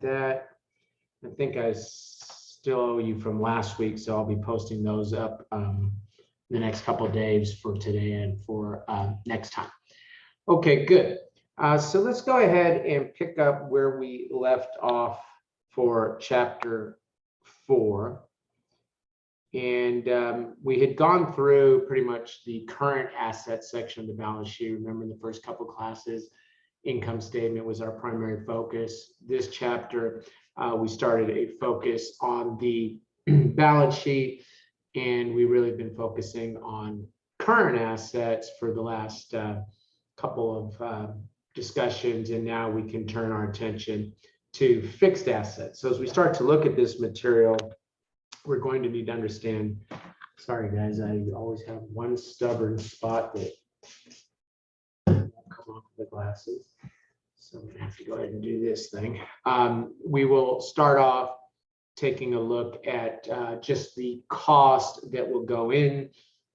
that. I think I still owe you from last week, so I'll be posting those up the next couple of days for today and for next time. Okay, good. So let's go ahead and pick up where we left off for chapter 4. And we had gone through pretty much the current asset section of the balance sheet. Remember in the first couple classes, income statement was our primary focus. This chapter, we started a focus on the balance sheet, and we really been focusing on current assets for the last couple of discussions, and now we can turn our attention to fixed assets. So as we start to look at this material, we're going to need to understand, sorry guys, I always have one stubborn spot that won't come off the glasses. So I'm gonna have to go ahead and do this thing. We will start off taking a look at just the cost that will go in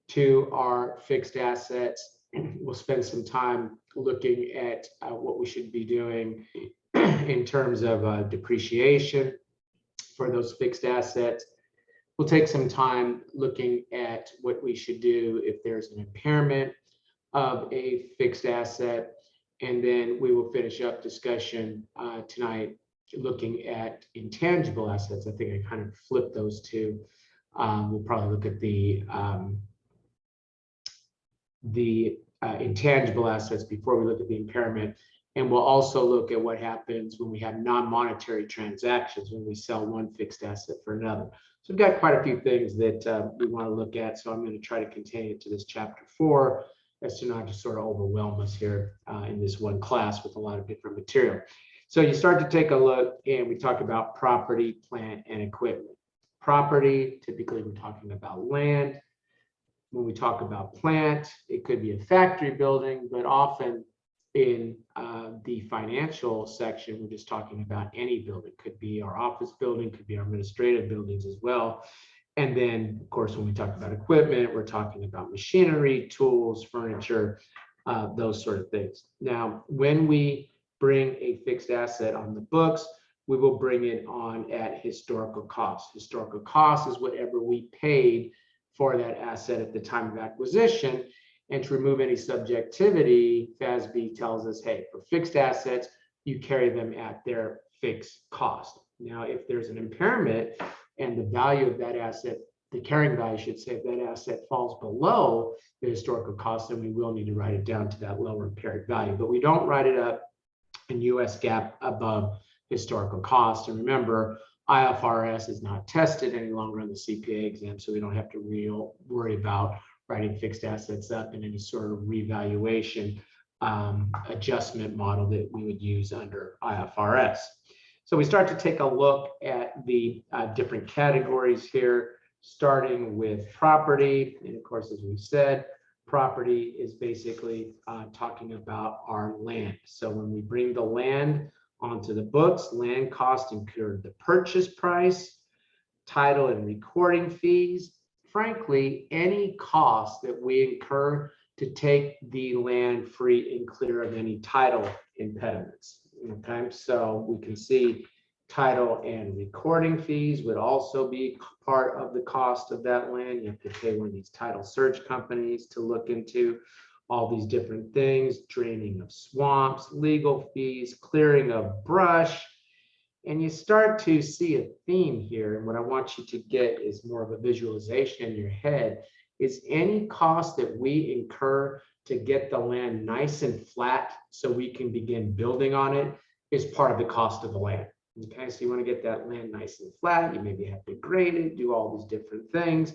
to our fixed assets. We'll spend some time looking at what we should be doing in terms of depreciation for those fixed assets. We'll take some time looking at what we should do if there's an impairment of a fixed asset. And then we will finish up discussion tonight looking at intangible assets. I think I kind of flipped those two. We'll probably look at the intangible assets before we look at the impairment. And we'll also look at what happens when we have non-monetary transactions, when we sell one fixed asset for another. So we've got quite a few things that we want to look at. So I'm going to try to contain it to this chapter 4 as to not just sort of overwhelm us here in this one class with a lot of different material. So you start to take a look and we talk about property, plant, and equipment. Property, typically we're talking about land. When we talk about plant, it could be a factory building, but often in the financial section, we're just talking about any building. Could be our office building, could be our administrative buildings as well. And then, of course, when we talk about equipment, we're talking about machinery, tools, furniture, those sort of things. Now, when we bring a fixed asset on the books, we will bring it on at historical cost. Historical cost is whatever we paid for that asset at the time of acquisition. And to remove any subjectivity, FASB tells us, hey, for fixed assets, you carry them at their fixed cost. Now, if there's an impairment and the value of that asset, the carrying value should say, if that asset falls below the historical cost, then we will need to write it down to that lower impaired value. But we don't write it up in US GAAP above historical cost. And remember, IFRS is not tested any longer on the CPA exam, so we don't have to worry about writing fixed assets up in any sort of revaluation adjustment model that we would use under IFRS. So we start to take a look at the different categories here, starting with property. And of course, as we said, property is basically talking about our land. So when we bring the land onto the books, land cost incurred the purchase price, title and recording fees, frankly, any cost that we incur to take the land free and clear of any title impediments. Okay, so we can see title and recording fees would also be part of the cost of that land. You have to pay one of these title search companies to look into all these different things, draining of swamps, legal fees, clearing of brush. And you start to see a theme here. And what I want you to get is more of a visualization in your head, is any cost that we incur to get the land nice and flat so we can begin building on it is part of the cost of the land. Okay, so you want to get that land nice and flat. You maybe have to grade it, do all these different things.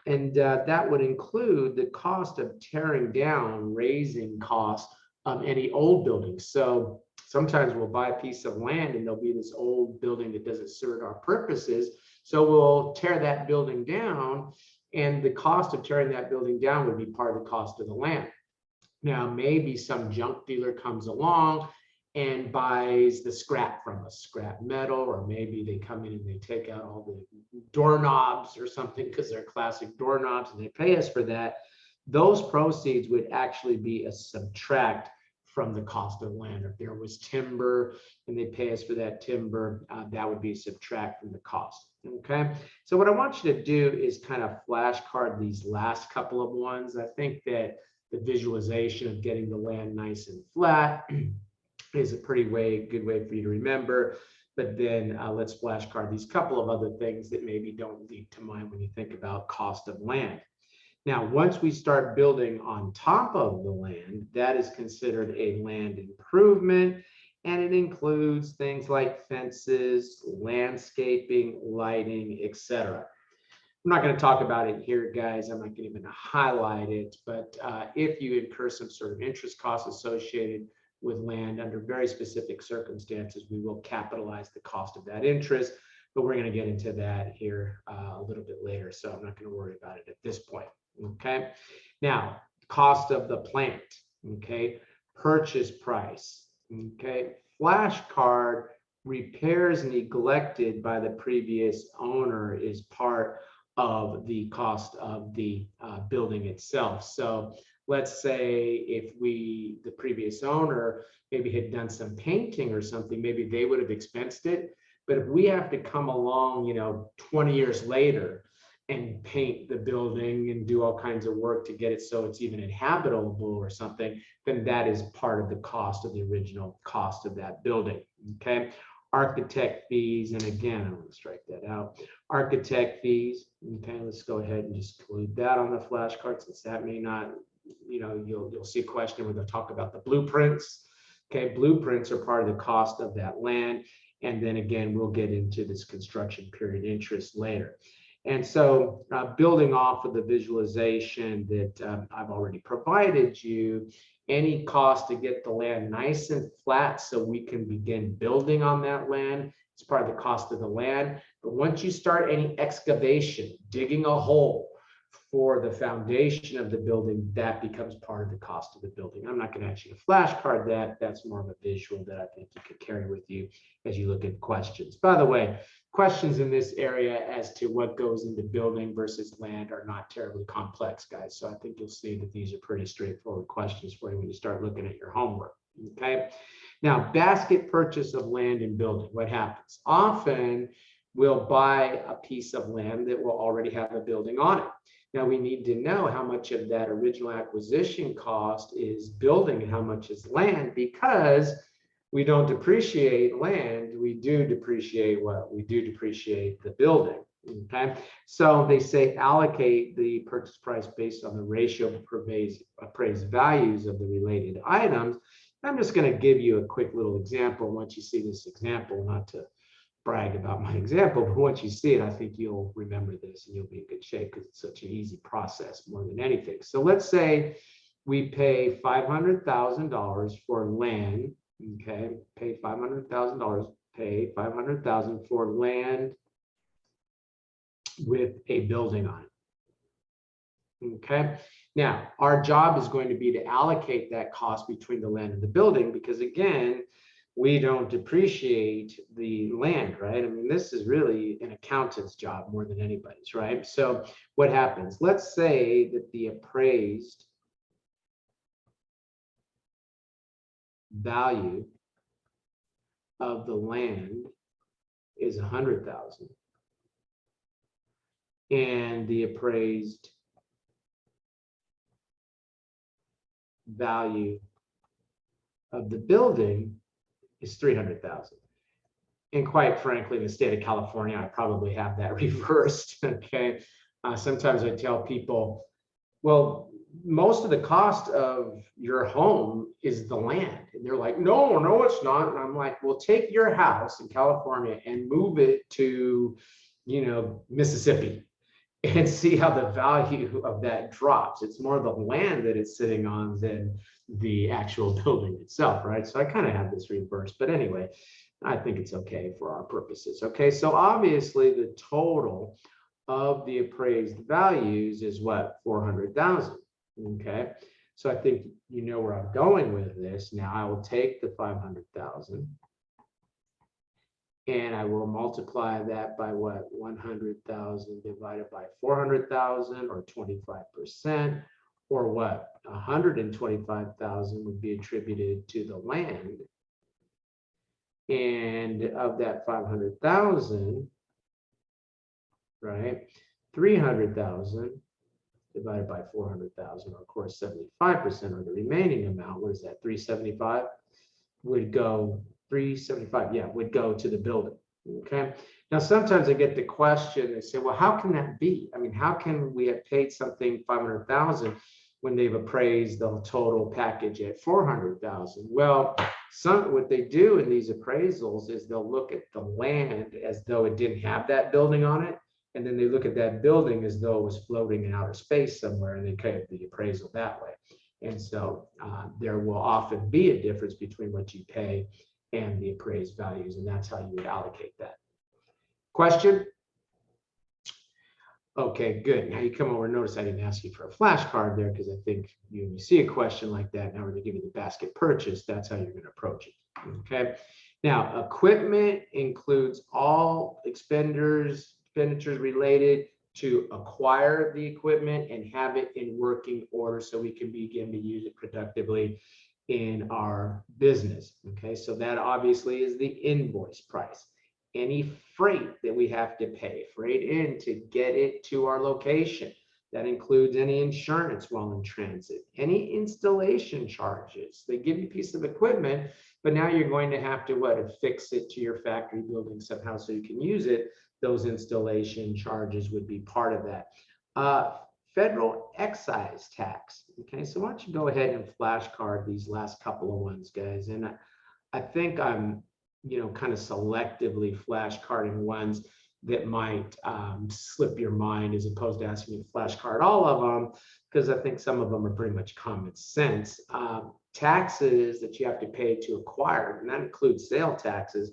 And that would include the cost of tearing down, raising costs of any old buildings. So sometimes we'll buy a piece of land and there'll be this old building that doesn't serve our purposes. So we'll tear that building down, and the cost of tearing that building down would be part of the cost of the land. Now, maybe some junk dealer comes along and buys the scrap from us, scrap metal, or maybe they come in and they take out all the doorknobs or something because they're classic doorknobs and they pay us for that. Those proceeds would actually be a subtract from the cost of land. If there was timber and they pay us for that timber, that would be subtract from the cost. Okay, so what I want you to do is kind of flashcard these last couple of ones. I think that the visualization of getting the land nice and flat is a pretty good way for you to remember. But then let's flashcard these couple of other things that maybe don't leap to mind when you think about cost of land. Now, once we start building on top of the land, that is considered a land improvement, and it includes things like fences, landscaping, lighting, etc. I'm not going to talk about it here, guys. I'm not going to even highlight it, but if you incur some sort of interest costs associated with land under very specific circumstances, we will capitalize the cost of that interest, but we're going to get into that here a little bit later, so I'm not going to worry about it at this point. Okay, now cost of the plant. Okay, purchase price. Okay, flashcard, repairs neglected by the previous owner is part of the cost of the building itself. So let's say if the previous owner maybe had done some painting or something, maybe they would have expensed it. But if we have to come along, 20 years later and paint the building and do all kinds of work to get it so it's even inhabitable or something, then that is part of the cost of the original cost of that building. Okay, architect fees, and again, I'm going to strike that out. Architect fees. Okay, let's go ahead and just include that on the flashcard, since that may not, you'll see a question where they'll talk about the blueprints. Okay, blueprints are part of the cost of that land. And then again, we'll get into this construction period interest later. And so building off of the visualization that I've already provided you, any cost to get the land nice and flat so we can begin building on that land, it's part of the cost of the land. But once you start any excavation, digging a hole for the foundation of the building, that becomes part of the cost of the building. I'm not going to ask you to flashcard that. That's more of a visual that I think you could carry with you as you look at questions. By the way, questions in this area as to what goes into building versus land are not terribly complex, guys. So I think you'll see that these are pretty straightforward questions for you when you start looking at your homework. Okay. Now, basket purchase of land and building. What happens? Often we'll buy a piece of land that will already have a building on it. Now we need to know how much of that original acquisition cost is building and how much is land, because we don't depreciate land, we do depreciate what? We do depreciate the building. Okay, so they say allocate the purchase price based on the ratio of appraised values of the related items. I'm just going to give you a quick little example. Once you see this example, not to brag about my example, but once you see it, I think you'll remember this and you'll be in good shape, because it's such an easy process more than anything. So let's say we pay $500,000 for land. Okay, pay $500,000, pay $500,000 for land with a building on it. Okay, now our job is going to be to allocate that cost between the land and the building, because again, we don't depreciate the land, right? I mean, this is really an accountant's job more than anybody's, right? So what happens? Let's say that the appraised value of the land is 100,000, and the appraised value of the building is 300,000. And quite frankly, in the state of California, I probably have that reversed. Okay, sometimes I tell people, well, most of the cost of your home is the land, and they're like, no, it's not. And I'm like, well, take your house in California and move it to, Mississippi, and see how the value of that drops. It's more the land that it's sitting on than the actual building itself, right? So I kind of have this reversed, but anyway, I think it's okay for our purposes. Okay, so obviously the total of the appraised values is what? 400,000. Okay, so I think you know where I'm going with this. Now I will take the 500,000 and I will multiply that by what? 100,000 divided by 400,000, or 25%, or what? 125,000 would be attributed to the land. And of that 500,000, right, 300,000 divided by 400,000, or of course 75%, or the remaining amount, what is that, 375, would go, 375, yeah, would go to the building. Okay. Now, sometimes I get the question, they say, well, how can that be? I mean, how can we have paid something 500,000 when they've appraised the total package at 400,000? Well, what they do in these appraisals is they'll look at the land as though it didn't have that building on it. And then they look at that building as though it was floating in outer space somewhere, and they cut the appraisal that way. And so there will often be a difference between what you pay and the appraised values, and that's how you would allocate that. Question? Okay, good. Now you come over, notice I didn't ask you for a flashcard there, because I think when you see a question like that, now we're going to give you the basket purchase. That's how you're going to approach it. Okay. Now, equipment includes all expenditures related to acquire the equipment and have it in working order so we can begin to use it productively in our business. Okay, so that obviously is the invoice price. Any freight that we have to pay, freight in to get it to our location. That includes any insurance while in transit, any installation charges. They give you a piece of equipment, but now you're going to have to affix it to your factory building somehow so you can use it. Those installation charges would be part of that. Federal excise tax. Okay, so why don't you go ahead and flashcard these last couple of ones, guys? And I think I'm, kind of selectively flashcarding ones that might slip your mind, as opposed to asking you to flashcard all of them, because I think some of them are pretty much common sense. Taxes that you have to pay to acquire, and that includes sale taxes,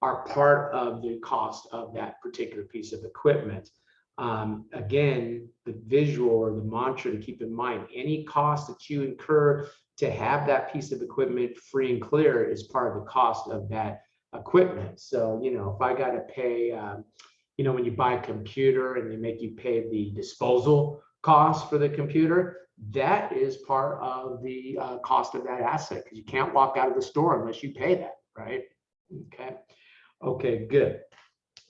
are part of the cost of that particular piece of equipment. Again, the visual or the mantra to keep in mind, any cost that you incur to have that piece of equipment free and clear is part of the cost of that equipment. So, if I got to pay, when you buy a computer and they make you pay the disposal cost for the computer, that is part of the cost of that asset, because you can't walk out of the store unless you pay that, right? Okay, good.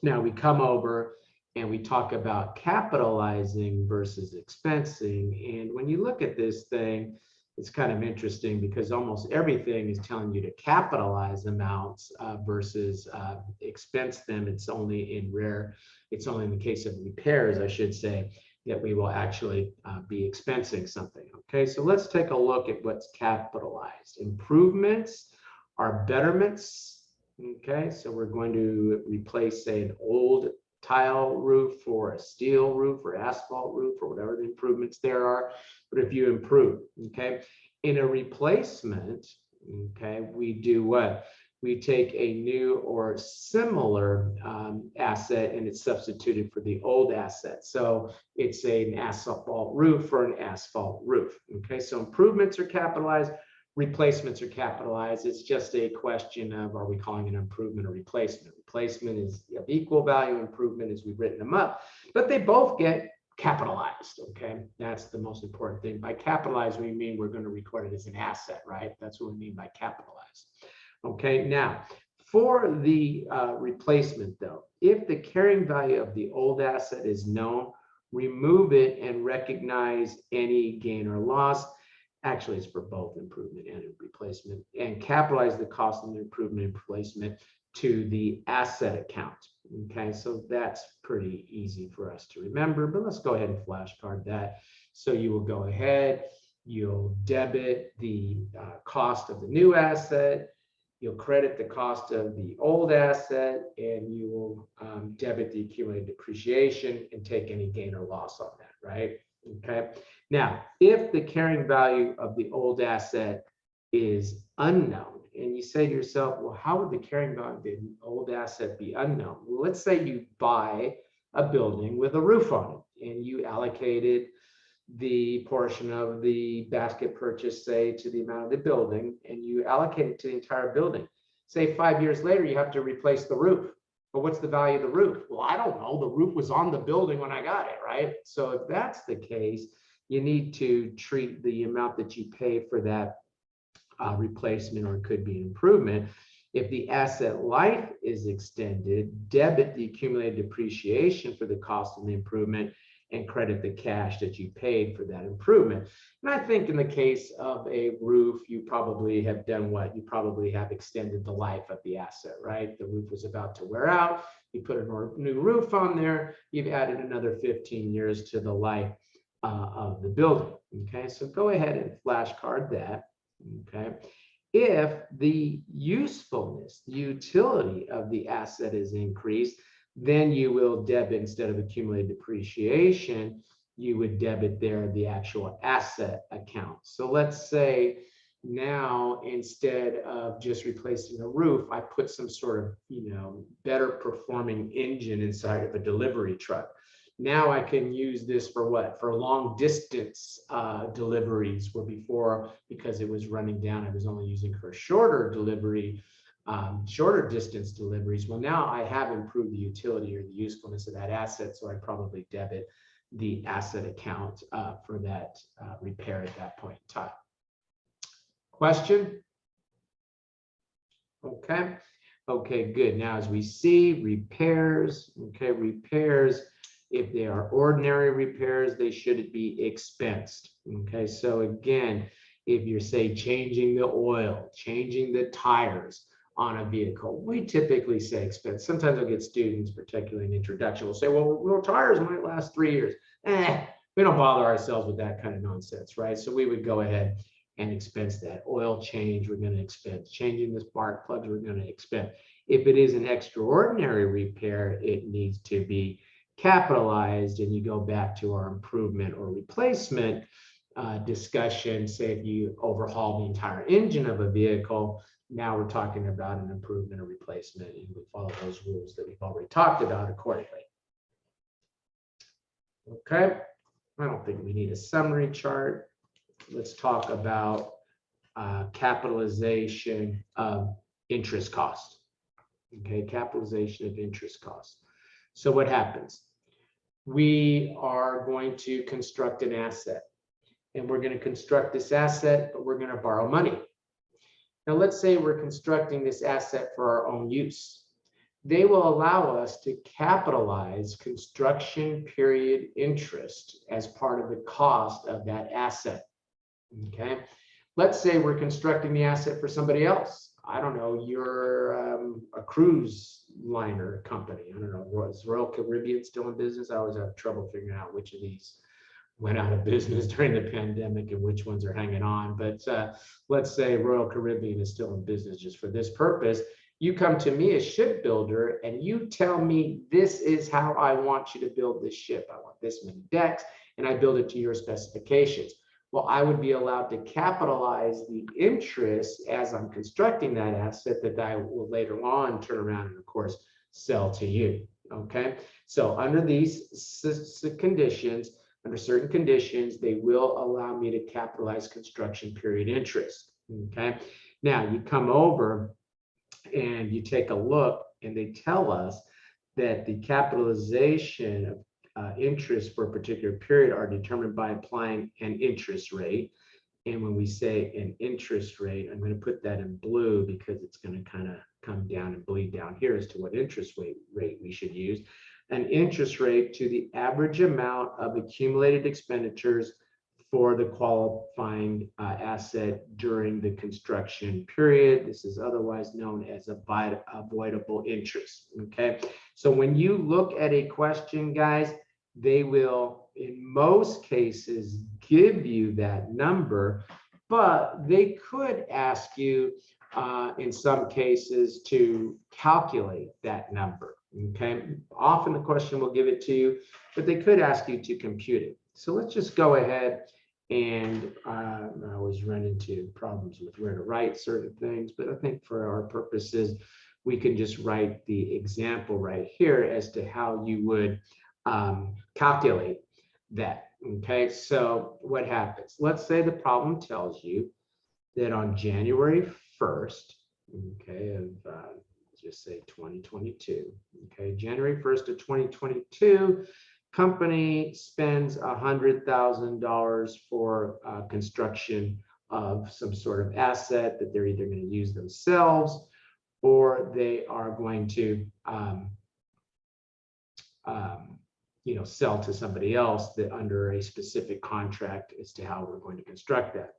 Now we come over and we talk about capitalizing versus expensing. And when you look at this thing, it's kind of interesting because almost everything is telling you to capitalize amounts versus expense them. It's only in the case of repairs, I should say, that we will actually be expensing something. Okay, so let's take a look at what's capitalized. Improvements are betterments. Okay, so we're going to replace, say, an old tile roof for a steel roof or asphalt roof or whatever the improvements there are. But if you improve, okay, in a replacement, okay, we do what? We take a new or similar asset and it's substituted for the old asset. So it's an asphalt roof or an asphalt roof. Okay, so improvements are capitalized, replacements are capitalized. It's just a question of, are we calling an improvement or replacement? Replacement is of equal value, improvement as we've written them up, but they both get capitalized. Okay, that's the most important thing. By capitalized, we mean we're going to record it as an asset, right? That's what we mean by capitalized. Okay, now for the replacement though, if the carrying value of the old asset is known, remove it and recognize any gain or loss. Actually, it's for both improvement and replacement, and capitalize the cost of the improvement and replacement to the asset account. Okay, so that's pretty easy for us to remember, but let's go ahead and flashcard that. So you will go ahead, you'll debit the cost of the new asset, you'll credit the cost of the old asset, and you will debit the accumulated depreciation and take any gain or loss on that, right? Okay. Now, if the carrying value of the old asset is unknown, and you say to yourself, well, how would the carrying value of the old asset be unknown? Well, let's say you buy a building with a roof on it, and you allocated the portion of the basket purchase, say, to the amount of the building, and you allocate it to the entire building. Say 5 years later, you have to replace the roof. But what's the value of the roof? Well, I don't know. The roof was on the building when I got it, right? So if that's the case, you need to treat the amount that you pay for that replacement, or it could be an improvement. If the asset life is extended, debit the accumulated depreciation for the cost of the improvement and credit the cash that you paid for that improvement. And I think in the case of a roof, you probably have done what? You probably have extended the life of the asset, right? The roof was about to wear out. You put a new roof on there. You've added another 15 years to the life of the building. Okay, so go ahead and flashcard that. Okay. If the usefulness, the utility of the asset is increased, then you will debit, instead of accumulated depreciation, you would debit there the actual asset account. So let's say now, instead of just replacing a roof, I put some sort of, better performing engine inside of a delivery truck. Now I can use this for what? For long distance deliveries, where before, because it was running down, I was only using for shorter delivery, shorter distance deliveries. Well, now I have improved the utility or the usefulness of that asset, so I probably debit the asset account for that repair at that point in time. Question? Okay. Okay, good. Now, as we see, repairs, if they are ordinary repairs, they should be expensed. Okay, so again, if you're, say, changing the oil, changing the tires on a vehicle, we typically say expense. Sometimes I'll get students, particularly in introduction, will say, well, tires might last 3 years. We don't bother ourselves with that kind of nonsense, right? So we would go ahead and expense that. Oil change, we're going to expense. Changing the spark plugs, we're going to expense. If it is an extraordinary repair, it needs to be capitalized, and you go back to our improvement or replacement discussion. Say if you overhaul the entire engine of a vehicle, now we're talking about an improvement or replacement, and you would follow those rules that we've already talked about accordingly. Okay, I don't think we need a summary chart. Let's talk about capitalization of interest cost. Okay, capitalization of interest cost. So what happens? We are going to construct an asset, and we're going to construct this asset, but we're going to borrow money. Now, let's say we're constructing this asset for our own use. They will allow us to capitalize construction period interest as part of the cost of that asset. Okay, let's say we're constructing the asset for somebody else. I don't know, you're a cruise liner company. I don't know, is Royal Caribbean still in business? I always have trouble figuring out which of these went out of business during the pandemic and which ones are hanging on. But let's say Royal Caribbean is still in business just for this purpose. You come to me as shipbuilder and you tell me, this is how I want you to build this ship. I want this many decks, and I build it to your specifications. Well, I would be allowed to capitalize the interest as I'm constructing that asset that I will later on turn around and, of course, sell to you. Okay, so under these conditions, under certain conditions, they will allow me to capitalize construction period interest. Okay, now you come over and you take a look, and they tell us that the capitalization of interest for a particular period are determined by applying an interest rate. And when we say an interest rate, I'm going to put that in blue because it's going to kind of come down and bleed down here as to what interest rate we should use. An interest rate to the average amount of accumulated expenditures for the qualifying asset during the construction period. This is otherwise known as avoidable interest. Okay, so when you look at a question, guys, they will, in most cases, give you that number, but they could ask you in some cases to calculate that number. Okay, often the question will give it to you, but they could ask you to compute it. So let's just go ahead, and I always run into problems with where to write certain things, but I think for our purposes, we can just write the example right here as to how you would calculate that. Okay, so what happens? Let's say the problem tells you that on January 1st, okay, of just say 2022, okay, January 1st of 2022, company spends $100,000 for construction of some sort of asset that they're either going to use themselves or they are going to sell to somebody else that under a specific contract as to how we're going to construct that.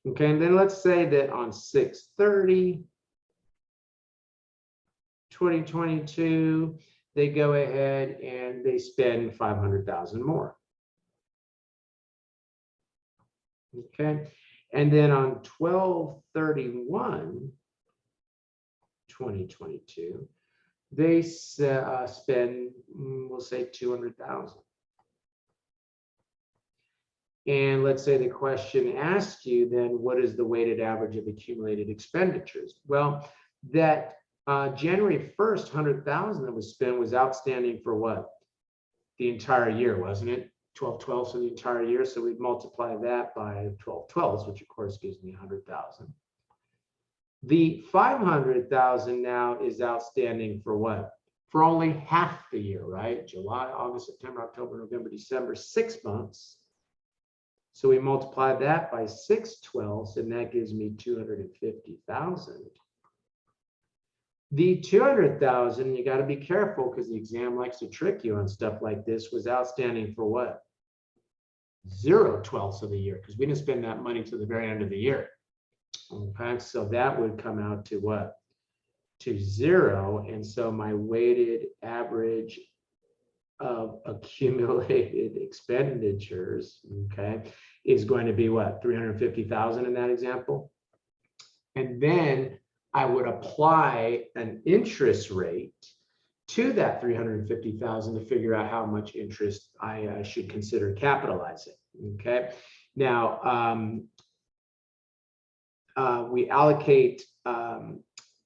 Okay, and then let's say that on 6/30/2022, they go ahead and they spend $500,000 more. Okay, and then on 12/31/2022, they spend, we'll say, $200,000. And let's say the question asks you then, what is the weighted average of accumulated expenditures? Well, that January 1st, $100,000 that was spent was outstanding for what? The entire year, wasn't it? 12/12, so the entire year. So we'd multiply that by 12/12, which of course gives me 100,000. The 500,000 now is outstanding for what? For only half the year, right? July, August, September, October, November, December, 6 months. So we multiply that by 6/12, and that gives me 250,000. The 200,000, you got to be careful because the exam likes to trick you on stuff like this, was outstanding for what? 0/12 of the year, because we didn't spend that money to the very end of the year. Okay, so that would come out to what? To 0. And so my weighted average of accumulated expenditures, okay, is going to be what? 350,000 in that example. And then I would apply an interest rate to that 350,000 to figure out how much interest I should consider capitalizing. Okay, now we allocate,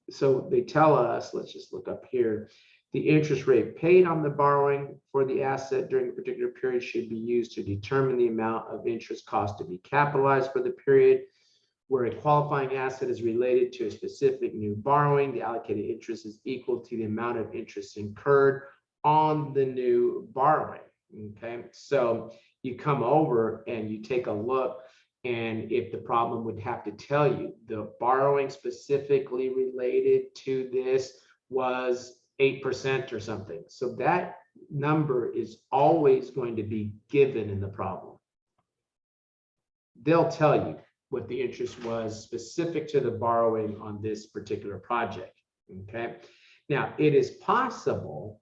so they tell us, let's just look up here, the interest rate paid on the borrowing for the asset during a particular period should be used to determine the amount of interest cost to be capitalized for the period. Where a qualifying asset is related to a specific new borrowing, the allocated interest is equal to the amount of interest incurred on the new borrowing. Okay, so you come over and you take a look, and if the problem would have to tell you the borrowing specifically related to this was 8% or something. So that number is always going to be given in the problem. They'll tell you what the interest was specific to the borrowing on this particular project. Okay, now it is possible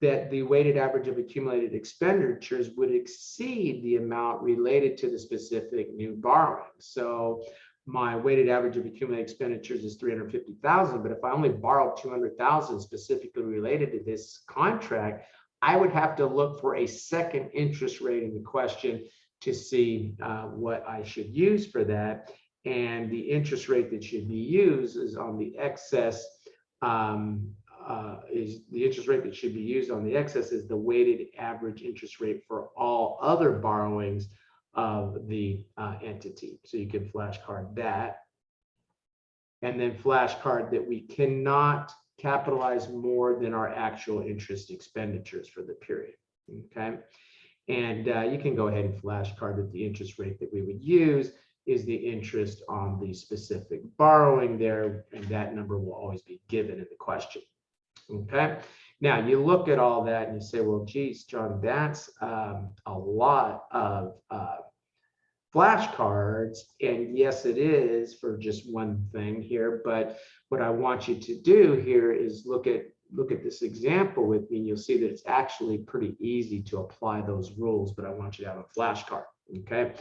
that the weighted average of accumulated expenditures would exceed the amount related to the specific new borrowing. So my weighted average of accumulated expenditures is 350,000, but if I only borrowed 200,000 specifically related to this contract, I would have to look for a second interest rate in the question to see what I should use for that. And the interest rate that should be used is on the excess, is the weighted average interest rate for all other borrowings of the entity. So you can flashcard that. And then flashcard that we cannot capitalize more than our actual interest expenditures for the period. Okay. And you can go ahead and flashcard that the interest rate that we would use is the interest on the specific borrowing there, and that number will always be given in the question. Okay, now you look at all that and you say, well, geez, John, that's a lot of flashcards, and yes, it is for just one thing here, but what I want you to do here is look at this example with me, and you'll see that it's actually pretty easy to apply those rules, but I want you to have a flashcard, okay?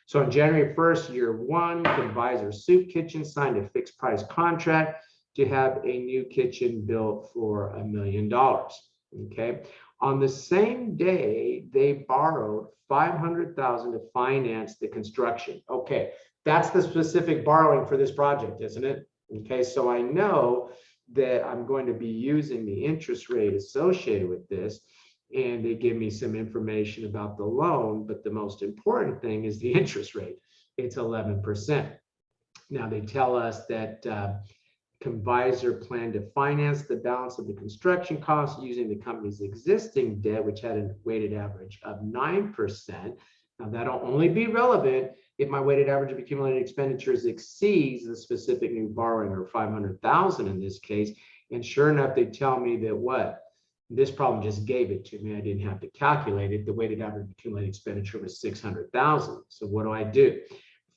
So on January 1st, year 1, Advisor Soup Kitchen signed a fixed price contract to have a new kitchen built for $1 million, okay? On the same day, they borrowed $500,000 to finance the construction. Okay, that's the specific borrowing for this project, isn't it? Okay, so I know that I'm going to be using the interest rate associated with this, and they give me some information about the loan, but the most important thing is the interest rate. It's 11%. Now they tell us that Convisor planned to finance the balance of the construction costs using the company's existing debt, which had a weighted average of 9%. Now, that'll only be relevant if my weighted average of accumulated expenditures exceeds the specific new borrowing, or 500,000 in this case. And sure enough, they tell me that what? This problem just gave it to me. I didn't have to calculate it. The weighted average accumulated expenditure was 600,000. So what do?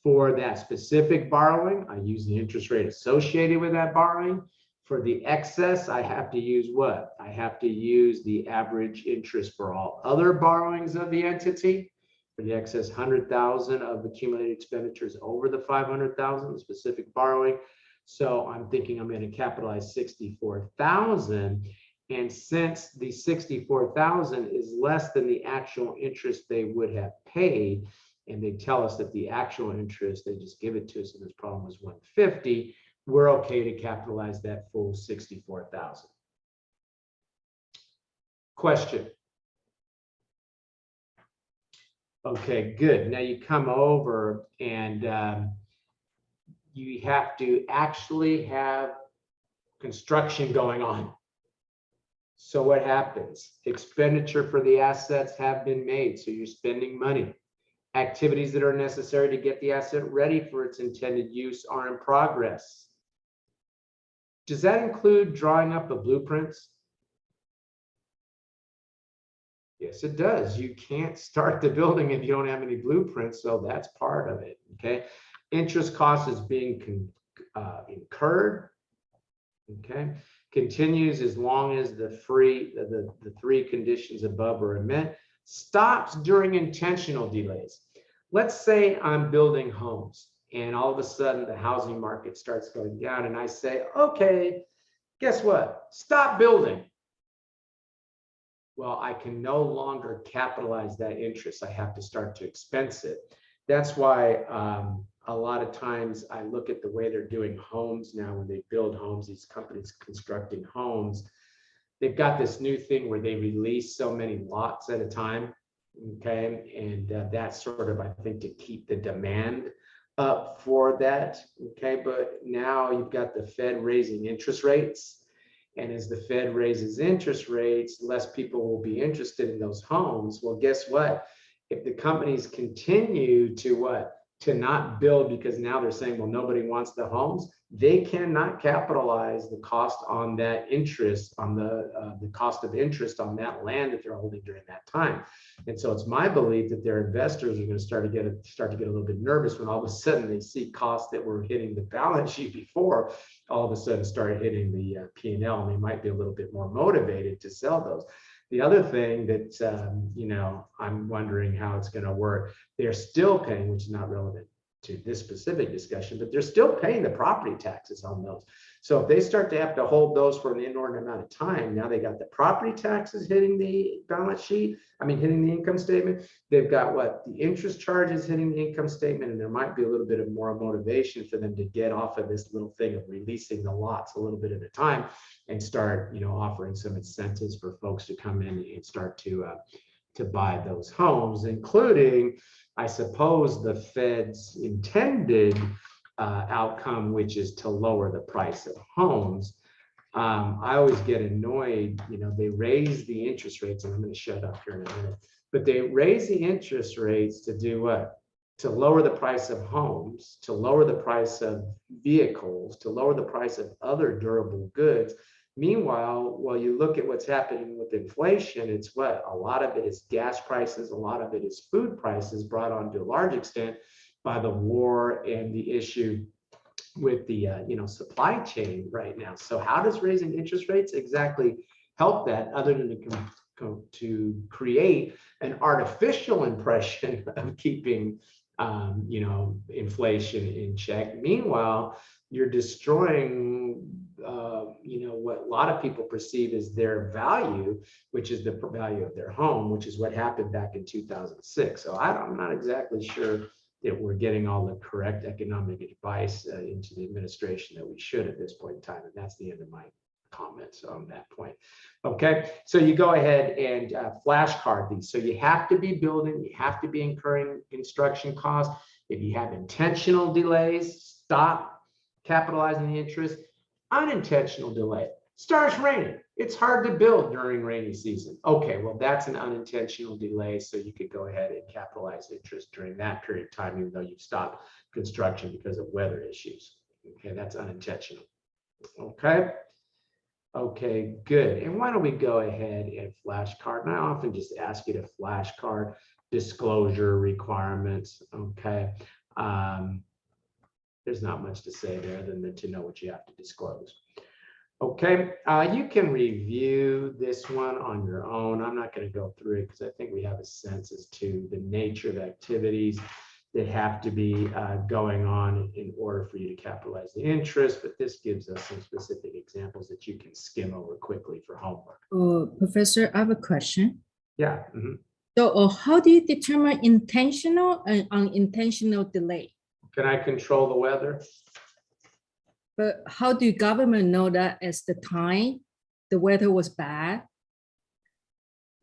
For that specific borrowing, I use the interest rate associated with that borrowing. For the excess, I have to use what? I have to use the average interest for all other borrowings of the entity. For the excess 100,000 of accumulated expenditures over the 500,000 specific borrowing. So I'm thinking I'm going to capitalize 64,000. And since the 64,000 is less than the actual interest they would have paid, and they tell us that the actual interest, they just give it to us, and this problem was 150, we're okay to capitalize that full 64,000. Question. Okay, good. Now you come over and you have to actually have construction going on. So what happens? Expenditure for the assets have been made, so you're spending money. Activities that are necessary to get the asset ready for its intended use are in progress. Does that include drawing up the blueprints? Yes, it does. You can't start the building if you don't have any blueprints, so that's part of it, okay? Interest cost is being incurred, okay? Continues as long as the three conditions above are met. Stops during intentional delays. Let's say I'm building homes and all of a sudden the housing market starts going down and I say, okay, guess what? Stop building. Well, I can no longer capitalize that interest. I have to start to expense it. That's why a lot of times I look at the way they're doing homes now. When they build homes, these companies constructing homes, they've got this new thing where they release so many lots at a time, okay? And that's sort of, I think, to keep the demand up for that, okay? But now you've got the Fed raising interest rates. And as the Fed raises interest rates, less people will be interested in those homes. Well, guess what? If the companies continue to what? To not build because now they're saying, well, nobody wants the homes, they cannot capitalize the cost on that interest, on the cost of interest on that land that they're holding during that time. And so it's my belief that their investors are going to start to get a little bit nervous when all of a sudden they see costs that were hitting the balance sheet before, all of a sudden start hitting the P&L, and they might be a little bit more motivated to sell those. The other thing that, you know, I'm wondering how it's going to work, they're still paying, which is not relevant to this specific discussion, but they're still paying the property taxes on those. So if they start to have to hold those for an inordinate amount of time, now they got the property taxes hitting the balance sheet, hitting the income statement. They've got what? The interest charges hitting the income statement, and there might be a little bit of more motivation for them to get off of this little thing of releasing the lots a little bit at a time and start, you know, offering some incentives for folks to come in and start to buy those homes, including, I suppose, the Fed's intended outcome, which is to lower the price of homes. I always get annoyed, you know, they raise the interest rates, and I'm going to shut up here in a minute, but they raise the interest rates to do what? To lower the price of homes, to lower the price of vehicles, to lower the price of other durable goods. Meanwhile, while you look at what's happening with inflation, it's what? A lot of it is gas prices, a lot of it is food prices brought on to a large extent by the war and the issue with the supply chain right now. So how does raising interest rates exactly help that, other than to create an artificial impression of keeping inflation in check? Meanwhile, you're destroying what a lot of people perceive as their value, which is the value of their home, which is what happened back in 2006. So I'm not exactly sure that we're getting all the correct economic advice into the administration that we should at this point in time. And that's the end of my comments on that point. Okay, so you go ahead and flashcard these. So you have to be building, you have to be incurring construction costs. If you have intentional delays, stop capitalizing the interest. Unintentional delay. Starts raining. It's hard to build during rainy season. Okay, well, that's an unintentional delay, so you could go ahead and capitalize interest during that period of time, even though you've stopped construction because of weather issues. Okay, that's unintentional. Okay. Okay, good. And why don't we go ahead and flashcard? And I often just ask you to flashcard disclosure requirements. Okay. There's not much to say there than to know what you have to disclose. Okay, you can review this one on your own. I'm not going to go through it because I think we have a sense as to the nature of activities that have to be going on in order for you to capitalize the interest, but this gives us some specific examples that you can skim over quickly for homework. Professor, I have a question. Yeah. So how do you determine intentional and unintentional delay? Can I control the weather? But how do government know that as the time the weather was bad?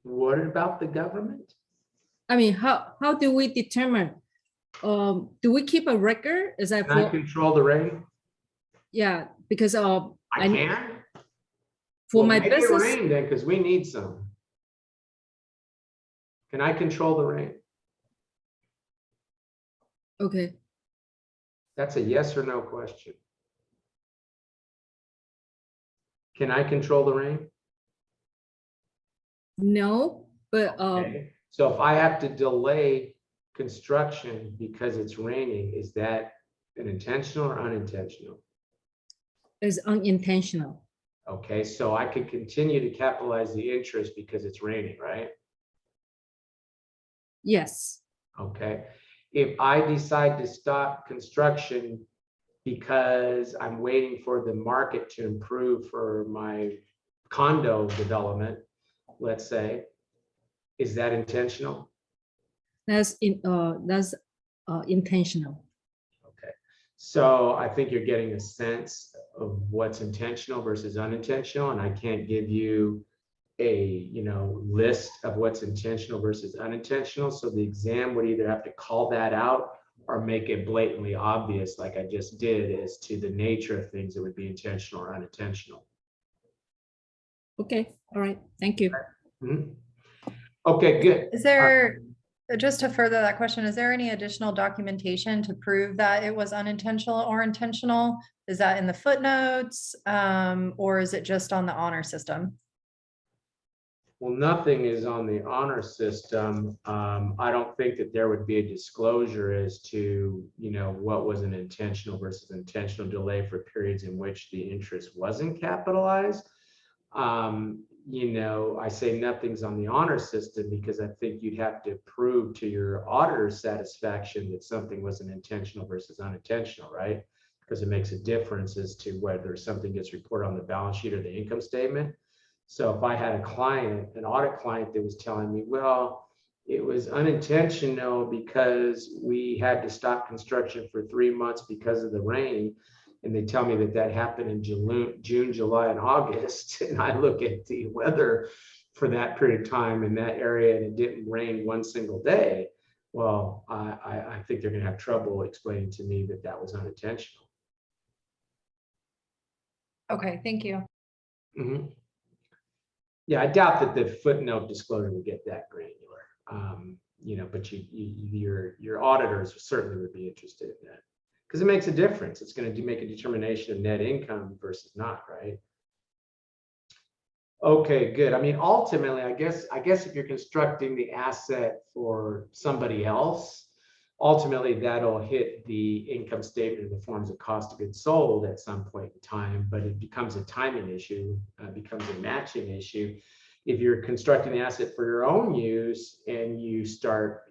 What about the government? I mean, how do we determine? Do we keep a record? Is that Can I control the rain? Yeah, because I can. For well, my make business. It rain then, because we need some. Can I control the rain? Okay. That's a yes or no question. Can I control the rain? No, but Okay. So if I have to delay construction because it's raining, is that an intentional or unintentional? it's unintentional. Okay, so I could continue to capitalize the interest because it's raining, right? Yes. Okay. If I decide to stop construction because I'm waiting for the market to improve for my condo development, let's say, is that intentional? That's intentional. Okay. So I think you're getting a sense of what's intentional versus unintentional, and I can't give you a list of what's intentional versus unintentional. So the exam would either have to call that out or make it blatantly obvious, like I just did, as to the nature of things that would be intentional or unintentional. Okay. All right. Thank you. Mm-hmm. Okay, good. Is there, just to further that question, is there any additional documentation to prove that it was unintentional or intentional? Is that in the footnotes, or is it just on the honor system? Well, nothing is on the honor system. I don't think that there would be a disclosure as to, what was an intentional versus intentional delay for periods in which the interest wasn't capitalized. I say nothing's on the honor system because I think you'd have to prove to your auditor's satisfaction that something was an intentional versus unintentional, right? Because it makes a difference as to whether something gets reported on the balance sheet or the income statement. So if I had a client, an audit client that was telling me, well, it was unintentional because we had to stop construction for 3 months because of the rain, and they tell me that that happened in June, July, and August, and I look at the weather for that period of time in that area and it didn't rain one single day, well, I think they're going to have trouble explaining to me that that was unintentional. Okay, thank you. Mm-hmm. Yeah, I doubt that the footnote disclosure will get that granular, but your auditors certainly would be interested in that because it makes a difference. It's going to make a determination of net income versus not, right? Okay, good. I mean, ultimately, I guess if you're constructing the asset for somebody else, ultimately that'll hit the income statement in the forms of cost of goods sold at some point in time, but it becomes a timing issue, becomes a matching issue. If you're constructing the asset for your own use and you start,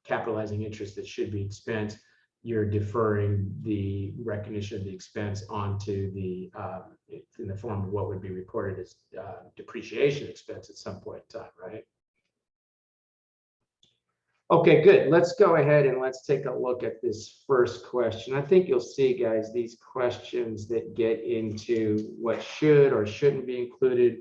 capitalizing interest that should be expense, you're deferring the recognition of the expense onto the in the form of what would be reported as depreciation expense at some point in time, right? Okay, good. Let's go ahead and let's take a look at this first question. I think you'll see, guys, these questions that get into what should or shouldn't be included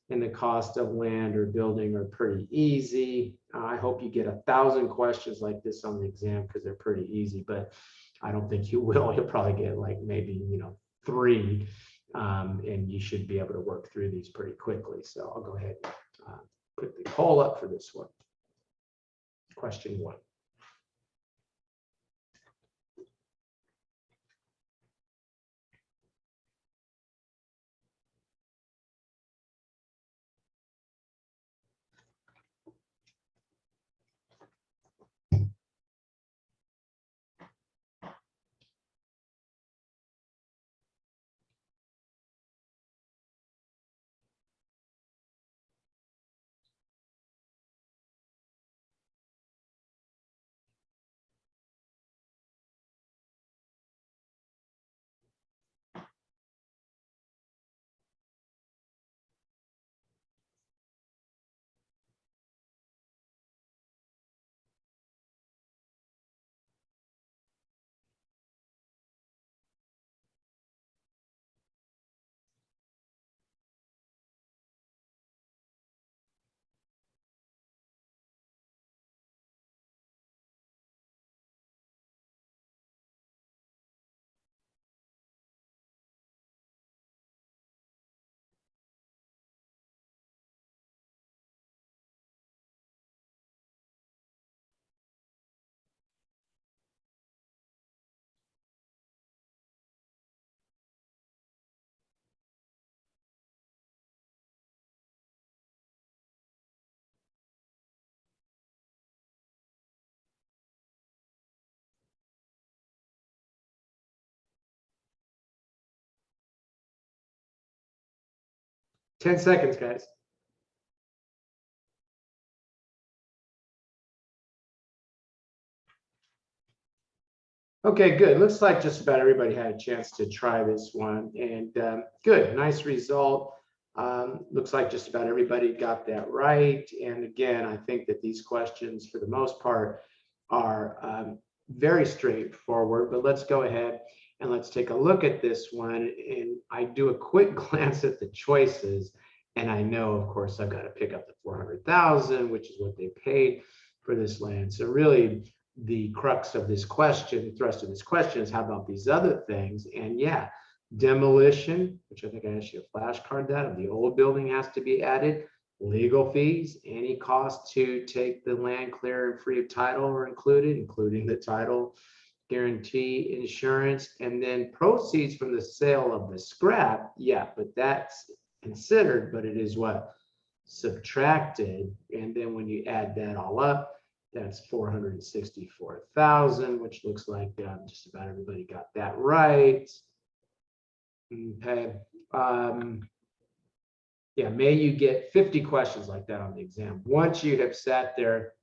in the cost of land or building are pretty easy. I hope you get 1,000 questions like this on the exam because they're pretty easy, but I don't think you will. You'll probably get like maybe, 3, and you should be able to work through these pretty quickly. So I'll go ahead and put the poll up for this one. Question 1. Ten seconds, guys. Okay, good. Looks like just about everybody had a chance to try this one, and good, nice result. Looks like just about everybody got that right. And again, I think that these questions, for the most part, are very straightforward. But let's go ahead and let's take a look at this one. And I do a quick glance at the choices, and I know, of course, I've got to pick up the 400,000, which is what they paid for this land. So really, the crux of this question, the thrust of this question is, how about these other things? And yeah, demolition, which I think I asked you a flashcard that, of the old building has to be added. Legal fees, any cost to take the land clear and free of title are included, including the title guarantee insurance, and then proceeds from the sale of the scrap. Yeah, but that's considered, but it is what? Subtracted. And then when you add that all up, that's 464,000, which looks like just about everybody got that right. Okay. Yeah, may you get 50 questions like that on the exam. Once you have sat there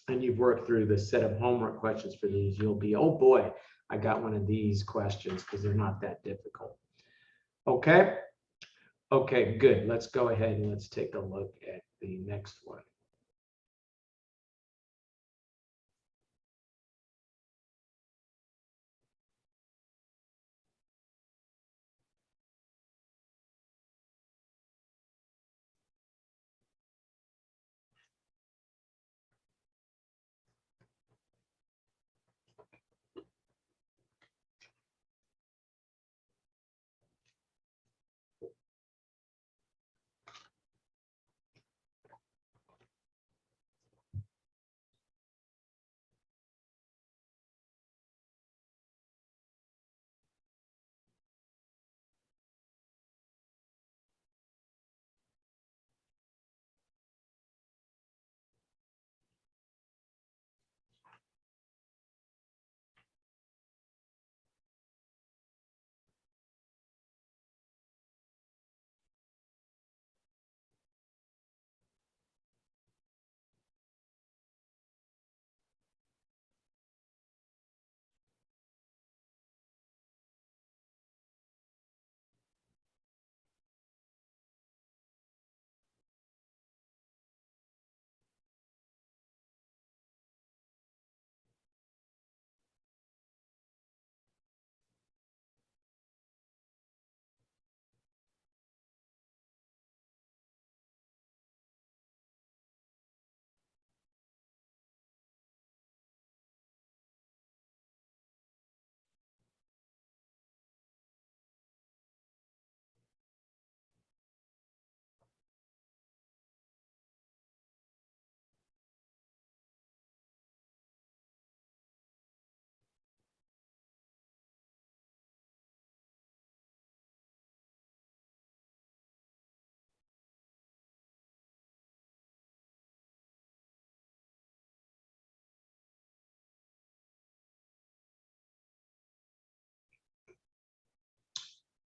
and you've worked through the set of homework questions for these, you'll be, oh boy, I got one of these questions, because they're not that difficult. Okay. Okay, good. Let's go ahead and let's take a look at the next one.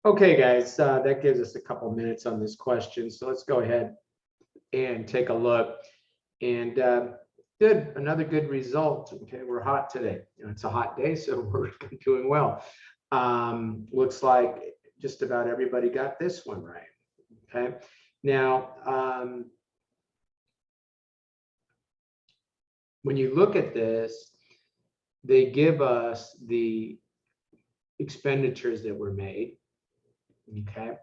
Okay, guys, that gives us a couple minutes on this question. So let's go ahead and take a look. And good, another good result. Okay, we're hot today. You know, it's a hot day, so we're doing well. Looks like just about everybody got this one right. Okay, now when you look at this, they give us the expenditures that were made. Okay,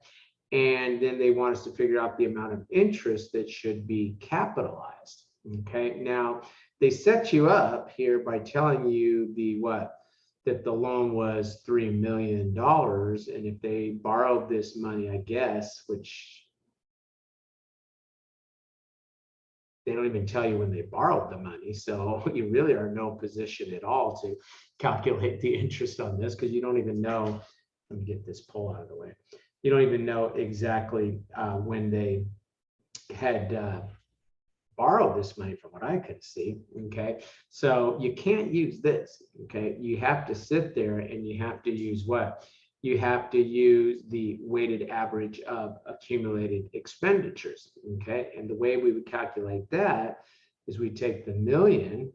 and then they want us to figure out the amount of interest that should be capitalized. Okay, now they set you up here by telling you that the loan was $3 million, and if they borrowed this money, I guess, which they don't even tell you when they borrowed the money, so you really are in no position at all to calculate the interest on this, because you don't even know. Let me get this poll out of the way. You don't even know exactly when they had borrowed this money, from what I could see. Okay, so you can't use this. Okay, you have to sit there and you have to use what? You have to use the weighted average of accumulated expenditures. Okay, and the way we would calculate that is we take the million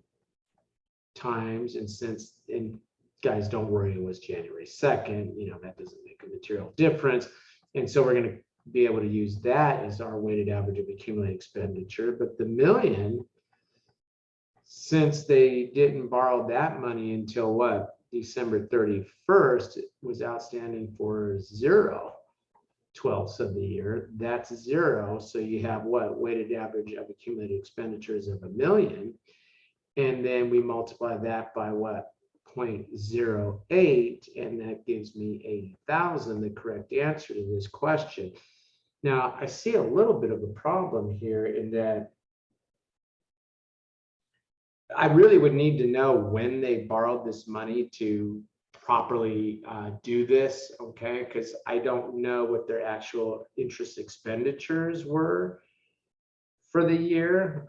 times, and guys, don't worry, it was January 2nd, you know, that doesn't make a material difference. And so we're going to be able to use that as our weighted average of accumulated expenditure. But the million, since they didn't borrow that money until what? December 31st, it was outstanding for 0/12 of the year. That's 0. So you have what? Weighted average of accumulated expenditures of $1 million. And then we multiply that by what? 0.08, and that gives me 80,000, the correct answer to this question. Now, I see a little bit of a problem here in that I really would need to know when they borrowed this money to properly do this, okay? Because I don't know what their actual interest expenditures were for the year.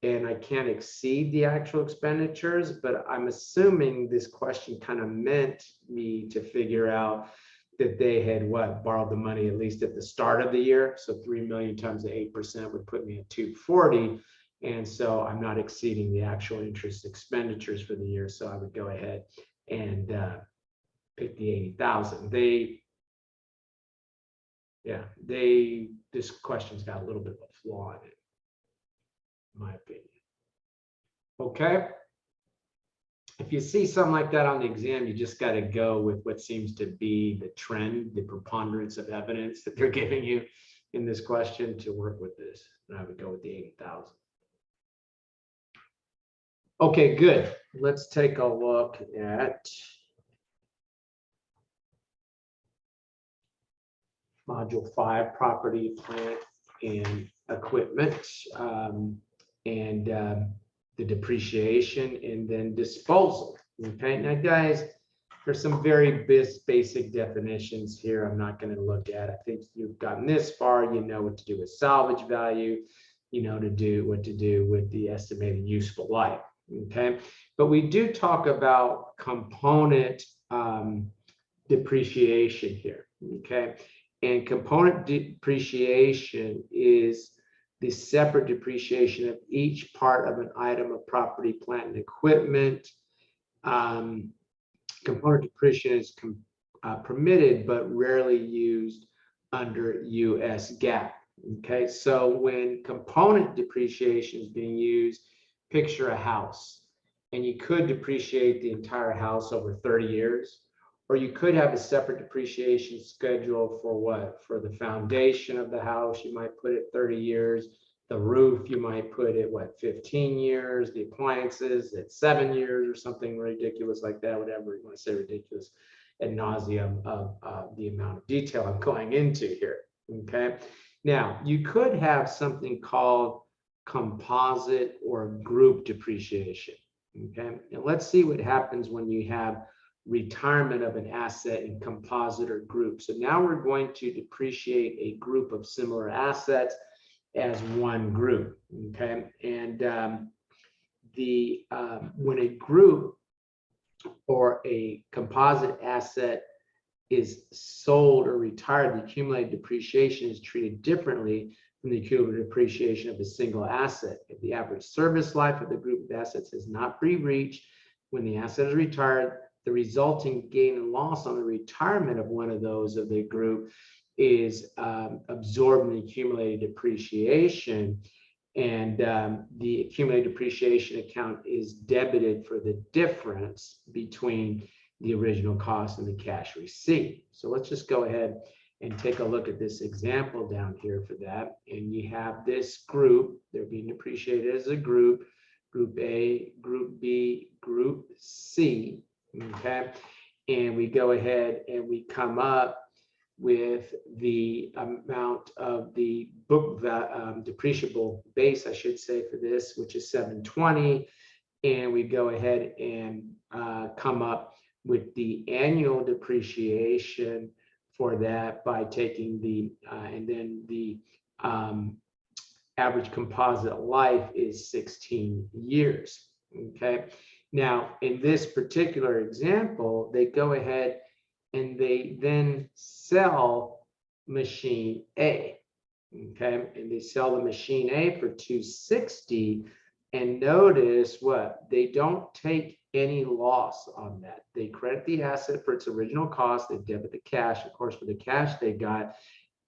And I can't exceed the actual expenditures, but I'm assuming this question kind of meant me to figure out that they had borrowed the money at least at the start of the year. So 3 million times the 8% would put me at 240. And so I'm not exceeding the actual interest expenditures for the year. So I would go ahead and pick the 80,000. This question's got a little bit of a flaw in it, in my opinion. Okay. If you see something like that on the exam, you just got to go with what seems to be the trend, the preponderance of evidence that they're giving you in this question to work with this. And I would go with the 80,000. Okay, good. Let's take a look at Module 5, Property, Plant, and Equipment, and the depreciation, and then disposal. Okay, now guys, there's some very basic definitions here I'm not going to look at. I think you've gotten this far, you know what to do with salvage value, you know what to do with the estimated useful life. Okay, but we do talk about component depreciation here. Okay, and component depreciation is the separate depreciation of each part of an item of property, plant, and equipment. Component depreciation is permitted but rarely used under US GAAP. Okay, so when component depreciation is being used, picture a house, and you could depreciate the entire house over 30 years, or you could have a separate depreciation schedule for what? For the foundation of the house, you might put it 30 years. The roof, you might put it, 15 years. The appliances at 7 years or something ridiculous like that, whatever you want to say ridiculous ad nauseum of the amount of detail I'm going into here, okay? Now, you could have something called composite or group depreciation, okay? And let's see what happens when you have retirement of an asset in composite or group. So now we're going to depreciate a group of similar assets as one group, okay? And when a group or a composite asset is sold or retired, the accumulated depreciation is treated differently from the accumulated depreciation of a single asset. If the average service life of the group of assets has not been reached when the asset is retired, the resulting gain and loss on the retirement of one of those of the group is absorbed in the accumulated depreciation, and the accumulated depreciation account is debited for the difference between the original cost and the cash receipt. So let's just go ahead and take a look at this example down here for that. And you have this group, they're being depreciated as a group, Group A, Group B, Group C, okay? And we go ahead and we come up with the amount of the book depreciable base, I should say, for this, which is 720. And we go ahead and come up with the annual depreciation for that by taking the, and then the average composite life is 16 years, okay? Now, in this particular example, they go ahead and they then sell machine A, okay? And they sell the machine A for 260, and notice what? They don't take any loss on that. They credit the asset for its original cost, they debit the cash, of course, for the cash they got,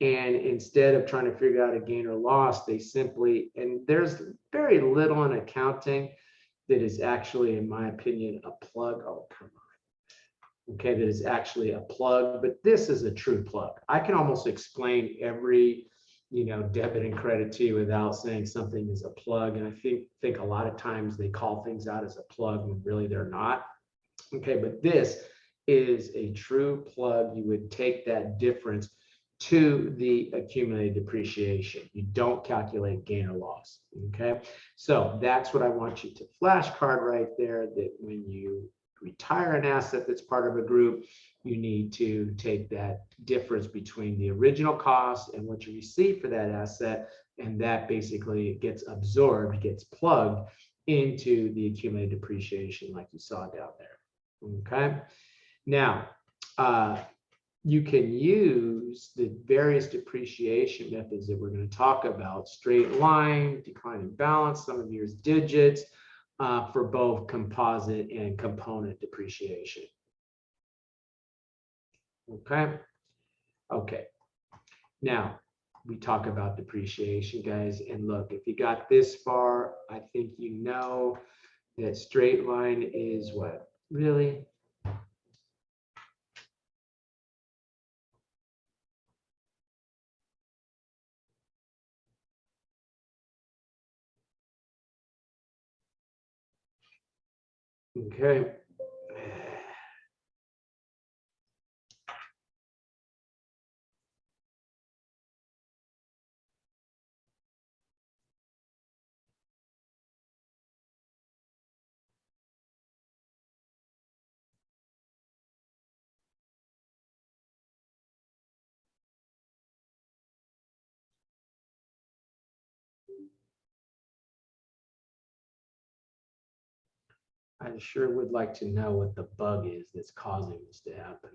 and instead of trying to figure out a gain or loss, they simply, and there's very little in accounting that is actually, in my opinion, a plug. Oh, come on. Okay, that is actually a plug, but this is a true plug. I can almost explain every, debit and credit to you without saying something is a plug. And I think a lot of times they call things out as a plug when really they're not. Okay, but this is a true plug. You would take that difference to the accumulated depreciation. You don't calculate gain or loss. Okay, so that's what I want you to flashcard right there, that when you retire an asset that's part of a group, you need to take that difference between the original cost and what you receive for that asset, and that basically gets absorbed, gets plugged into the accumulated depreciation like you saw down there. Okay, now you can use the various depreciation methods that we're going to talk about: straight line, declining balance, sum of years digits, for both composite and component depreciation. Okay. Now we talk about depreciation, guys, and look, if you got this far, I think you know that straight line is what? Really? Okay. I sure would like to know what the bug is that's causing this to happen.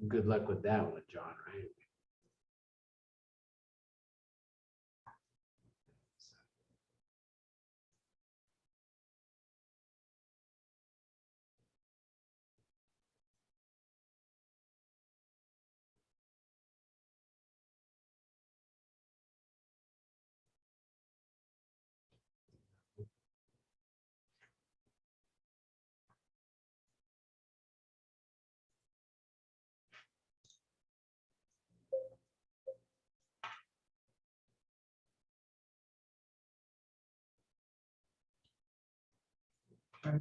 Good luck with that one, John, right? Okay.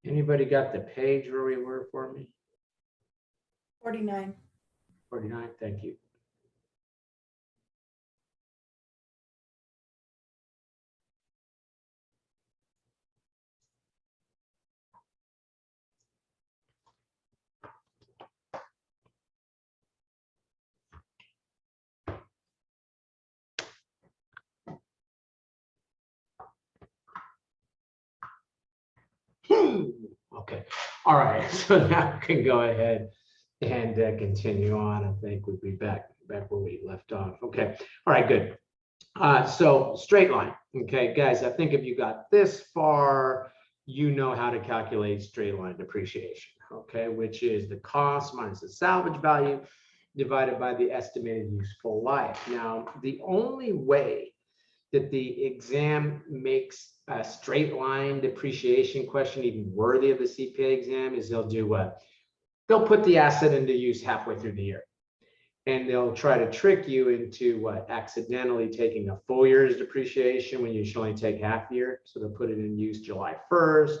Anybody got the page where we were for me? 49. 49, thank you. Okay, all right, so now we can go ahead and continue on. I think we'll be back where we left off. Okay, all right, good. So straight line, okay, guys, I think if you got this far, you know how to calculate straight line depreciation, okay, which is the cost minus the salvage value divided by the estimated useful life. Now, the only way that the exam makes a straight line depreciation question even worthy of the CPA exam is they'll do what? They'll put the asset into use halfway through the year. And they'll try to trick you into what? Accidentally taking a full year's depreciation when you should only take half year. So they'll put it in use July 1st.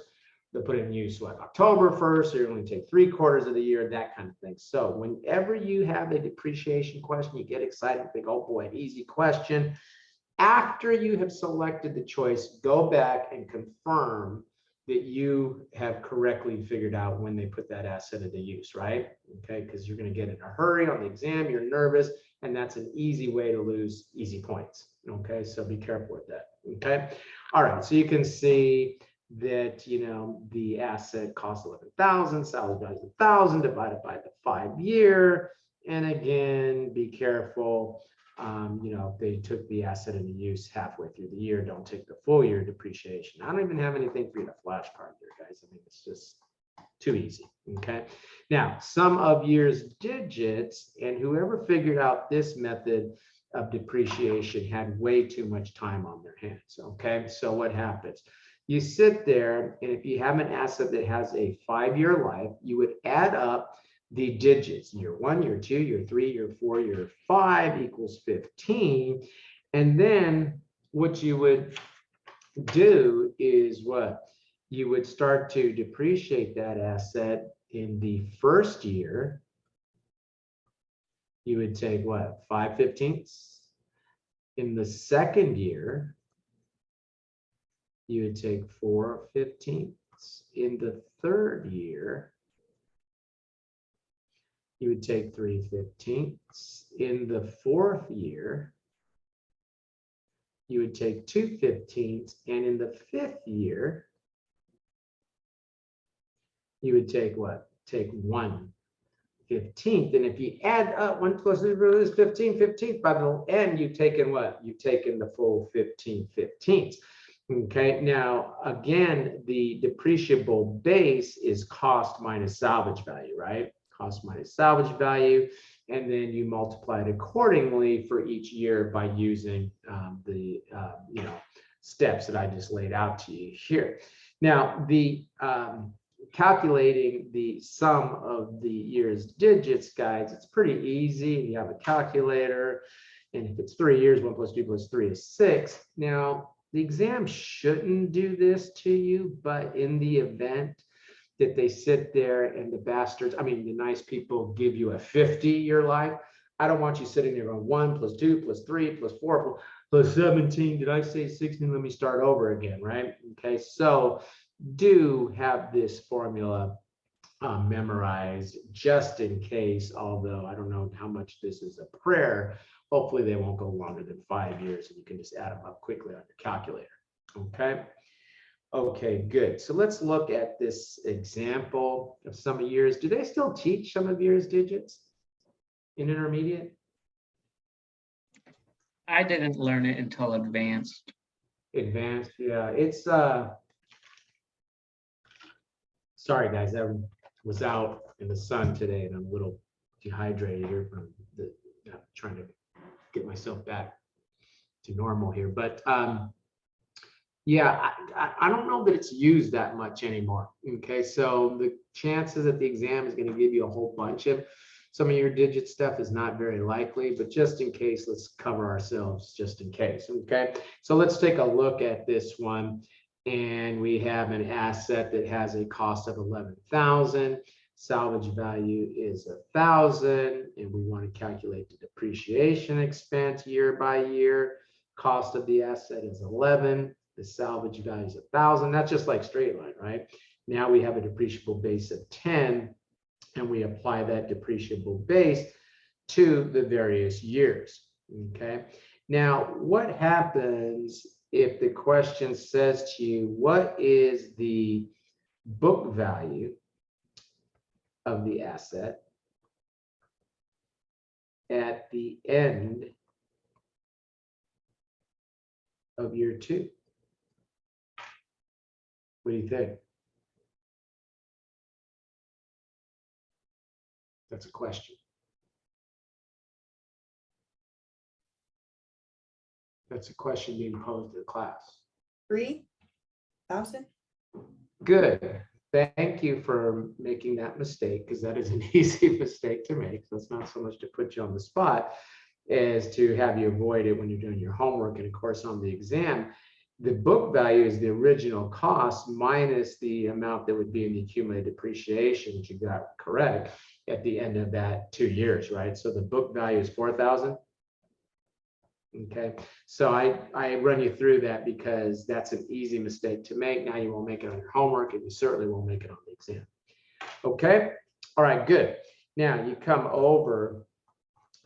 They'll put it in use what? October 1st. So you're only take 3/4 of the year, that kind of thing. So whenever you have a depreciation question, you get excited, think, oh boy, easy question. After you have selected the choice, go back and confirm that you have correctly figured out when they put that asset into use, right? Okay, because you're going to get in a hurry on the exam, you're nervous, and that's an easy way to lose easy points. Okay, so be careful with that. Okay, all right, so you can see that, you know, the asset costs 11,000, salary value is 1,000 divided by the 5-year. And again, be careful. You know, if they took the asset into use halfway through the year, don't take the full year depreciation. I don't even have anything for you to flashcard here, guys. I mean, it's just too easy. Okay. Now, sum of years digits, and whoever figured out this method of depreciation had way too much time on their hands. Okay. So what happens? You sit there, and if you have an asset that has a 5-year life, you would add up the digits, year 1, year 2, year 3, year 4, year 5 equals 15. And then what you would do is what? You would start to depreciate that asset in the first year. You would take what? 5/15. In the second year, you would take 4/15. In the third year, you would take 3/15. In the fourth year, you would take 2/15. And in the fifth year, you would take what? Take 1/15. And if you add up 1 plus 3 is 15/15. By the end, you've taken what? You've taken the full 15/15. Okay, now again, the depreciable base is cost minus salvage value, right? Cost minus salvage value, and then you multiply it accordingly for each year by using the you know, steps that I just laid out to you here. Now, the calculating the sum of the year's digits, guys, it's pretty easy. You have a calculator, and if it's 3 years, 1 plus 2 plus 3 is 6. Now, the exam shouldn't do this to you, but in the event that they sit there and the bastards, I mean, the nice people give you a 50-year life, I don't want you sitting there going 1 plus 2 plus 3 plus 4 plus 17. Did I say 16? Let me start over again, right? Okay, so do have this formula memorized just in case, although I don't know how much this is a prayer. Hopefully they won't go longer than 5 years, and you can just add them up quickly on your calculator. Okay. Okay, good. So let's look at this example of sum of years. Do they still teach sum of years digits in intermediate? I didn't learn it until advanced. Advanced, yeah. It's sorry guys, I was out in the sun today and I'm a little dehydrated here from the trying to get myself back to normal here. But yeah, I don't know that it's used that much anymore. Okay, so the chances that the exam is going to give you a whole bunch of some of your digit stuff is not very likely, but just in case, let's cover ourselves just in case. Okay, so let's take a look at this one. and we have an asset that has a cost of 11,000. Salvage value is 1,000, and we want to calculate the depreciation expense year by year. Cost of the asset is 11. The salvage value is 1,000. That's just like straight line, right? Now we have a depreciable base of 10, and we apply that depreciable base to the various years. Okay. Now, what happens if the question says to you, what is the book value of the asset at the end of year 2? What do you think? That's a question. That's a question being posed to the class. 3,000? Good. Thank you for making that mistake, because that is an easy mistake to make. So it's not so much to put you on the spot as to have you avoid it when you're doing your homework and of course on the exam. The book value is the original cost minus the amount that would be in the accumulated depreciation, which you got correct at the end of that 2 years, right? So the book value is 4,000. Okay, so I run you through that because that's an easy mistake to make. Now you won't make it on your homework, and you certainly won't make it on the exam. Okay, all right, good. Now you come over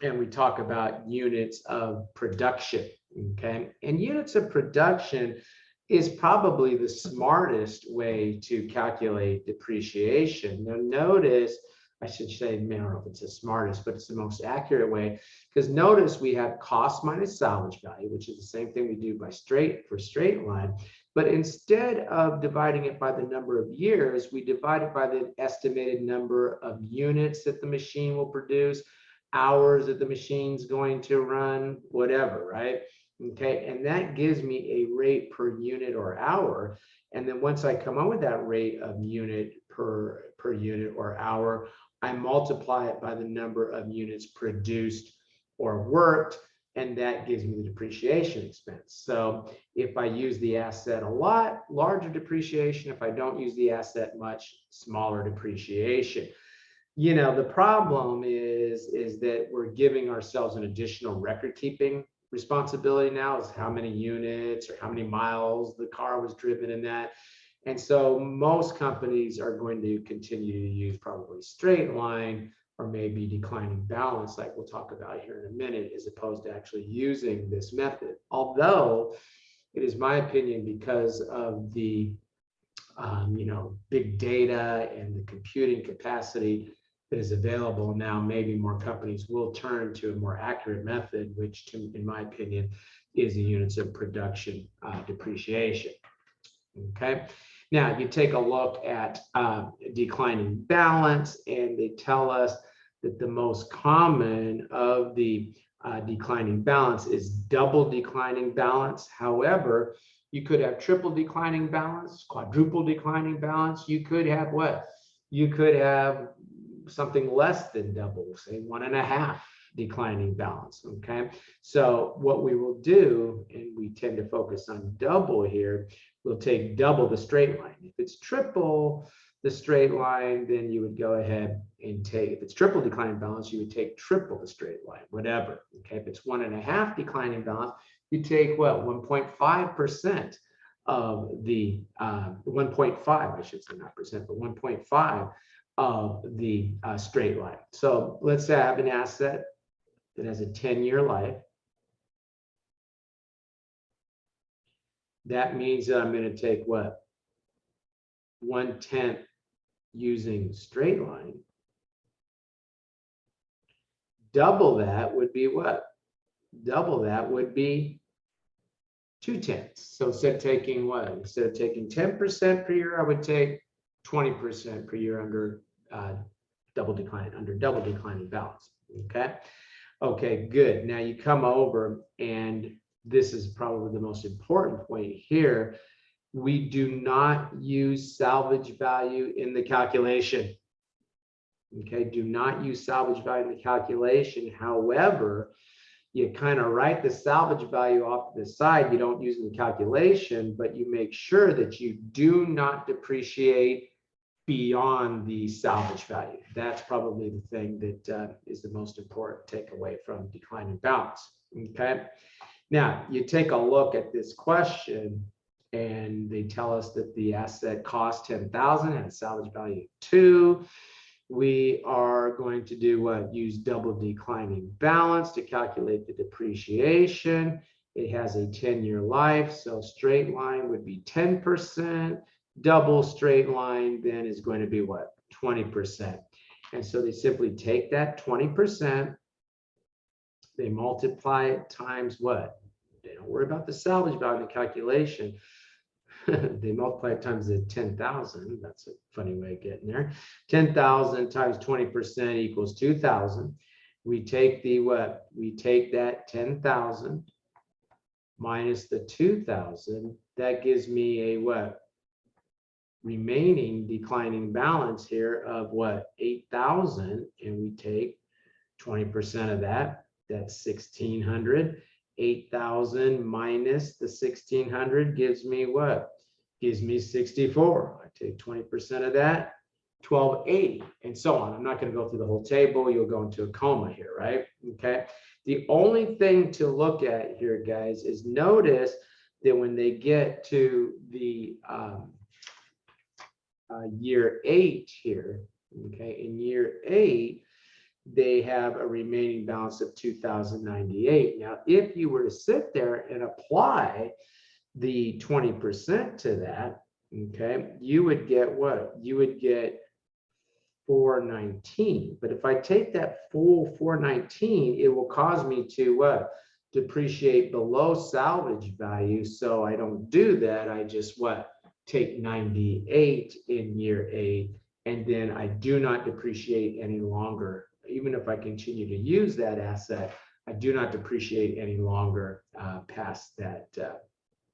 and we talk about units of production. Okay, and units of production is probably the smartest way to calculate depreciation. Now notice, I should say, I don't know if it's the smartest, but it's the most accurate way, because notice we have cost minus salvage value, which is the same thing we do by straight line. But instead of dividing it by the number of years, we divide it by the estimated number of units that the machine will produce, hours that the machine's going to run, whatever, right? Okay, and that gives me a rate per unit or hour. And then once I come up with that rate of unit per unit or hour, I multiply it by the number of units produced or worked, and that gives me the depreciation expense. So if I use the asset a lot, larger depreciation. If I don't use the asset much, smaller depreciation. You know, the problem is that we're giving ourselves an additional record keeping responsibility now, is how many units or how many miles the car was driven in that. And so most companies are going to continue to use probably straight line or maybe declining balance, like we'll talk about here in a minute, as opposed to actually using this method. Although it is my opinion, because of the big data and the computing capacity that is available now, maybe more companies will turn to a more accurate method, which in my opinion is the units of production depreciation. Okay, now you take a look at declining balance, and they tell us that the most common of the declining balance is double declining balance. However, you could have triple declining balance, quadruple declining balance. You could have what? You could have something less than double, say 1.5 declining balance. Okay, so what we will do, and we tend to focus on double here, we'll take double the straight line. If it's triple the straight line, then you would go ahead and take, if it's triple declining balance, you would take triple the straight line, whatever. Okay, if it's 1.5 declining balance, you take what, 1.5% of the 1.5, I should say, not percent, but 1.5 of the straight line. So let's say I have an asset that has a 10-year life. That means that I'm going to take what? 1/10 using straight line. Double that would be what? Double that would be 2/10. So instead of taking what? Instead of taking 10% per year, I would take 20% per year under double declining balance. Okay. Okay, good. Now you come over, and this is probably the most important point here. We do not use salvage value in the calculation. Okay, do not use salvage value in the calculation. However, you kind of write the salvage value off to the side. You don't use it in the calculation, but you make sure that you do not depreciate beyond the salvage value. That's probably the thing that is the most important takeaway from declining balance. Okay. Now you take a look at this question, and they tell us that the asset cost 10,000 and a salvage value 2. We are going to do what? Use double declining balance to calculate the depreciation. It has a 10-year life, so straight line would be 10%. Double straight line then is going to be what? 20%. And so they simply take that 20%, they multiply it times what? They don't worry about the salvage value in the calculation. They multiply it times the 10,000. That's a funny way of getting there. 10,000 times 20% equals 2,000. We take the what? We take that 10,000 minus the 2,000. That gives me a what? Remaining declining balance here of what? 8,000. And we take 20% of that. That's 1,600. 8,000 minus the 1,600 gives me what? Gives me 64. I take 20% of that, 1,280, and so on. I'm not going to go through the whole table. You'll go into a coma here, right? Okay. The only thing to look at here, guys, is notice that when they get to the year 8 here, okay, in year 8, they have a remaining balance of 2,098. Now, if you were to sit there and apply the 20% to that, okay, you would get what? You would get 419. But if I take that full 419, it will cause me to what? Depreciate below salvage value. So I don't do that. I just what? Take 98 in year 8, and then I do not depreciate any longer. Even if I continue to use that asset, I do not depreciate any longer past that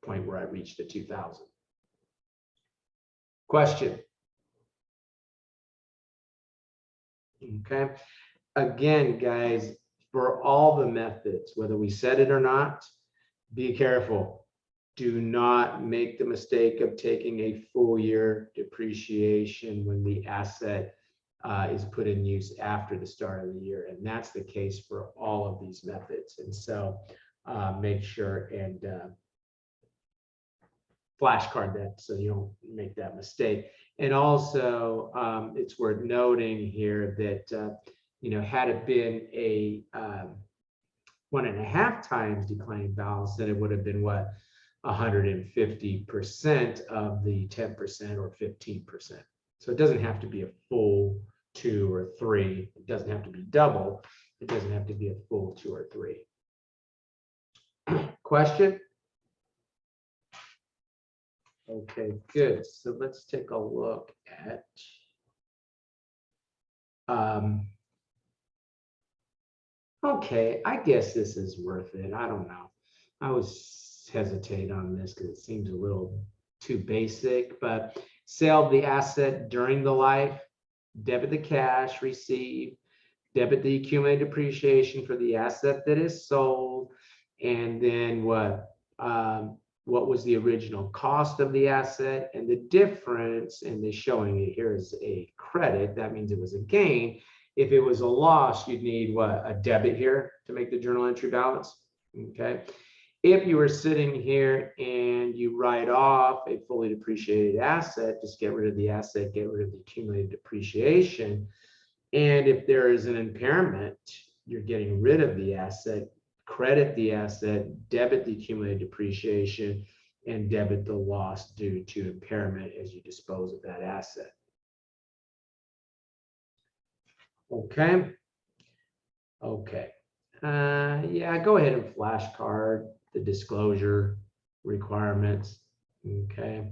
point where I reach the 2,000. Question. Okay. Again, guys, for all the methods, whether we said it or not, be careful. Do not make the mistake of taking a full year depreciation when the asset is put in use after the start of the year. And that's the case for all of these methods. And so make sure and flashcard that so you don't make that mistake. And also it's worth noting here that, you know, had it been a 1.5 times declining balance, then it would have been what? 150% of the 10% or 15%. So it doesn't have to be a full 2 or 3. It doesn't have to be double. It doesn't have to be a full 2 or 3. Question? Okay, good. So let's take a look at okay, I guess this is worth it. I don't know. I always hesitate on this because it seems a little too basic, but sell the asset during the life, debit the cash received, debit the accumulated depreciation for the asset that is sold, and then what was the original cost of the asset, and the difference, and they're showing it here as a credit. That means it was a gain. If it was a loss, you'd need what? A debit here to make the journal entry balance. Okay. If you were sitting here and you write off a fully depreciated asset, just get rid of the asset, get rid of the accumulated depreciation. And if there is an impairment, you're getting rid of the asset, credit the asset, debit the accumulated depreciation, and debit the loss due to impairment as you dispose of that asset. Okay. Okay. Yeah, go ahead and flashcard the disclosure requirements. Okay.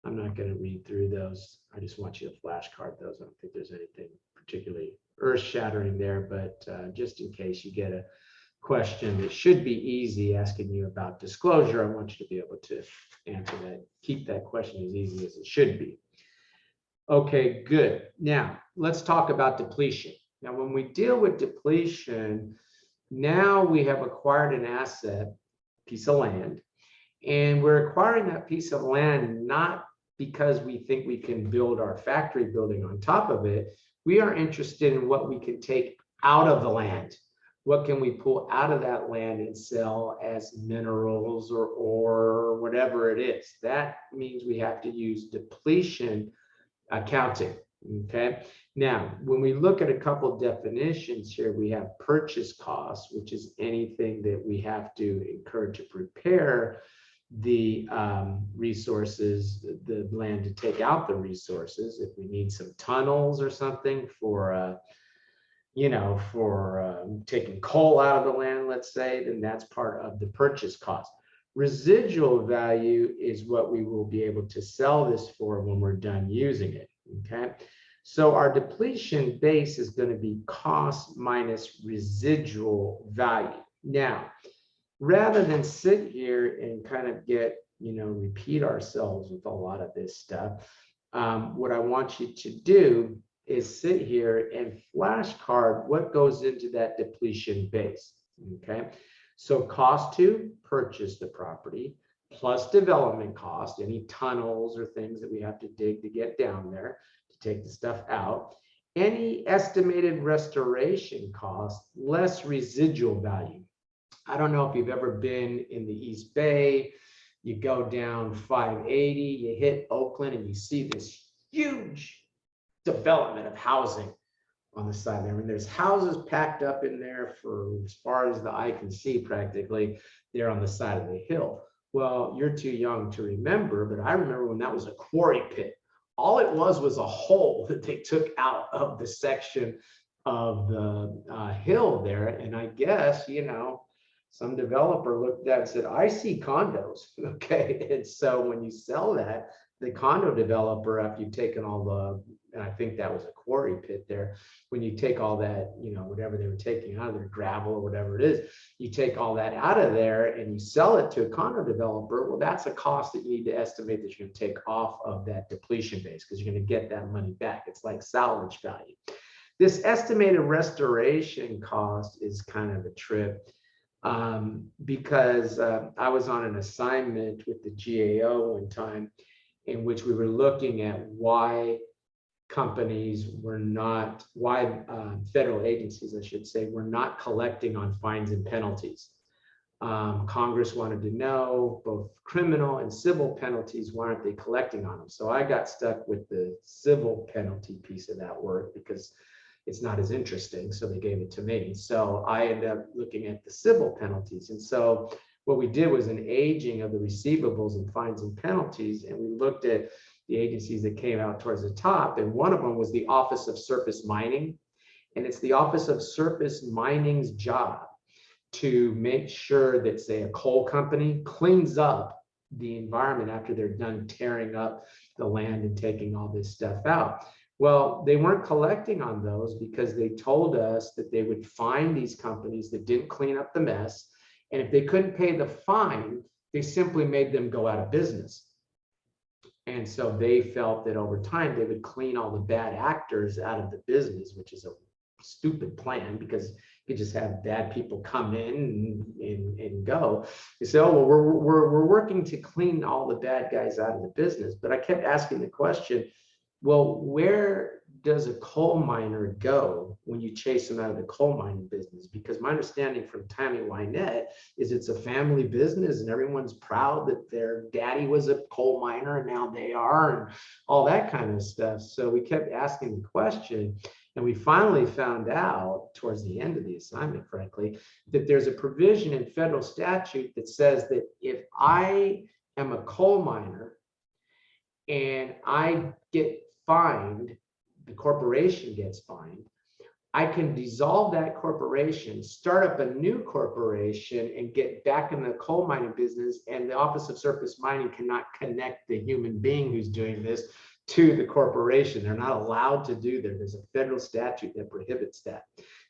I'm not going to read through those. I just want you to flashcard those. I don't think there's anything particularly earth-shattering there, but just in case you get a question that should be easy asking you about disclosure, I want you to be able to answer that. Keep that question as easy as it should be. Okay, good. Now, let's talk about depletion. Now, when we deal with depletion, Now we have acquired an asset, piece of land, and we're acquiring that piece of land not because we think we can build our factory building on top of it. We are interested in what we can take out of the land. What can we pull out of that land and sell as minerals or ore or whatever it is? That means we have to use depletion accounting. Okay. Now, when we look at a couple definitions here, we have purchase costs, which is anything that we have to incur to prepare the resources, the land to take out the resources. If we need some tunnels or something for, taking coal out of the land, let's say, then that's part of the purchase cost. Residual value is what we will be able to sell this for when we're done using it. Okay. So our depletion base is going to be cost minus residual value. Now, rather than sit here and kind of repeat ourselves with a lot of this stuff, what I want you to do is sit here and flashcard what goes into that depletion base. Okay. So cost to purchase the property plus development cost, any tunnels or things that we have to dig to get down there to take the stuff out, any estimated restoration cost less residual value. I don't know if you've ever been in the East Bay. You go down 580, you hit Oakland, and you see this huge development of housing on the side there. I mean, there's houses packed up in there for as far as the eye can see, practically. They're on the side of the hill. Well, you're too young to remember, but I remember when that was a quarry pit. All it was a hole that they took out of the section of the hill there. And I guess, some developer looked at it and said, I see condos. Okay. And so when you sell that, the condo developer, after you've taken all the, and I think that was a quarry pit there, when you take all that, whatever they were taking out of their gravel or whatever it is, you take all that out of there and you sell it to a condo developer. Well, that's a cost that you need to estimate that you're going to take off of that depletion base, because you're going to get that money back. It's like salvage value. This estimated restoration cost is kind of a trip. Because I was on an assignment with the GAO one time in which we were looking at why companies were not, why federal agencies, I should say, were not collecting on fines and penalties. Congress wanted to know both criminal and civil penalties, why aren't they collecting on them? So I got stuck with the civil penalty piece of that work because it's not as interesting, so they gave it to me. So I ended up looking at the civil penalties. And so what we did was an aging of the receivables and fines and penalties, and we looked at the agencies that came out towards the top, and one of them was the Office of Surface Mining. And it's the Office of Surface Mining's job to make sure that, say, a coal company cleans up the environment after they're done tearing up the land and taking all this stuff out. Well, they weren't collecting on those because they told us that they would fine these companies that didn't clean up the mess. And if they couldn't pay the fine, they simply made them go out of business. And so they felt that over time, they would clean all the bad actors out of the business, which is a stupid plan because you just have bad people come in and go. You say, oh, well, we're working to clean all the bad guys out of the business. But I kept asking the question, well, where does a coal miner go when you chase them out of the coal mining business? Because my understanding from Tammy Wynette is it's a family business and everyone's proud that their daddy was a coal miner and now they are, and all that kind of stuff. So we kept asking the question, and we finally found out towards the end of the assignment, frankly, that there's a provision in federal statute that says that if I am a coal miner and I get fined, the corporation gets fined, I can dissolve that corporation, start up a new corporation, and get back in the coal mining business. And the Office of Surface Mining cannot connect the human being who's doing this to the corporation. They're not allowed to do that. There's a federal statute that prohibits that.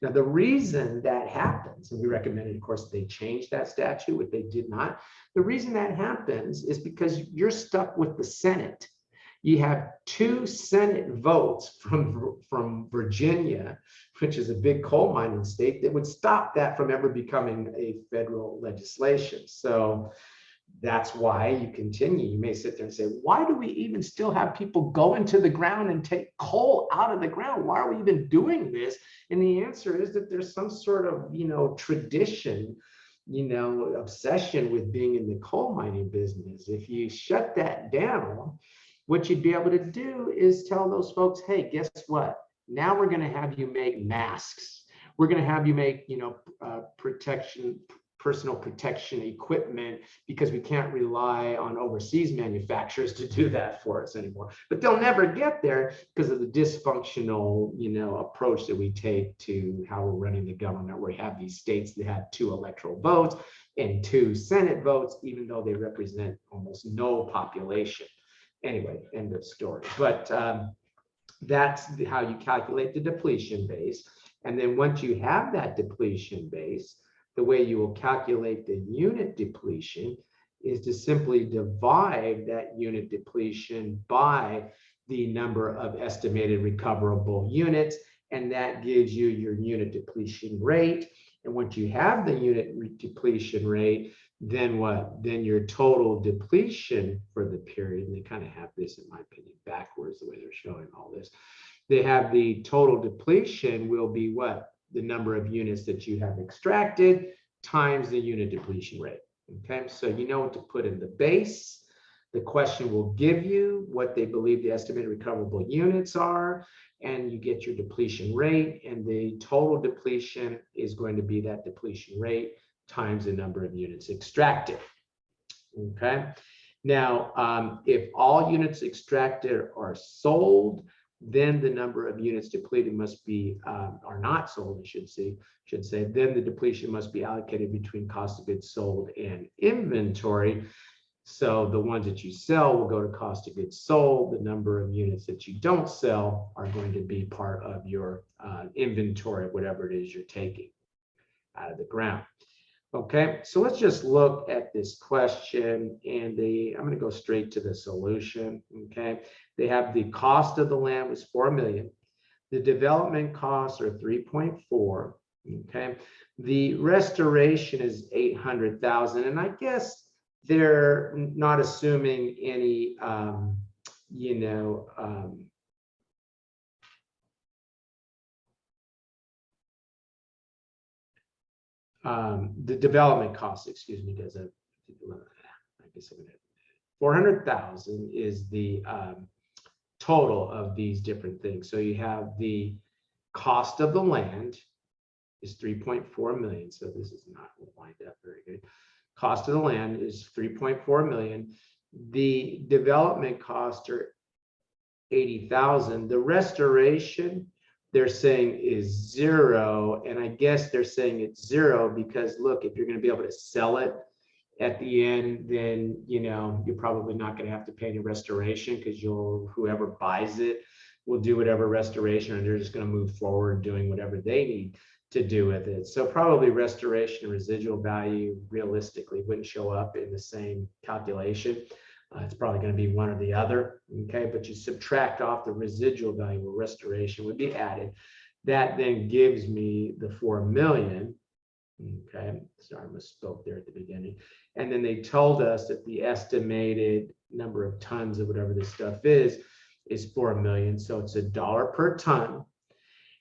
Now, the reason that happens, and we recommended, of course, they change that statute, which they did not. The reason that happens is because you're stuck with the Senate. You have 2 Senate votes from Virginia, which is a big coal mining state, that would stop that from ever becoming a federal legislation. So that's why you continue. You may sit there and say, why do we even still have people go into the ground and take coal out of the ground? Why are we even doing this? And the answer is that there's some sort of, tradition, obsession with being in the coal mining business. If you shut that down, what you'd be able to do is tell those folks, hey, guess what? Now we're going to have you make masks. We're going to have you make, personal protection equipment, because we can't rely on overseas manufacturers to do that for us anymore. But they'll never get there because of the dysfunctional, approach that we take to how we're running the government, where we have these states that have 2 electoral votes and 2 Senate votes, even though they represent almost no population. Anyway, end of story. But that's how you calculate the depletion base. And then once you have that depletion base, the way you will calculate the unit depletion is to simply divide that unit depletion by the number of estimated recoverable units, and that gives you your unit depletion rate. And once you have the unit depletion rate, then what? Then your total depletion for the period, and they kind of have this, in my opinion, backwards, the way they're showing all this. They have the total depletion will be what? The number of units that you have extracted times the unit depletion rate. Okay, so you know what to put in the base. The question will give you what they believe the estimated recoverable units are, and you get your depletion rate, and the total depletion is going to be that depletion rate times the number of units extracted. Okay, now if all units extracted are sold, then the number of units depleted must be, are not sold, I should say, then the depletion must be allocated between cost of goods sold and inventory. So the ones that you sell will go to cost of goods sold. The number of units that you don't sell are going to be part of your inventory, whatever it is you're taking out of the ground. Okay, so let's just look at this question, and I'm going to go straight to the solution. Okay, they have the cost of the land was 4 million. The development costs are 3.4. Okay, the restoration is 800,000, and I guess they're not assuming any, the development cost, excuse me, does a, I guess 400,000 is the total of these different things. So you have the cost of the land is 3.4 million. So this is not lined up very good. Cost of the land is 3.4 million. The development costs are 80,000. The restoration, they're saying, is 0. And I guess they're saying it's 0 because, look, if you're going to be able to sell it at the end, then you're probably not going to have to pay any restoration, because whoever buys it will do whatever restoration, and they're just going to move forward doing whatever they need to do with it. So probably restoration and residual value realistically wouldn't show up in the same calculation. It's probably going to be one or the other. Okay, but you subtract off the residual value where restoration would be added. That then gives me the 4 million. Okay, sorry, I misspoke there at the beginning. And then they told us that the estimated number of tons of whatever this stuff is 4 million. So it's $1 per ton.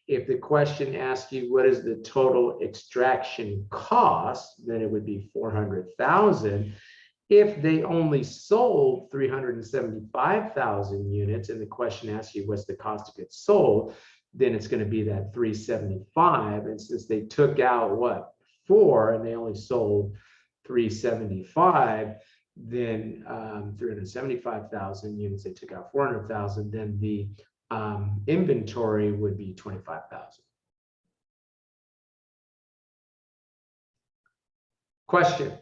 If the question asks you what is the total extraction cost, then it would be 400,000. If they only sold 375,000 units, and the question asks you what's the cost of goods sold, then it's going to be that 375. And since they took out what, 4, and they only sold 375, then 375,000 units, they took out 400,000, then the inventory would be 25,000. Question?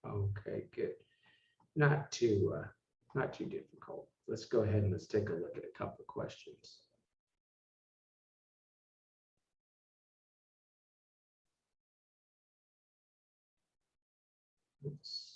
Okay, good. Not too difficult. Let's go ahead and let's take a look at a couple of questions. Oops.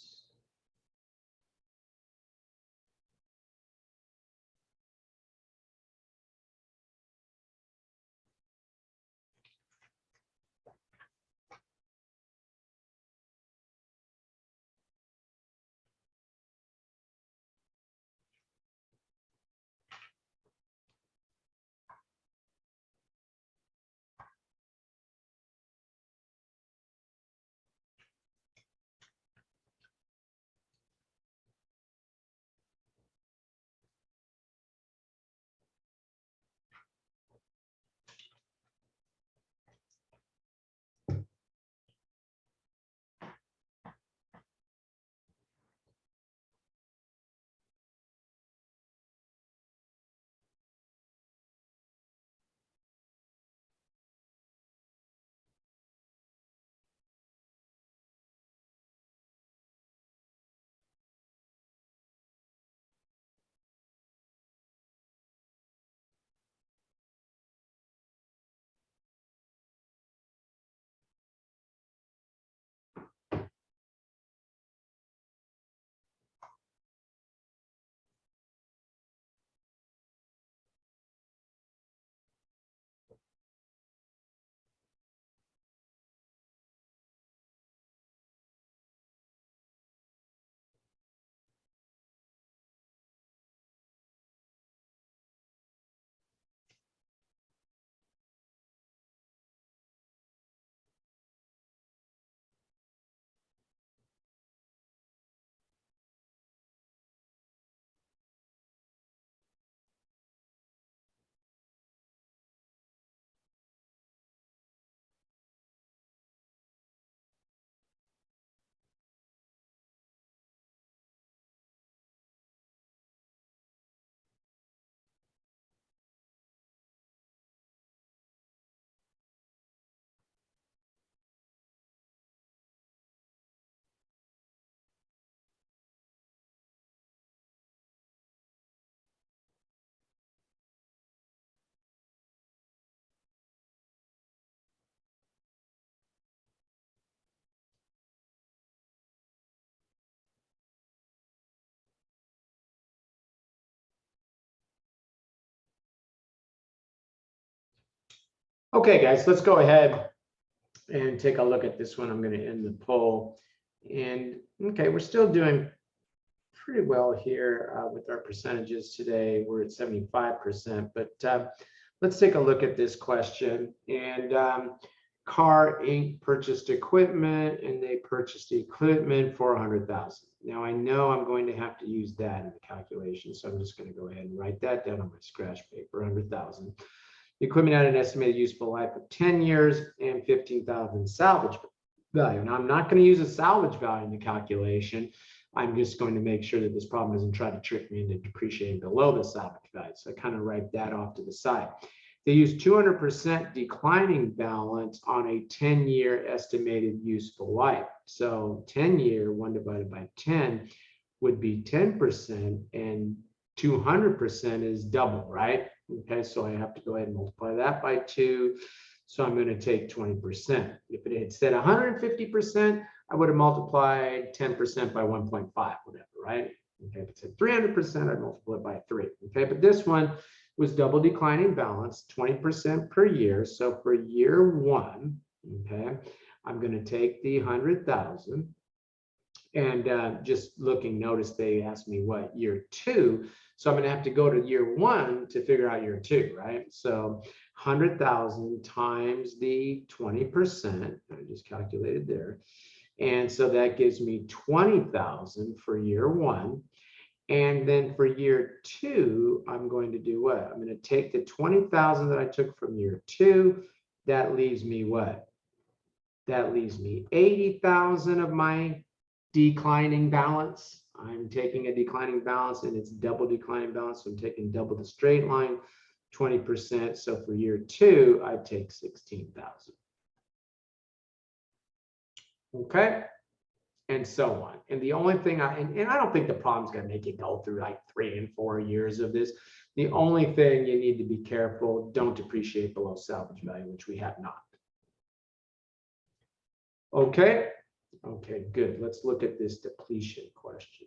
Okay, guys, let's go ahead and take a look at this one. I'm going to end the poll. And okay, we're still doing pretty well here with our percentages today. We're at 75%, but let's take a look at this question. And Car Inc. purchased equipment, and they purchased the equipment for $100,000. Now I know I'm going to have to use that in the calculation, so I'm just going to go ahead and write that down on my scratch paper, 100,000. The equipment had an estimated useful life of 10 years and 15,000 salvage value. Now I'm not going to use a salvage value in the calculation. I'm just going to make sure that this problem doesn't try to trick me into depreciating below the salvage value. So I kind of write that off to the side. They use 200% declining balance on a 10-year estimated useful life. So 10-year, 1 divided by 10 would be 10%, and 200% is double, right? Okay, so I have to go ahead and multiply that by 2. So I'm going to take 20%. If it had said 150%, I would have multiplied 10% by 1.5, whatever, right? Okay, if it said 300%, I'd multiply it by 3. Okay, but this one was double declining balance, 20% per year. So for year 1, okay, I'm going to take the 100,000. And just looking, notice they asked me what year 2. So I'm going to have to go to year 1 to figure out year 2, right? So 100,000 times the 20%, I just calculated there. And so that gives me 20,000 for year 1. And then for year 2, I'm going to do what? I'm going to take the 20,000 that I took from year 2. That leaves me what? That leaves me 80,000 of my declining balance. I'm taking a declining balance, and it's double declining balance. So I'm taking double the straight line, 20%. So for year 2, I take 16,000. Okay. And so on. And the only thing and I don't think the problem's going to make you go through like 3 and 4 years of this. The only thing you need to be careful, don't depreciate below salvage value, which we have not. Okay. Okay, good. Let's look at this depletion question.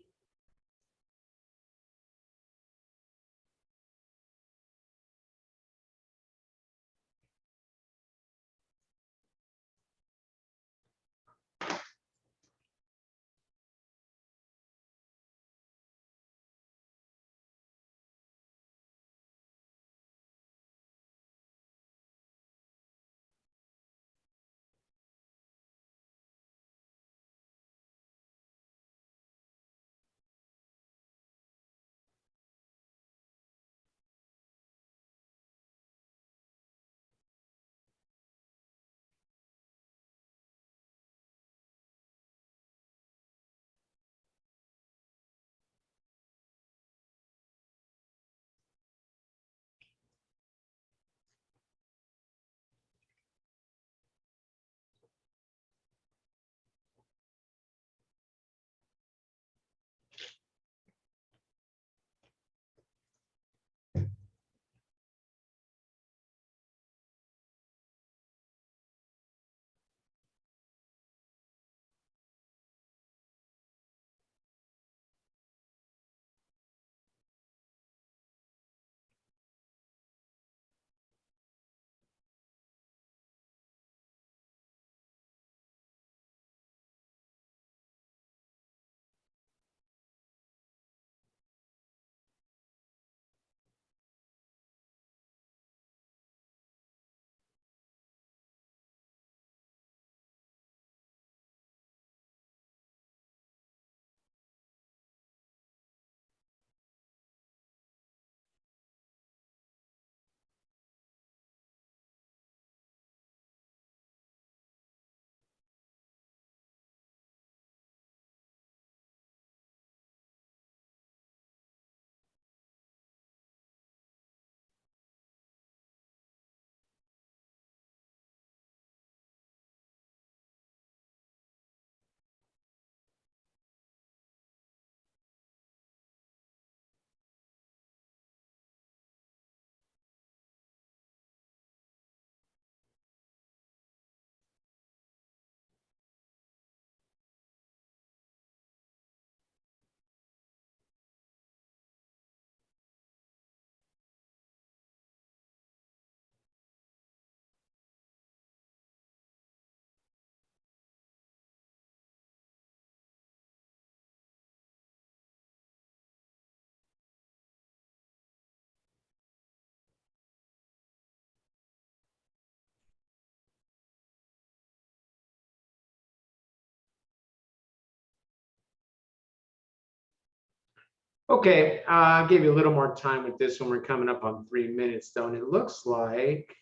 Okay, I'll give you a little more time with this one. We're coming up on 3 minutes though, and it looks like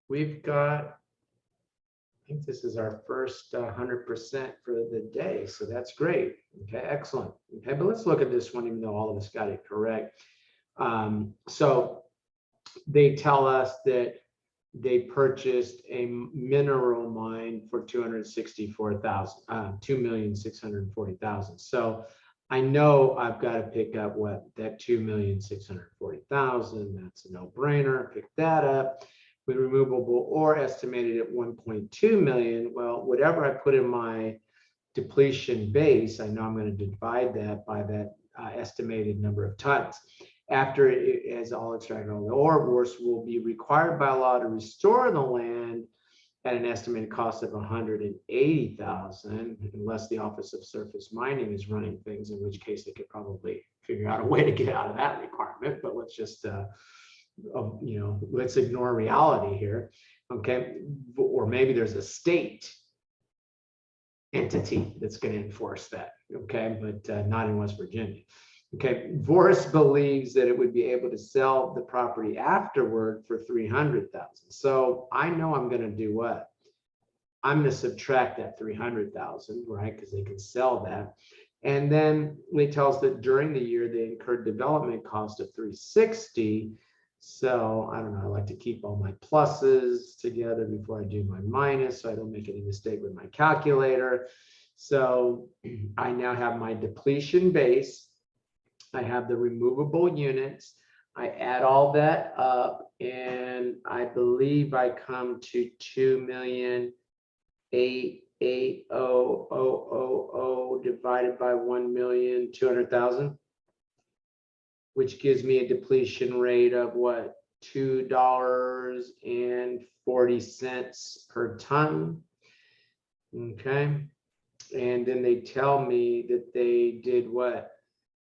we've got, I think this is our first 100% for the day. So that's great. Okay, excellent. Okay, but let's look at this one, even though all of us got it correct. So they tell us that they purchased a mineral mine for 264,000, 2,640,000. So I know I've got to pick up what that 2,640,000. That's a no-brainer. Pick that up. With removable ore estimated at 1.2 million. Well, whatever I put in my depletion base, I know I'm going to divide that by that estimated number of tons. After it has all extracted, all the ore, Bourse will be required by law to restore the land at an estimated cost of 180,000, unless the Office of Surface Mining is running things, in which case they could probably figure out a way to get out of that requirement. But let's just, let's ignore reality here, okay? Or maybe there's a state entity that's going to enforce that, okay? But not in West Virginia. Okay, Boris believes that it would be able to sell the property afterward for 300,000. So I know I'm going to do what? I'm going to subtract that 300,000, right? Because they can sell that. And then it tells us that during the year they incurred development cost of 360. So I don't know, I like to keep all my pluses together before I do my minus, so I don't make any mistake with my calculator. So I now have my depletion base. I have the removable units. I add all that up, and I believe I come to 2,880,000 divided by 1,200,000, which gives me a depletion rate of what? $2.40 per ton. Okay. And then they tell me that they did what?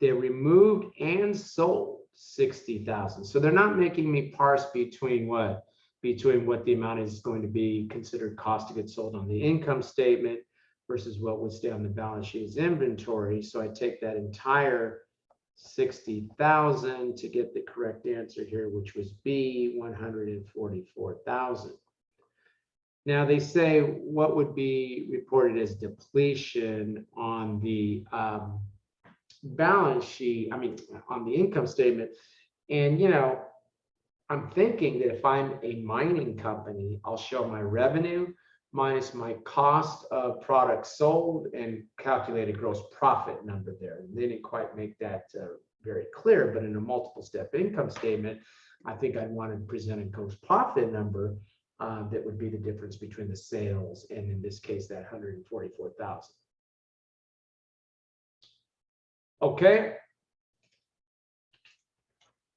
They removed and sold 60,000. So they're not making me parse between what? Between what the amount is going to be considered cost of goods sold on the income statement versus what would stay on the balance sheet as inventory. So I take that entire 60,000 to get the correct answer here, which was B, 144,000. Now they say what would be reported as depletion on the balance sheet, on the income statement. And, I'm thinking that if I'm a mining company, I'll show my revenue minus my cost of products sold and calculate a gross profit number there. And they didn't quite make that very clear, but in a multiple step income statement, I think I'd want to present a gross profit number that would be the difference between the sales and, in this case, that 144,000. Okay.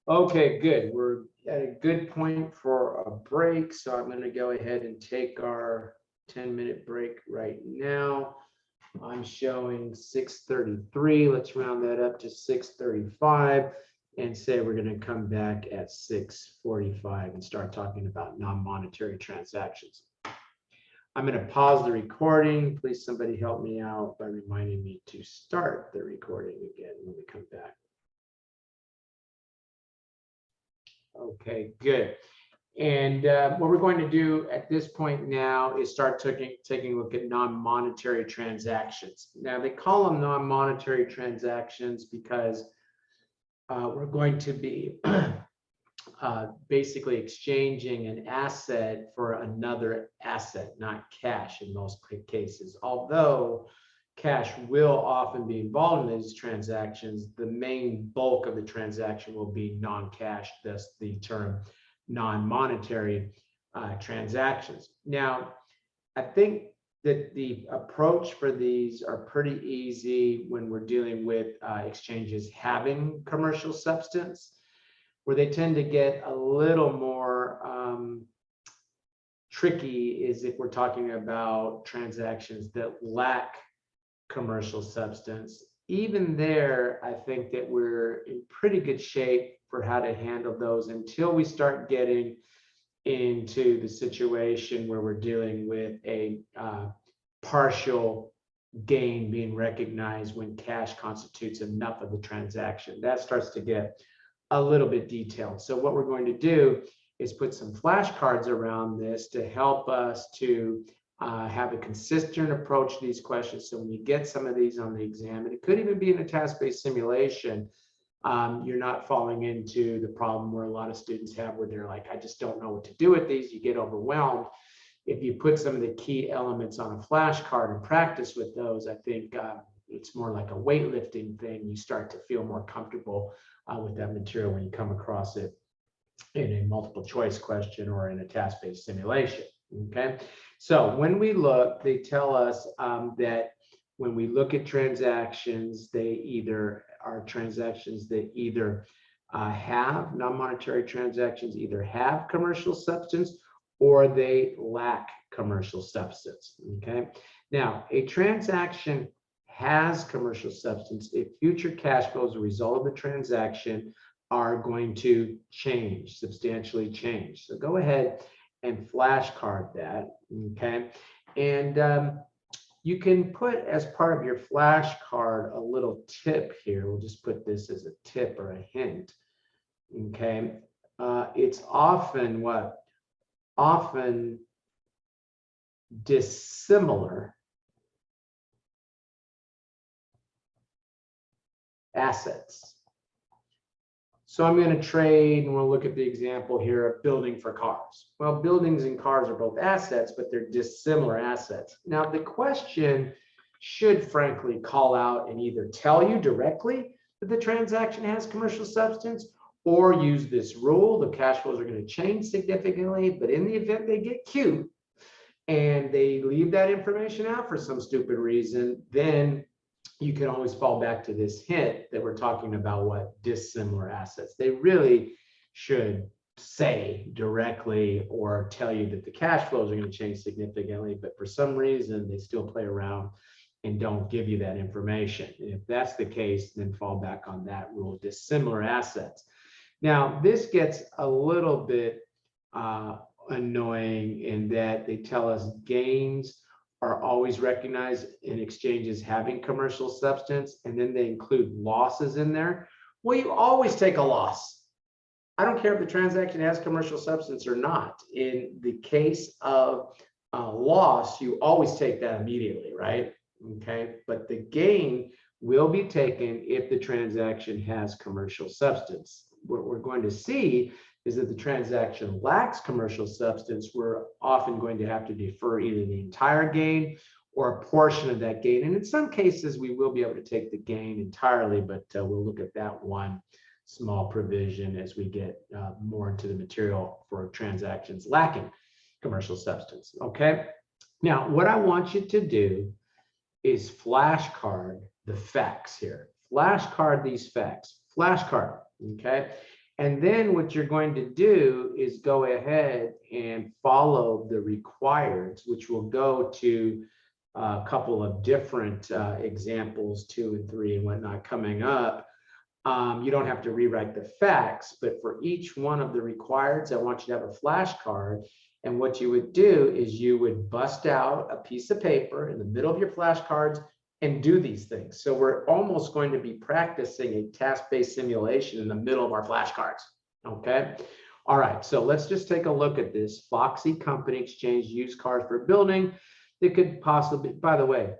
Okay, good. We're at a good point for a break. So I'm going to go ahead and take our 10-minute break right now. I'm showing 6:33. Let's round that up to 6:35 and say we're going to come back at 6:45 and start talking about non-monetary transactions. I'm going to pause the recording. Please, somebody help me out by reminding me to start the recording again when we come back. Okay, good. And what we're going to do at this point now is start taking a look at non-monetary transactions. Now, they call them non-monetary transactions because we're going to be basically exchanging an asset for another asset, not cash in most cases. Although cash will often be involved in these transactions, the main bulk of the transaction will be non-cash, thus the term non-monetary transactions. Now, I think that the approach for these are pretty easy when we're dealing with exchanges having commercial substance. Where they tend to get a little more tricky is if we're talking about transactions that lack commercial substance. Even there, I think that we're in pretty good shape for how to handle those until we start getting into the situation where we're dealing with a partial gain being recognized when cash constitutes enough of the transaction. That starts to get a little bit detailed. So what we're going to do is put some flashcards around this to help us to have a consistent approach to these questions. So when you get some of these on the exam, and it could even be in a task-based simulation, you're not falling into the problem where a lot of students have where they're like, I just don't know what to do with these. You get overwhelmed. If you put some of the key elements on a flashcard and practice with those, I think it's more like a weightlifting thing. You start to feel more comfortable with that material when you come across it in a multiple choice question or in a task-based simulation. Okay, so when we look, they tell us that when we look at transactions, they either are transactions that either have non-monetary transactions, either have commercial substance or they lack commercial substance. Okay, now a transaction has commercial substance if future cash flows as a result of the transaction are going to change, substantially change. So go ahead and flashcard that, okay? And you can put as part of your flashcard a little tip here. We'll just put this as a tip or a hint, okay? It's often what? Often dissimilar assets. So I'm going to trade, and we'll look at the example here of building for cars. Well, buildings and cars are both assets, but they're dissimilar assets. Now, the question should frankly call out and either tell you directly that the transaction has commercial substance or use this rule. The cash flows are going to change significantly, but in the event they get cute and they leave that information out for some stupid reason, then you can always fall back to this hint that we're talking about what dissimilar assets. They really should say directly or tell you that the cash flows are going to change significantly, but for some reason they still play around and don't give you that information. And if that's the case, then fall back on that rule, dissimilar assets. Now, this gets a little bit annoying in that they tell us gains are always recognized in exchanges having commercial substance, and then they include losses in there. Well, you always take a loss. I don't care if the transaction has commercial substance or not. In the case of a loss, you always take that immediately, right? Okay, but the gain will be taken if the transaction has commercial substance. What we're going to see is that the transaction lacks commercial substance. We're often going to have to defer either the entire gain or a portion of that gain. And in some cases, we will be able to take the gain entirely, but we'll look at that one small provision as we get more into the material for transactions lacking commercial substance. Okay. Now, what I want you to do is flashcard the facts here. Flashcard these facts. Flashcard. Okay. And then what you're going to do is go ahead and follow the requireds, which will go to a couple of different examples, 2 and 3 and whatnot coming up. You don't have to rewrite the facts, but for each one of the requireds, I want you to have a flashcard. And what you would do is you would bust out a piece of paper in the middle of your flashcards and do these things. So we're almost going to be practicing a task-based simulation in the middle of our flashcards, okay? All right, so let's just take a look at this. Foxy Company exchanged used cars for building. It could possibly, by the way,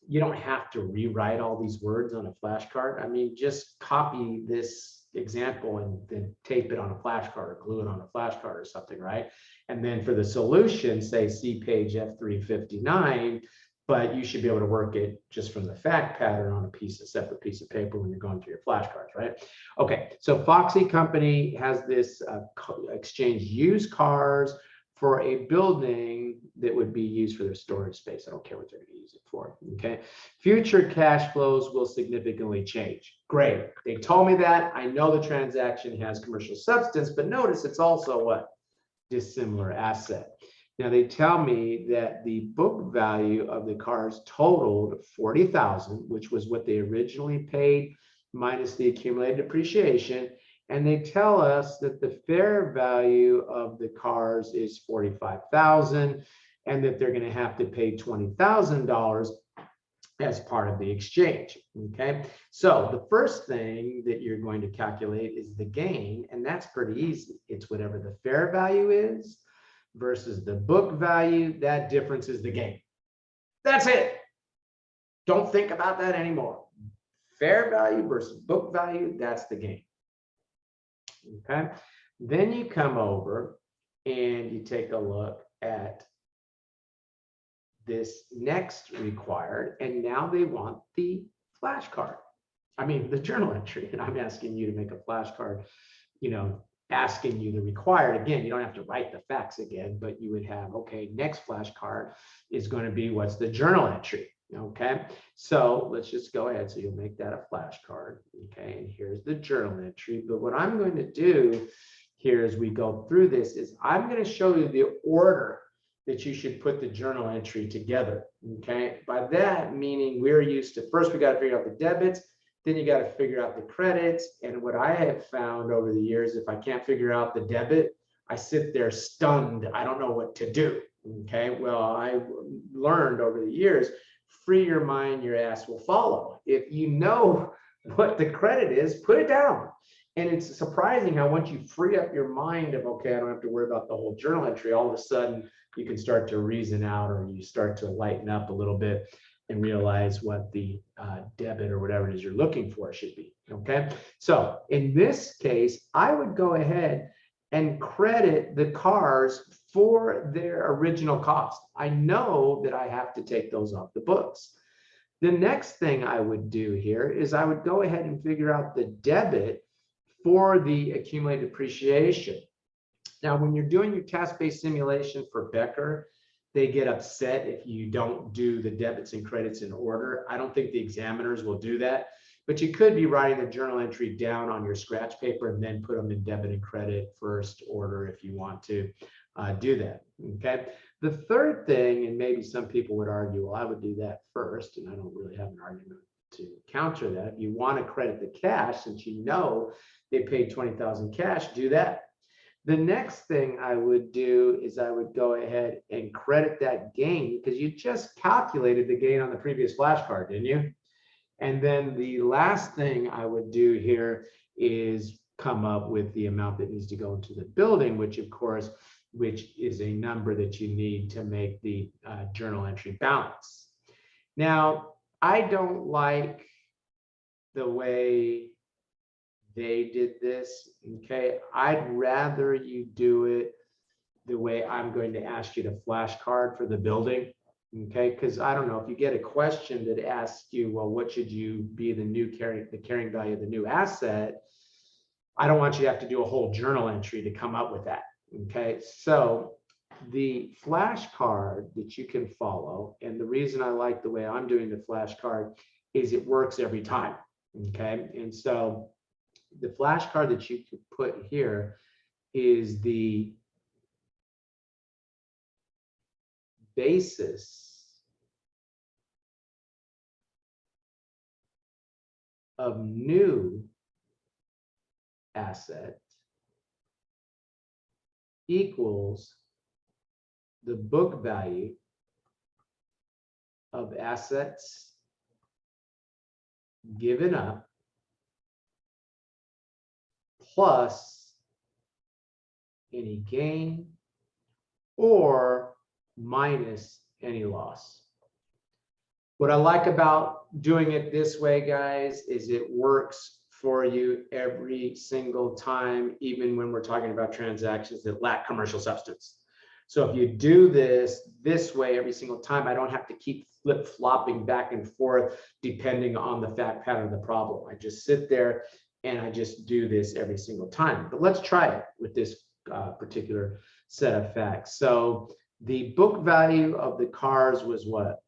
you don't have to rewrite all these words on a flashcard. I mean, just copy this example and then tape it on a flashcard or glue it on a flashcard or something, right? And then for the solution, say, see page F359, but you should be able to work it just from the fact pattern on a separate piece of paper when you're going through your flashcards, right? Okay, so Foxy Company has this exchange used cars for a building that would be used for their storage space. I don't care what they're going to use it for, okay? Future cash flows will significantly change. Great, they told me that. I know the transaction has commercial substance, but notice it's also what? Dissimilar asset. Now they tell me that the book value of the cars totaled $40,000, which was what they originally paid minus the accumulated depreciation. And they tell us that the fair value of the cars is $45,000 and that they're going to have to pay $20,000 as part of the exchange. Okay, so the first thing that you're going to calculate is the gain, and that's pretty easy. It's whatever the fair value is versus the book value. That difference is the gain. That's it. Don't think about that anymore. Fair value versus book value, that's the gain. Okay, then you come over and you take a look at this next required, and now they want the flashcard. I mean, the journal entry, and I'm asking you to make a flashcard, asking you the required. Again, you don't have to write the facts again, but you would have, okay, next flashcard is going to be what's the journal entry. Okay, so let's just go ahead. So you'll make that a flashcard. Okay, and here's the journal entry. But what I'm going to do here as we go through this is I'm going to show you the order that you should put the journal entry together. Okay, by that meaning we're used to first we got to figure out the debits, then you got to figure out the credits. And what I have found over the years, if I can't figure out the debit, I sit there stunned. I don't know what to do. Okay, well, I learned over the years, free your mind, your ass will follow. If you know what the credit is, put it down. And it's surprising how once you free up your mind of, okay, I don't have to worry about the whole journal entry, all of a sudden you can start to reason out, or you start to lighten up a little bit and realize what the debit or whatever it is you're looking for should be. Okay, so in this case, I would go ahead and credit the cars for their original cost. I know that I have to take those off the books. The next thing I would do here is I would go ahead and figure out the debit for the accumulated depreciation. Now, when you're doing your task-based simulation for Becker, they get upset if you don't do the debits and credits in order. I don't think the examiners will do that, but you could be writing the journal entry down on your scratch paper and then put them in debit and credit first order if you want to do that. Okay. The third thing, and maybe some people would argue, well, I would do that first, and I don't really have an argument to counter that. If you want to credit the cash, since you know they paid 20,000 cash, do that. The next thing I would do is I would go ahead and credit that gain, because you just calculated the gain on the previous flashcard, didn't you? And then the last thing I would do here is come up with the amount that needs to go into the building, which of course, which is a number that you need to make the journal entry balance. Now, I don't like the way they did this. Okay, I'd rather you do it the way I'm going to ask you to flashcard for the building. Okay, because I don't know if you get a question that asks you, well, what should you be the carrying value of the new asset? I don't want you to have to do a whole journal entry to come up with that. Okay, so the flashcard that you can follow, and the reason I like the way I'm doing the flashcard is it works every time. Okay, and so the flashcard that you could put here is the basis of new asset equals the book value of assets given up plus any gain or minus any loss. What I like about doing it this way, guys, is it works for you every single time, even when we're talking about transactions that lack commercial substance. So if you do this way every single time, I don't have to keep flip-flopping back and forth depending on the fact pattern of the problem. I just sit there and I just do this every single time. But let's try it with this particular set of facts. So the book value of the cars was what?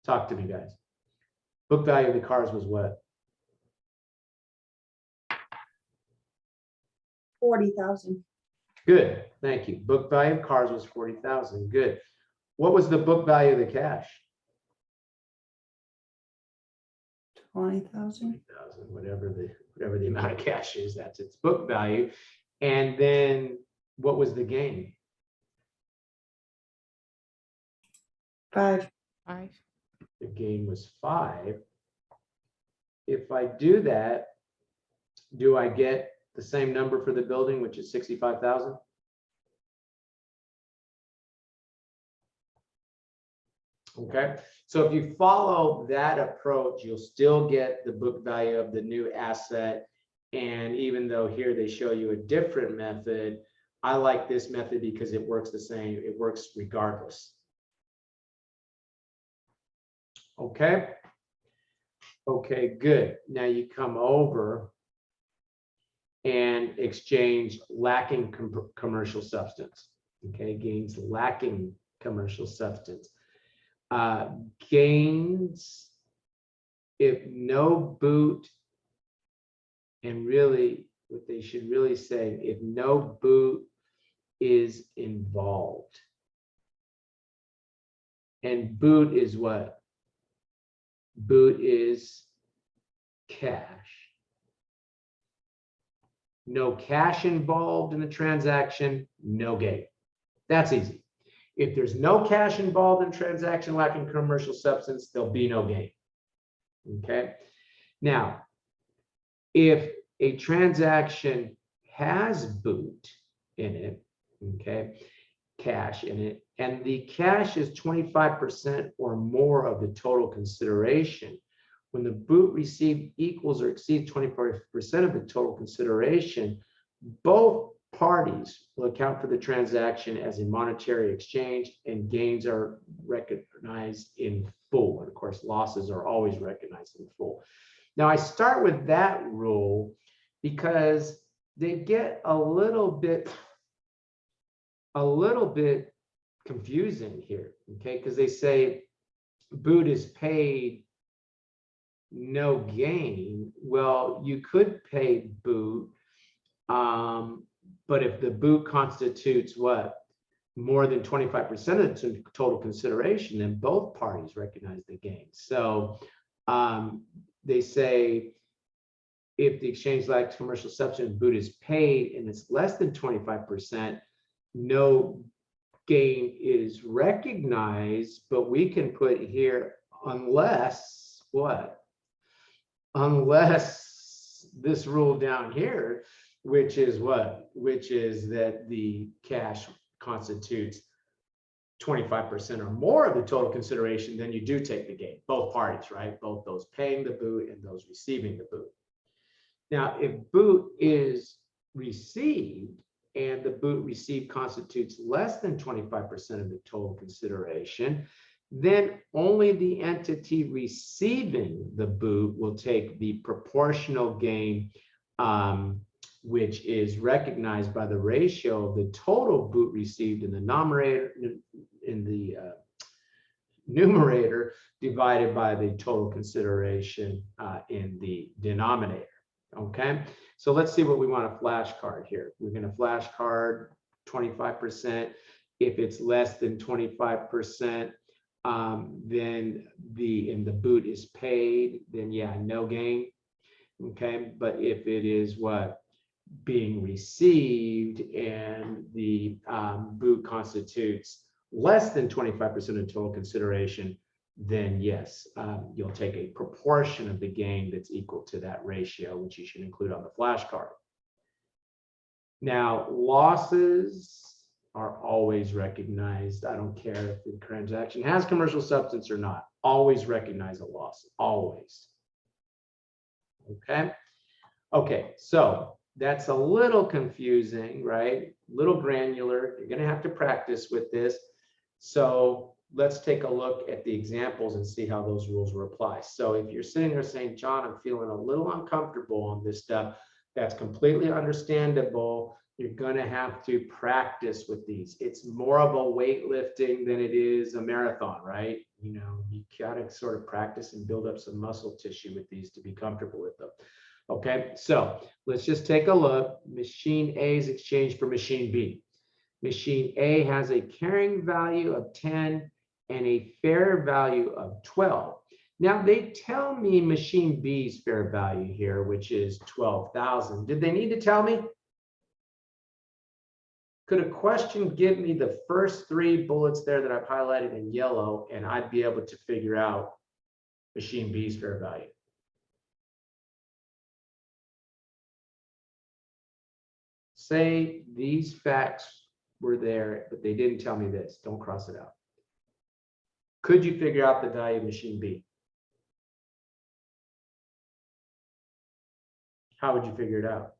Talk to me, guys. Book value of the cars was what? 40,000. Good, thank you. Book value of cars was 40,000. Good. What was the book value of the cash? 20,000. 20,000, whatever the amount of cash is, that's its book value. And then what was the gain? 5. the gain was 5. If I do that, do I get the same number for the building, which is 65,000? Okay, so if you follow that approach, you'll still get the book value of the new asset. And even though here they show you a different method, I like this method because it works the same. It works regardless. Okay. Okay, good. Now you come over and exchange lacking commercial substance. Okay, gains lacking commercial substance. Gains, if no boot, and really what they should really say, if no boot is involved. And boot is what? Boot is cash. No cash involved in the transaction, no gain. That's easy. If there's no cash involved in transaction lacking commercial substance, there'll be no gain. Okay. Now, if a transaction has boot in it, okay, cash in it, and the cash is 25% or more of the total consideration, when the boot received equals or exceeds 25% of the total consideration, both parties will account for the transaction as a monetary exchange, and gains are recognized in full. And of course, losses are always recognized in full. Now, I start with that rule because they get a little bit confusing here, okay? Because they say boot is paid, no gain. Well, you could pay boot, but if the boot constitutes what? More than 25% of the total consideration, then both parties recognize the gain. So they say if the exchange lacks commercial substance, boot is paid, and it's less than 25%, no gain is recognized, but we can put here unless what? Unless this rule down here, which is what? Which is that the cash constitutes 25% or more of the total consideration, then you do take the gain, both parties, right? Both those paying the boot and those receiving the boot. Now, if boot is received and the boot received constitutes less than 25% of the total consideration, then only the entity receiving the boot will take the proportional gain, which is recognized by the ratio of the total boot received in the numerator divided by the total consideration in the denominator. Okay, so let's see what we want to flashcard here. We're going to flashcard 25%. If it's less than 25%, then the boot is paid, then yeah, no gain. Okay, but if it is what? Being received and the boot constitutes less than 25% of total consideration, then yes, you'll take a proportion of the gain that's equal to that ratio, which you should include on the flashcard. Now, losses are always recognized. I don't care if the transaction has commercial substance or not. Always recognize a loss, always. Okay. Okay, so that's a little confusing, right? Little granular. You're going to have to practice with this. So let's take a look at the examples and see how those rules will apply. So if you're sitting there saying, John, I'm feeling a little uncomfortable on this stuff, that's completely understandable. You're going to have to practice with these. It's more of a weightlifting than it is a marathon, right? You know, you got to sort of practice and build up some muscle tissue with these to be comfortable with them. Okay, so let's just take a look. Machine A is exchanged for machine B. Machine A has a carrying value of 10 and a fair value of 12. Now they tell me machine B's fair value here, which is 12,000. Did they need to tell me? Could a question give me the first 3 bullets there that I've highlighted in yellow, and I'd be able to figure out machine B's fair value? Say these facts were there, but they didn't tell me this. Don't cross it out. Could you figure out the value of machine B? How would you figure it out?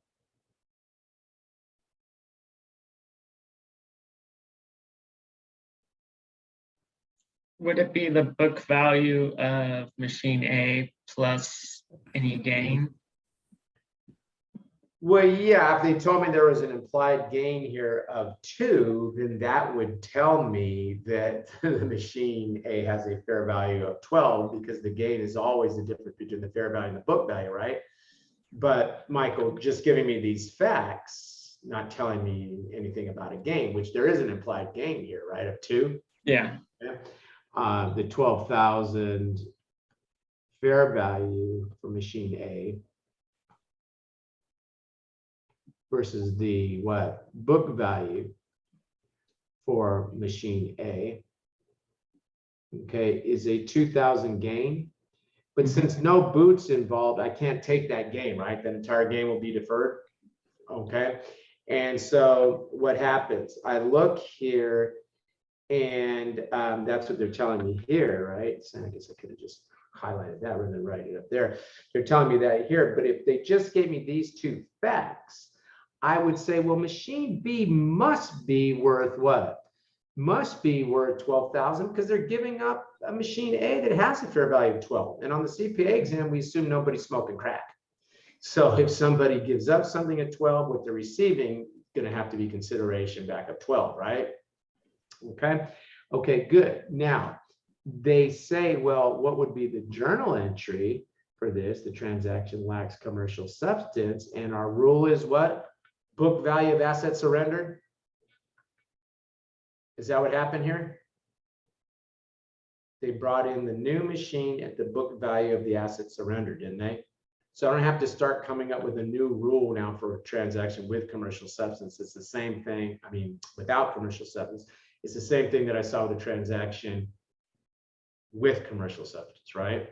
Would it be the book value of machine A plus any gain? Well, yeah, if they told me there was an implied gain here of 2, then that would tell me that the machine A has a fair value of 12, because the gain is always the difference between the fair value and the book value, right? But Michael, just giving me these facts, not telling me anything about a gain, which there is an implied gain here, right, of 2. Yeah. The 12,000 fair value for machine A versus the what book value for machine A, okay, is a 2,000 gain. But since no boot's involved, I can't take that gain, right? That entire gain will be deferred, okay? And so what happens? I look here, and that's what they're telling me here, right? So I guess I could have just highlighted that rather than write it up there. They're telling me that here, but if they just gave me these 2 facts, I would say, well, machine B must be worth what? Must be worth 12,000, because they're giving up a machine A that has a fair value of 12. And on the CPA exam, we assume nobody's smoking crack. So if somebody gives up something at 12, what they're receiving going to have to be consideration back of 12, right? Okay. Okay, good. Now they say, well, what would be the journal entry for this? The transaction lacks commercial substance, and our rule is what? Book value of assets surrendered. Is that what happened here? They brought in the new machine at the book value of the asset surrendered, didn't they? So I don't have to start coming up with a new rule now for a transaction with commercial substance. It's the same thing. I mean, without commercial substance, it's the same thing that I saw with the transaction with commercial substance, right?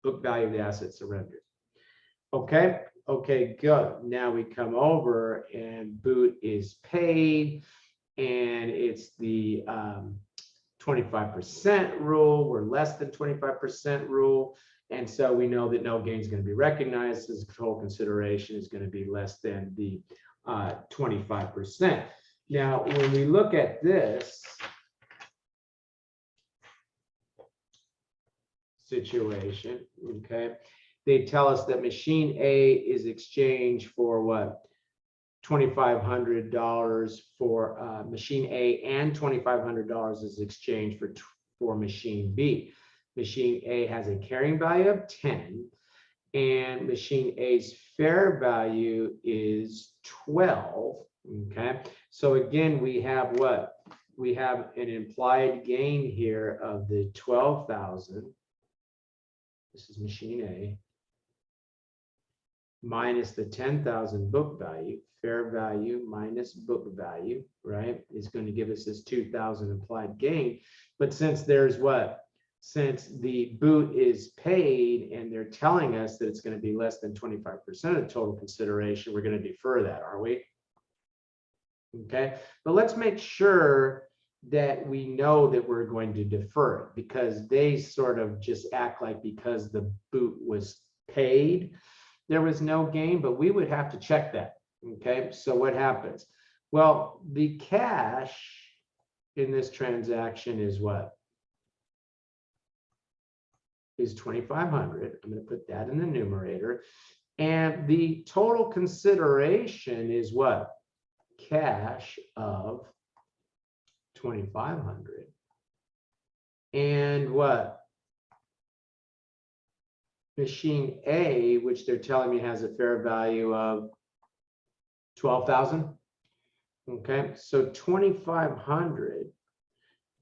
Book value of the asset surrendered. Okay. Okay, good. Now we come over and boot is paid, and it's the 25% rule. We're less than 25% rule. And so we know that no gain is going to be recognized, as total consideration is going to be less than the 25%. Now, when we look at this situation, okay, they tell us that machine A is exchanged for what? $2,500 for machine A, and $2,500 is exchanged for machine B. Machine A has a carrying value of 10, and machine A's fair value is 12. Okay, so again, we have what? We have an implied gain here of the 12,000. This is machine A, minus the 10,000 book value. Fair value minus book value, right, is going to give us this 2,000 implied gain. But since there's what? Since the boot is paid and they're telling us that it's going to be less than 25% of total consideration, we're going to defer that, are we? Okay, but let's make sure that we know that we're going to defer it, because they sort of just act like because the boot was paid, there was no gain, but we would have to check that. Okay, so what happens? Well, the cash in this transaction is what? Is 2,500. I'm going to put that in the numerator. And the total consideration is what? Cash of 2,500. And what? Machine A, which they're telling me has a fair value of 12,000. Okay, so 2,500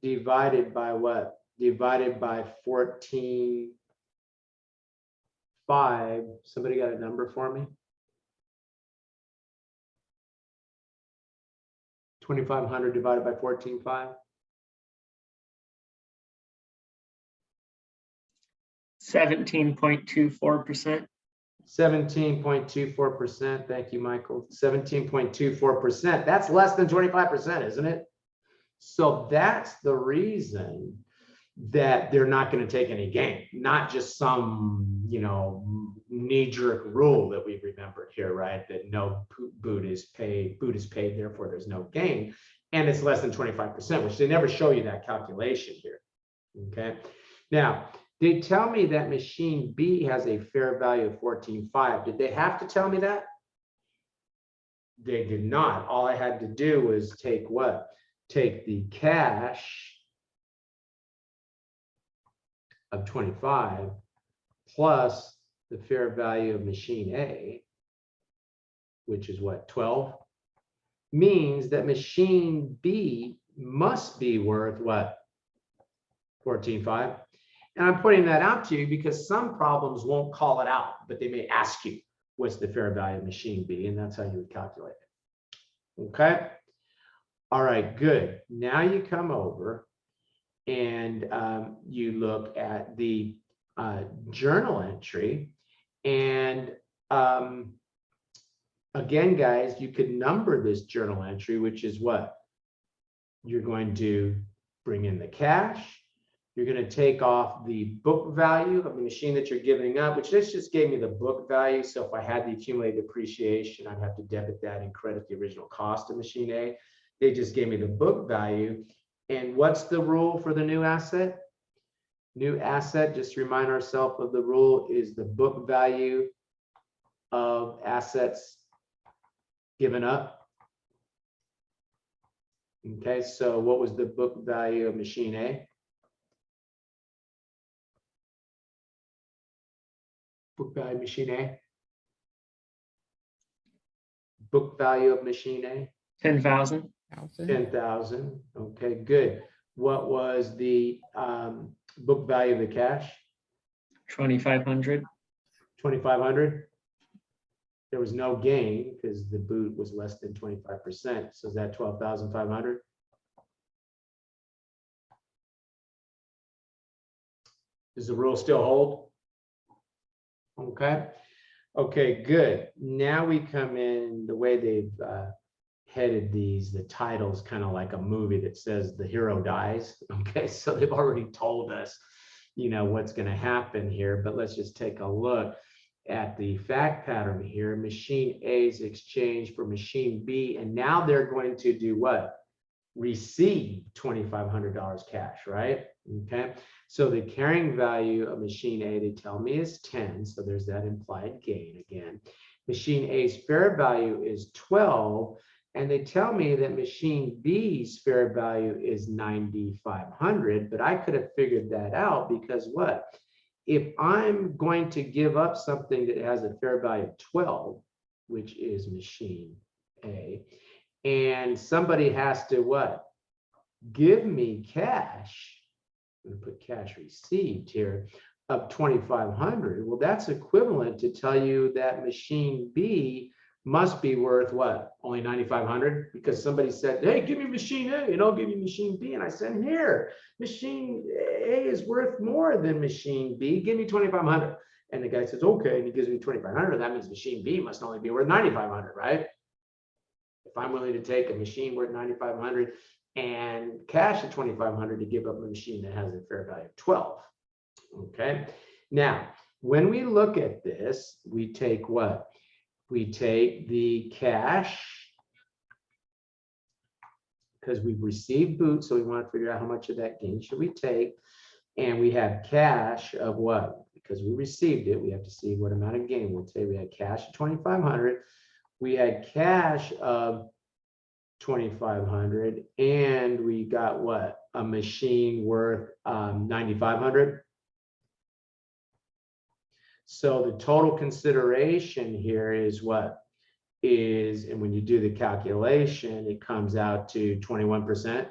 divided by what? Divided by 14.5. Somebody got a number for me? 2,500 divided by 14.5. 17.24%. 17.24%. Thank you, Michael. 17.24%. That's less than 25%, isn't it? So that's the reason that they're not going to take any gain, not just some, knee-jerk rule that we remembered here, right? That no boot is paid, therefore there's no gain. And it's less than 25%, which they never show you that calculation here. Okay. Now, they tell me that machine B has a fair value of 14.5. Did they have to tell me that? They did not. All I had to do was take what? Take the cash of 25 plus the fair value of machine A, which is what, 12, means that machine B must be worth what? 14.5. And I'm pointing that out to you because some problems won't call it out, but they may ask you what's the fair value of machine B, and that's how you would calculate it. Okay. All right, good. Now you come over and you look at the journal entry, and again, guys, you could number this journal entry, which is what? You're going to bring in the cash. You're going to take off the book value of the machine that you're giving up, which this just gave me the book value. So if I had the accumulated depreciation, I'd have to debit that and credit the original cost of machine A. They just gave me the book value. And what's the rule for the new asset? New asset, just to remind ourselves of the rule, is the book value of assets given up. Okay, so what was the book value of machine A? Book value of machine A? Book value of machine A? 10,000. 10,000. Okay, good. What was the book value of the cash? 2,500. 2,500. There was no gain because the boot was less than 25%. So is that 12,500? Does the rule still hold? Okay. Okay, good. Now we come in, the way they've headed these, the title's kind of like a movie that says the hero dies. Okay, so they've already told us, what's going to happen here, but let's just take a look at the fact pattern here. Machine A is exchanged for machine B, and now they're going to do what? Receive $2,500 cash, right? Okay, so the carrying value of machine A, they tell me, is 10, so there's that implied gain again. Machine A's fair value is 12, and they tell me that machine B's fair value is 9,500, but I could have figured that out because what? If I'm going to give up something that has a fair value of 12, which is machine A, and somebody has to what? Give me cash. I'm going to put cash received here of 2,500. Well, that's equivalent to tell you that machine B must be worth what? Only 9,500? Because somebody said, hey, give me machine A and I'll give you machine B. And I said, here, machine A is worth more than machine B. Give me 2,500. And the guy says, okay. And he gives me 2,500. That means machine B must only be worth 9,500, right? If I'm willing to take a machine worth 9,500 and cash at 2,500 to give up a machine that has a fair value of 12. Okay. Now, when we look at this, we take what? We take the cash because we've received boot, so we want to figure out how much of that gain should we take. And we have cash of what? Because we received it, we have to see what amount of gain we'll take. We had cash of 2,500. We had cash of 2,500, and we got what? A machine worth 9,500. So the total consideration here is what? And when you do the calculation, it comes out to 21%.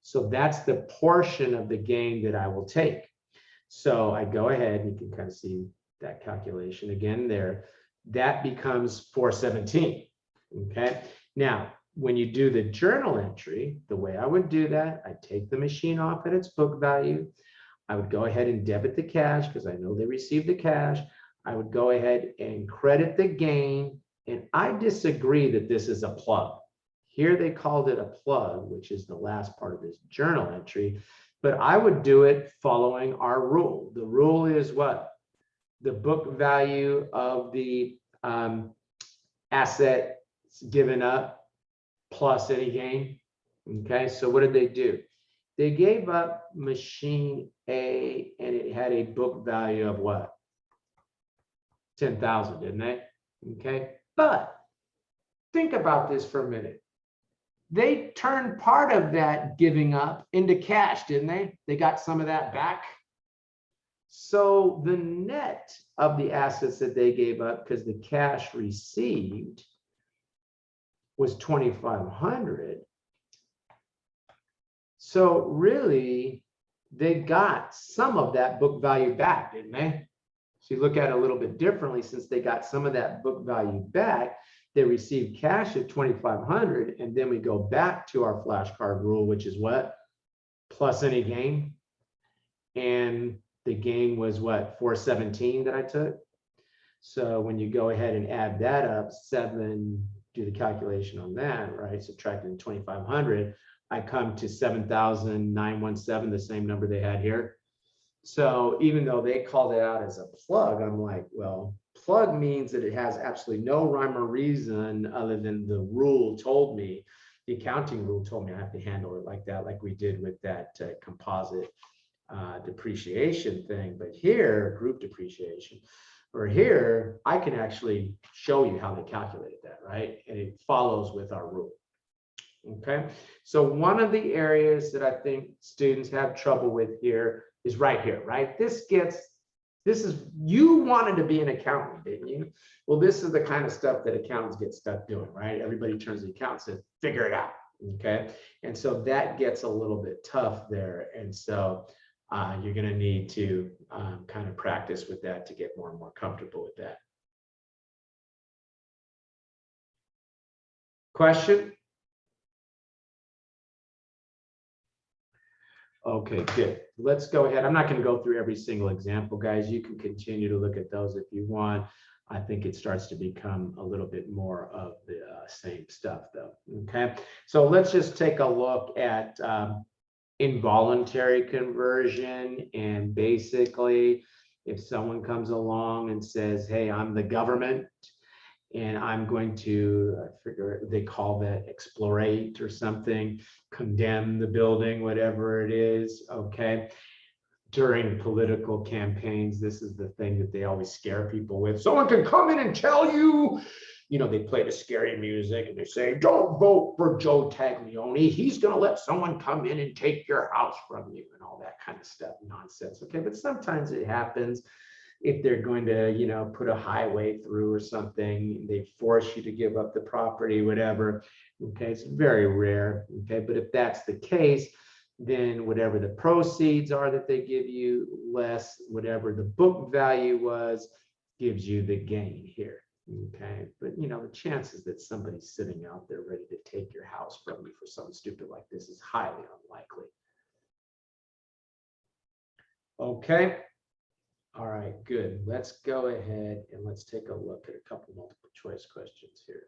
So that's the portion of the gain that I will take. So I go ahead, and you can kind of see that calculation again there. That becomes 417. Okay. Now, when you do the journal entry, the way I would do that, I take the machine off at its book value. I would go ahead and debit the cash because I know they received the cash. I would go ahead and credit the gain. And I disagree that this is a plug. Here they called it a plug, which is the last part of this journal entry. But I would do it following our rule. The rule is what? The book value of the asset given up plus any gain. Okay, so what did they do? They gave up machine A and it had a book value of what? 10,000, didn't they? Okay, but think about this for a minute. They turned part of that giving up into cash, didn't they? They got some of that back. So the net of the assets that they gave up, because the cash received was 2,500. So really, they got some of that book value back, didn't they? So you look at it a little bit differently, since they got some of that book value back, they received cash at 2,500, and then we go back to our flashcard rule, which is what? Plus any gain. And the gain was what? 417 that I took. So when you go ahead and add that up, 7, do the calculation on that, right? Subtracting 2,500, I come to 7,917, the same number they had here. So even though they called it out as a plug, I'm like, well, plug means that it has absolutely no rhyme or reason other than the rule told me, the accounting rule told me I have to handle it like that, like we did with that composite depreciation thing. But here, group depreciation, or here, I can actually show you how they calculated that, right? And it follows with our rule. Okay, so one of the areas that I think students have trouble with here is right here, right? This is, you wanted to be an accountant, didn't you? Well, this is the kind of stuff that accountants get stuck doing, right? Everybody turns to the accountant and says, figure it out, okay? And so that gets a little bit tough there. And so you're gonna need to kind of practice with that to get more and more comfortable with that. Question? Okay, good. Let's go ahead. I'm not going to go through every single example, guys. You can continue to look at those if you want. I think it starts to become a little bit more of the same stuff, though. Okay, so let's just take a look at involuntary conversion. And basically, if someone comes along and says, hey, I'm the government, and I'm going to, I figure they call that explorate or something, condemn the building, whatever it is, okay? During political campaigns, this is the thing that they always scare people with. Someone can come in and tell you, you know, they play the scary music and they say, don't vote for Joe Taglioni. He's gonna let someone come in and take your house from you and all that kind of stuff, nonsense, okay? But sometimes it happens. If they're going to, you know, put a highway through or something, they force you to give up the property, whatever. Okay, it's very rare. Okay, but if that's the case, then whatever the proceeds are that they give you, less whatever the book value was, gives you the gain here. Okay, but you know, the chances that somebody's sitting out there ready to take your house from you for something stupid like this is highly unlikely. Okay. All right, good. Let's go ahead and let's take a look at a couple multiple choice questions here.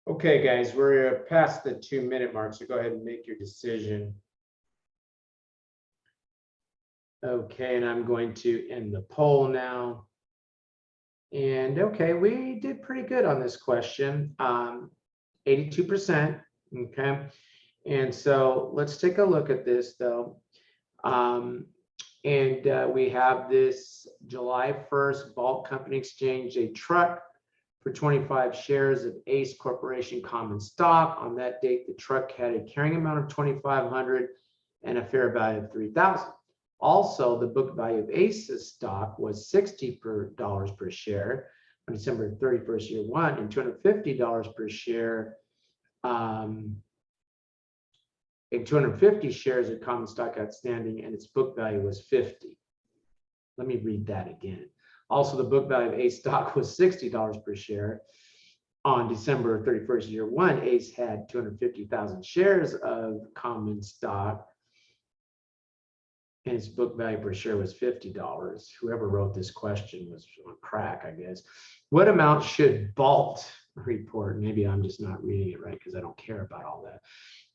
Okay, guys, we're past the 2-minute mark, so go ahead and make your decision. Okay, and I'm going to end the poll now. And okay, we did pretty good on this question, 82%, okay? And so let's take a look at this though. We have this July 1st, Vault Company exchanged a truck for 25 shares of Ace Corporation common stock. On that date, the truck had a carrying amount of 2,500 and a fair value of 3,000. Also, the book value of Ace's stock was $60 per share on December 31st, year one, and $250 per share, and 250 shares of common stock outstanding, and its book value was 50. Let me read that again. Also, the book value of Ace stock was $60 per share. On December 31st, year one, Ace had 250,000 shares of common stock, and its book value per share was $50. Whoever wrote this question was on crack, I guess. What amount should Vault report? Maybe I'm just not reading it right because I don't care about all that.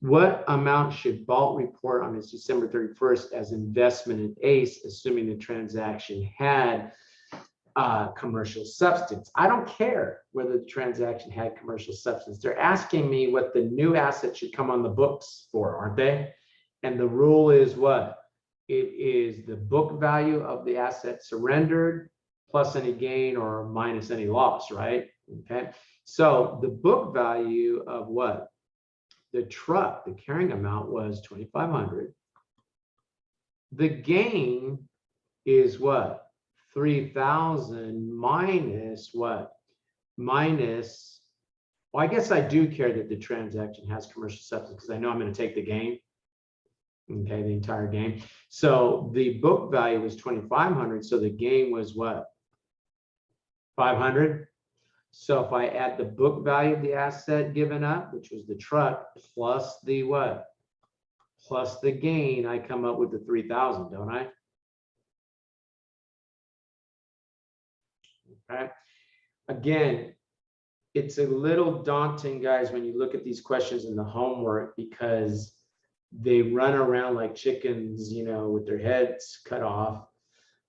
What amount should Vault report on its December 31st as investment in Ace, assuming the transaction had commercial substance? I don't care whether the transaction had commercial substance. They're asking me what the new asset should come on the books for, aren't they? And the rule is what? It is the book value of the asset surrendered plus any gain or minus any loss, right? Okay. So the book value of what? The truck, the carrying amount was 2,500. The gain is what? 3,000 minus what? Minus, well, I guess I do care that the transaction has commercial substance because I know I'm going to take the gain. Okay, the entire gain. So the book value was 2,500. So the gain was what? 500. So if I add the book value of the asset given up, which was the truck, plus the what? Plus the gain, I come up with the 3,000, don't I? Okay. Again, it's a little daunting, guys, when you look at these questions in the homework because they run around like chickens, you know, with their heads cut off,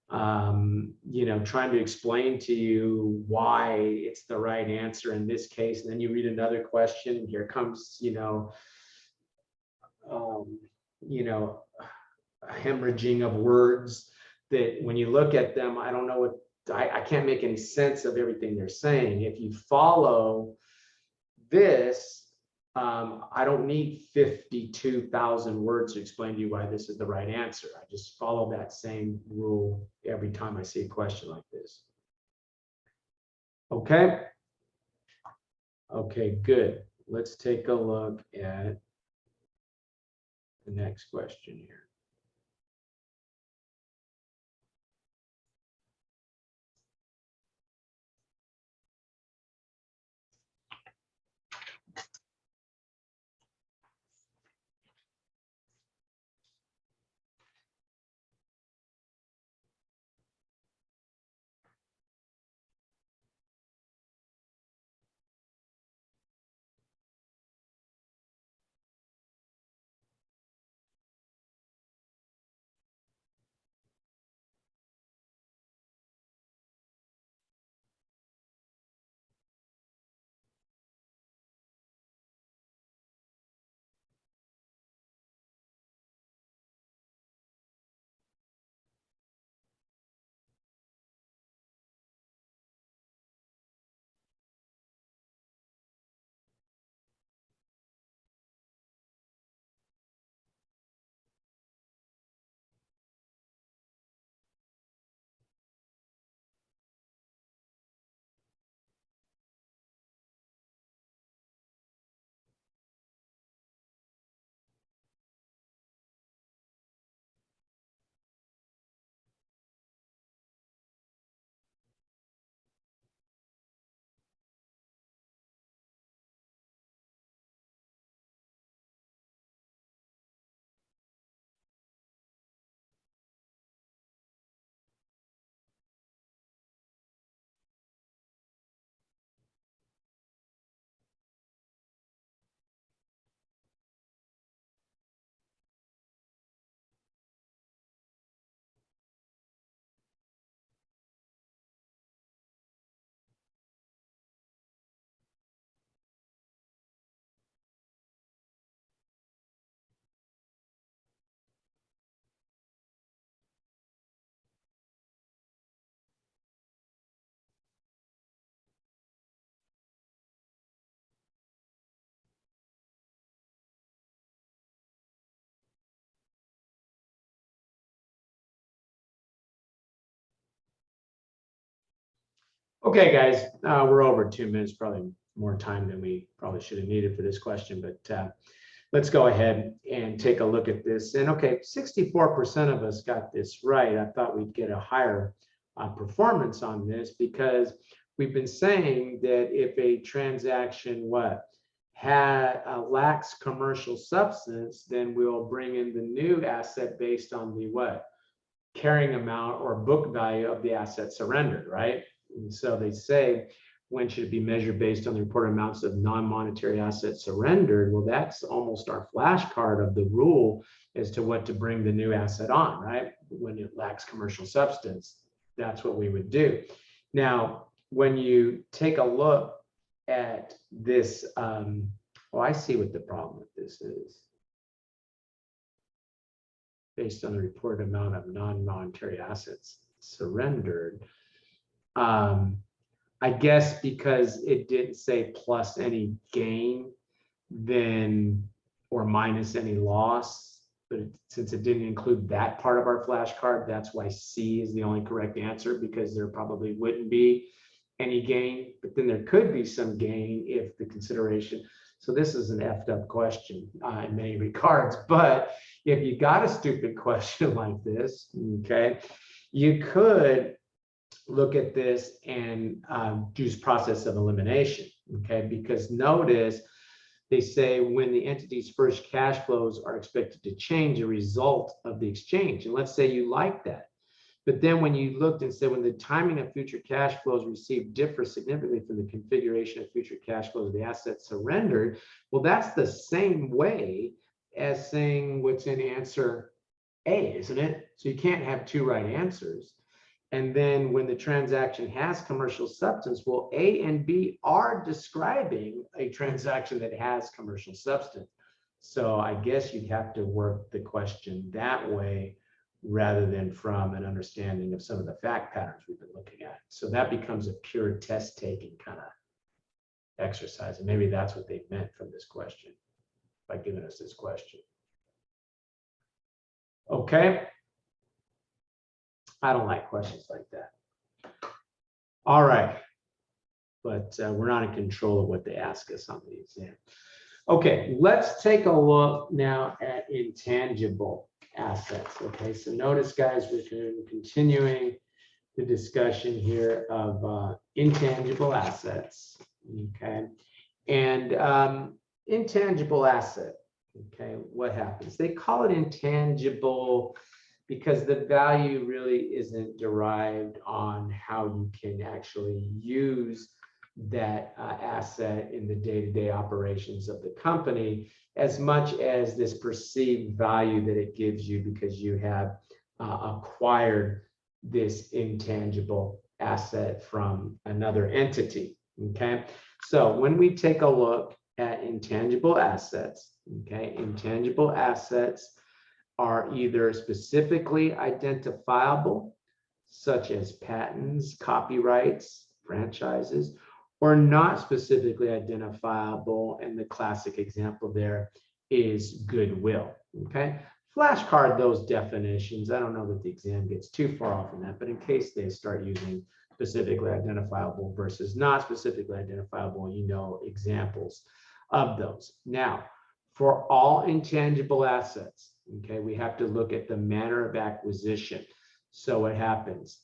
you know, trying to explain to you why it's the right answer in this case. And then you read another question and here comes, you know, hemorrhaging of words that when you look at them, I don't know what, I can't make any sense of everything they're saying. If you follow this, I don't need 52,000 words to explain to you why this is the right answer. I just follow that same rule every time I see a question like this. Okay. Okay, good. Let's take a look at the next question here. Okay, guys, we're over 2 minutes, probably more time than we probably should have needed for this question, but let's go ahead and take a look at this. And okay, 64% of us got this right. I thought we'd get a higher performance on this because we've been saying that if a transaction lacks commercial substance, then we'll bring in the new asset based on the carrying amount or book value of the asset surrendered, right? And so they say, when should it be measured based on the reported amounts of non-monetary assets surrendered? Well, that's almost our flashcard of the rule as to what to bring the new asset on, right? When it lacks commercial substance, that's what we would do. Now, when you take a look at this, I see what the problem with this is. Based on the reported amount of non-monetary assets surrendered. I guess because it didn't say plus any gain, then or minus any loss, but since it didn't include that part of our flashcard, that's why C is the only correct answer, because there probably wouldn't be any gain, but then there could be some gain if the consideration. So this is an effed up question in many regards, but if you got a stupid question like this, okay, you could look at this and use process of elimination, okay? Because notice they say when the entity's first cash flows are expected to change a result of the exchange. And let's say you like that. But then when you looked and said when the timing of future cash flows received differs significantly from the configuration of future cash flows of the assets surrendered, well, that's the same way as saying what's in answer A, isn't it? So you can't have two right answers. And then when the transaction has commercial substance, well, A and B are describing a transaction that has commercial substance. So I guess you'd have to work the question that way rather than from an understanding of some of the fact patterns we've been looking at. So that becomes a pure test taking kind of exercise. And maybe that's what they meant from this question by giving us this question. Okay. I don't like questions like that. All right. But we're not in control of what they ask us on the exam. Okay, let's take a look now at intangible assets. Okay, so notice, guys, we're continuing the discussion here of intangible assets. Okay, and intangible asset. Okay, what happens? They call it intangible because the value really isn't derived on how you can actually use that asset in the day-to-day operations of the company, as much as this perceived value that it gives you because you have acquired this intangible asset from another entity. Okay, so when we take a look at intangible assets, okay, intangible assets are either specifically identifiable, such as patents, copyrights, franchises, or not specifically identifiable, and the classic example there is goodwill. Okay, flashcard those definitions. I don't know that the exam gets too far off from that, but in case they start using specifically identifiable versus not specifically identifiable, you know examples of those. Now, for all intangible assets, okay, we have to look at the manner of acquisition. So what happens?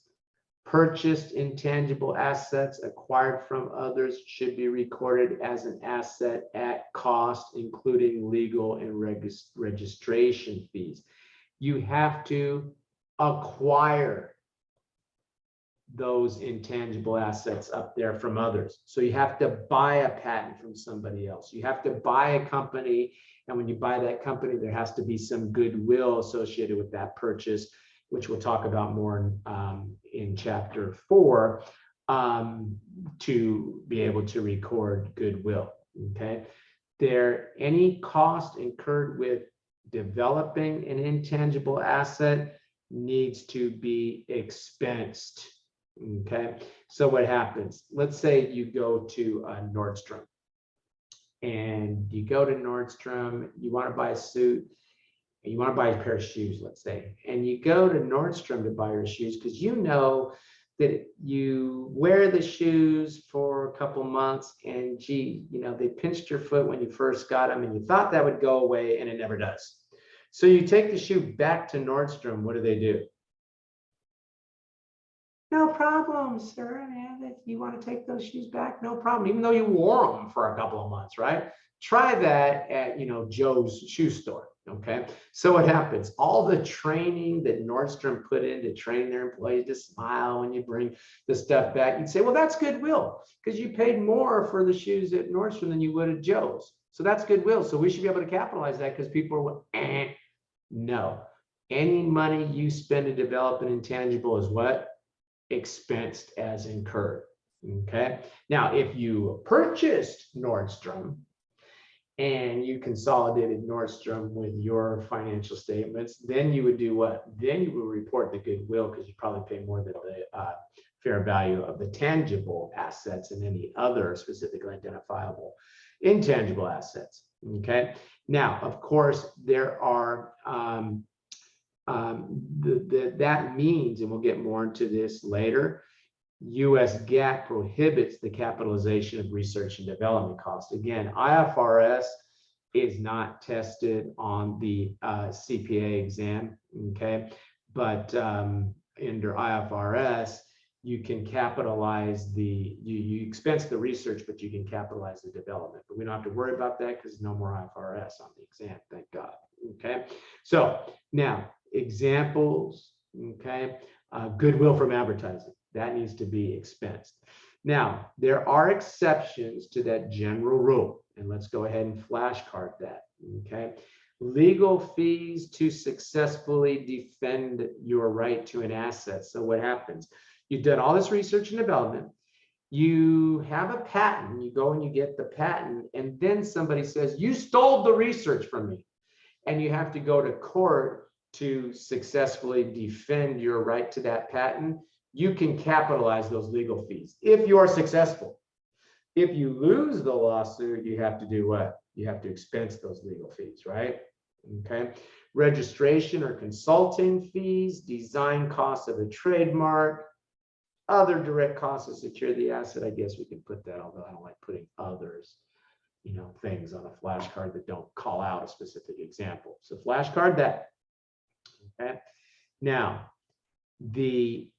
Purchased intangible assets acquired from others should be recorded as an asset at cost, including legal and registration fees. You have to acquire those intangible assets up there from others. So you have to buy a patent from somebody else. You have to buy a company, and when you buy that company, there has to be some goodwill associated with that purchase, which we'll talk about more in chapter 4, to be able to record goodwill. Okay, any cost incurred with developing an intangible asset needs to be expensed. Okay, so what happens? Let's say you go to Nordstrom, and you go to Nordstrom, you want to buy a suit, and you want to buy a pair of shoes, let's say, and you go to Nordstrom to buy your shoes because you know that you wear the shoes for a couple months and gee, they pinched your foot when you first got them and you thought that would go away and it never does. So you take the shoe back to Nordstrom, what do? No problem, sir. If you want to take those shoes back, no problem. Even though you wore them for a couple of months, right? Try that at, Joe's shoe store. Okay. So what happens? All the training that Nordstrom put in to train their employees to smile when you bring the stuff back, you'd say, well, that's goodwill because you paid more for the shoes at Nordstrom than you would at Joe's. So that's goodwill. So we should be able to capitalize that because people are, no. Any money you spend to develop an intangible is what? Expensed as incurred. Okay. Now, if you purchased Nordstrom and you consolidated Nordstrom with your financial statements, then you would do what? Then you would report the goodwill because you probably pay more than the fair value of the tangible assets and any other specifically identifiable intangible assets. Okay. Now, of course, there are that means, and we'll get more into this later, US GAAP prohibits the capitalization of research and development costs. Again, IFRS is not tested on the CPA exam, okay? But under IFRS, you can capitalize you expense the research, but you can capitalize the development. But we don't have to worry about that because there's no more IFRS on the exam, thank God, okay? So now, examples, okay? Goodwill from advertising, that needs to be expensed. Now, there are exceptions to that general rule, and let's go ahead and flashcard that, okay? Legal fees to successfully defend your right to an asset. So what happens? You've done all this research and development, you have a patent, you go and you get the patent, and then somebody says, you stole the research from me, and you have to go to court to successfully defend your right to that patent. You can capitalize those legal fees if you are successful. If you lose the lawsuit, you have to do what? You have to expense those legal fees, right? Okay. Registration or consulting fees, design costs of a trademark, other direct costs to secure the asset. I guess we can put that, although I don't like putting others, things on a flashcard that don't call out a specific example. So flashcard that. Okay. Now, the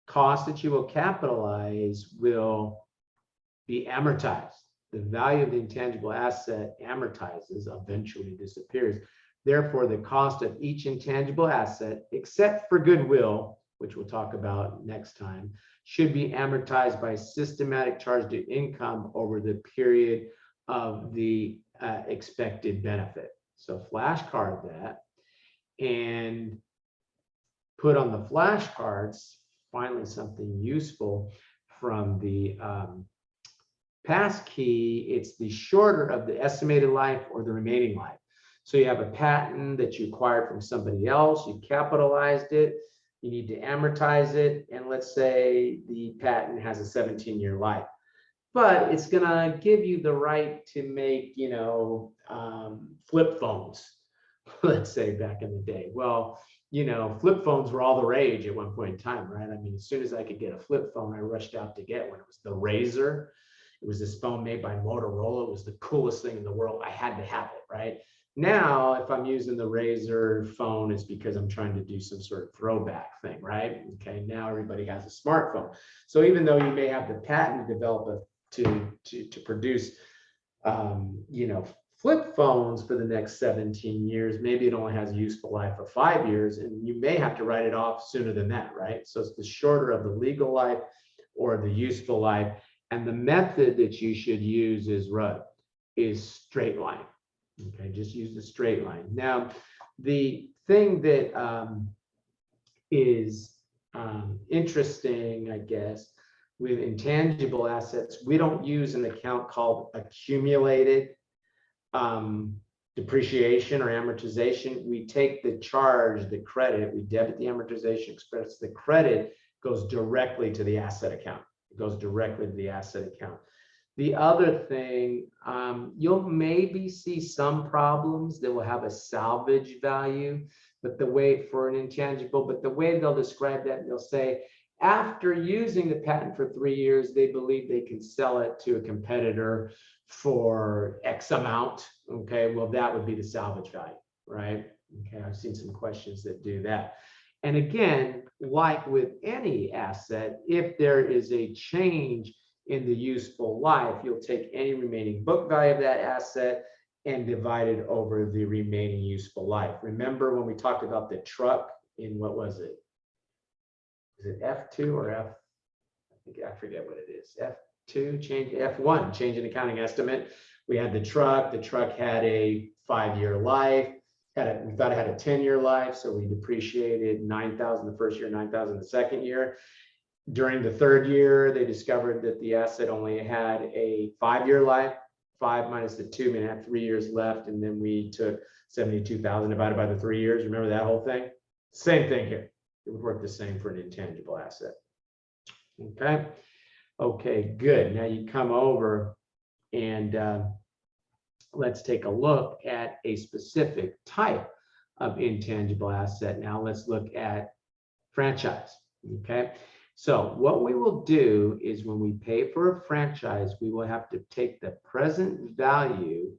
cost that you will capitalize will be amortized. The value of the intangible asset amortizes, eventually disappears. Therefore, the cost of each intangible asset, except for goodwill, which we'll talk about next time, should be amortized by systematic charge to income over the period of the expected benefit. So flashcard that and put on the flashcards, finally something useful from the pass key. It's the shorter of the estimated life or the remaining life. So you have a patent that you acquired from somebody else, you capitalized it, you need to amortize it, and let's say the patent has a 17-year life. But it's gonna give you the right to make, flip phones, let's say back in the day. Well, flip phones were all the rage at one point in time, right? I mean, as soon as I could get a flip phone, I rushed out to get one. It was the Razor. It was this phone made by Motorola. It was the coolest thing in the world. I had to have it, right? Now, if I'm using the Razor phone, it's because I'm trying to do some sort of throwback thing, right? Okay, now everybody has a smartphone. So even though you may have the patent to develop to produce, flip phones for the next 17 years, maybe it only has a useful life of 5 years, and you may have to write it off sooner than that, right? So it's the shorter of the legal life or the useful life. And the method that you should use is straight line. Okay, just use the straight line. Now, the thing that is interesting, I guess, with intangible assets, we don't use an account called accumulated depreciation or amortization. We take the charge, the credit, we debit the amortization expense, the credit goes directly to the asset account. It goes directly to the asset account. The other thing, you'll maybe see some problems that will have a salvage value but the way for an intangible, but the way they'll describe that, they'll say, after using the patent for 3 years, they believe they can sell it to a competitor for X amount. Okay, well, that would be the salvage value, right? Okay, I've seen some questions that do that. And again, like with any asset, if there is a change in the useful life, you'll take any remaining book value of that asset and divide it over the remaining useful life. Remember when we talked about the truck in, what was it? Is it F2 or F? I forget what it is. F2 change, F1 change in accounting estimate. We had the truck. The truck had a 5-year life. We thought it had a 10-year life, so we depreciated $9,000 the first year, $9,000 the second year. During the third year, they discovered that the asset only had a 5-year life. 5 minus the 2, meaning it had 3 years left, and then we took 72,000 divided by the 3 years. Remember that whole thing? Same thing here. It would work the same for an intangible asset. Okay. Okay, good. Now you come over and let's take a look at a specific type of intangible asset. Now let's look at franchise. Okay. So what we will do is when we pay for a franchise, we will have to take the present value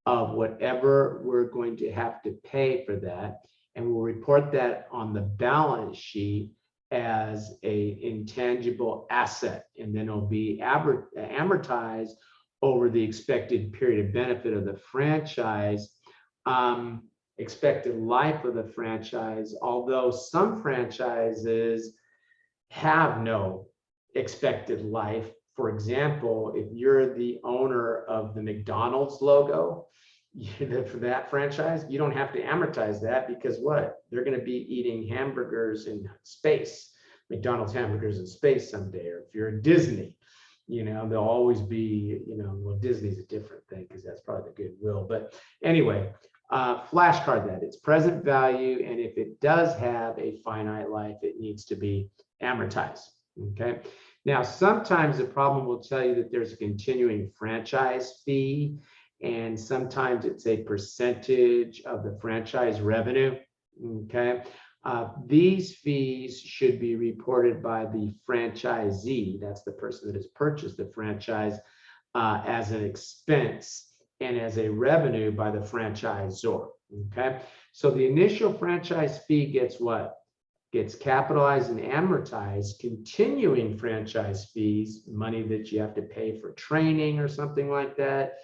of whatever we're going to have to pay for that, and we'll report that on the balance sheet as a intangible asset, and then it'll be amortized over the expected period of benefit of the franchise. Expected life of the franchise, although some franchises have no expected life. For example, if you're the owner of the McDonald's logo for that franchise, you don't have to amortize that, because what? They're going to be eating hamburgers in space, McDonald's hamburgers in space someday. Or if you're Disney, they'll always be, well, Disney's a different thing because that's probably the goodwill. But anyway, flashcard that it's present value, and if it does have a finite life, it needs to be amortized. Okay. Now, sometimes the problem will tell you that there's a continuing franchise fee, and sometimes it's a percentage of the franchise revenue. Okay. These fees should be reported by the franchisee. That's the person that has purchased the franchise as an expense, and as a revenue by the franchisor. Okay. So the initial franchise fee gets what? Gets capitalized and amortized. Continuing franchise fees, money that you have to pay for training or something like that,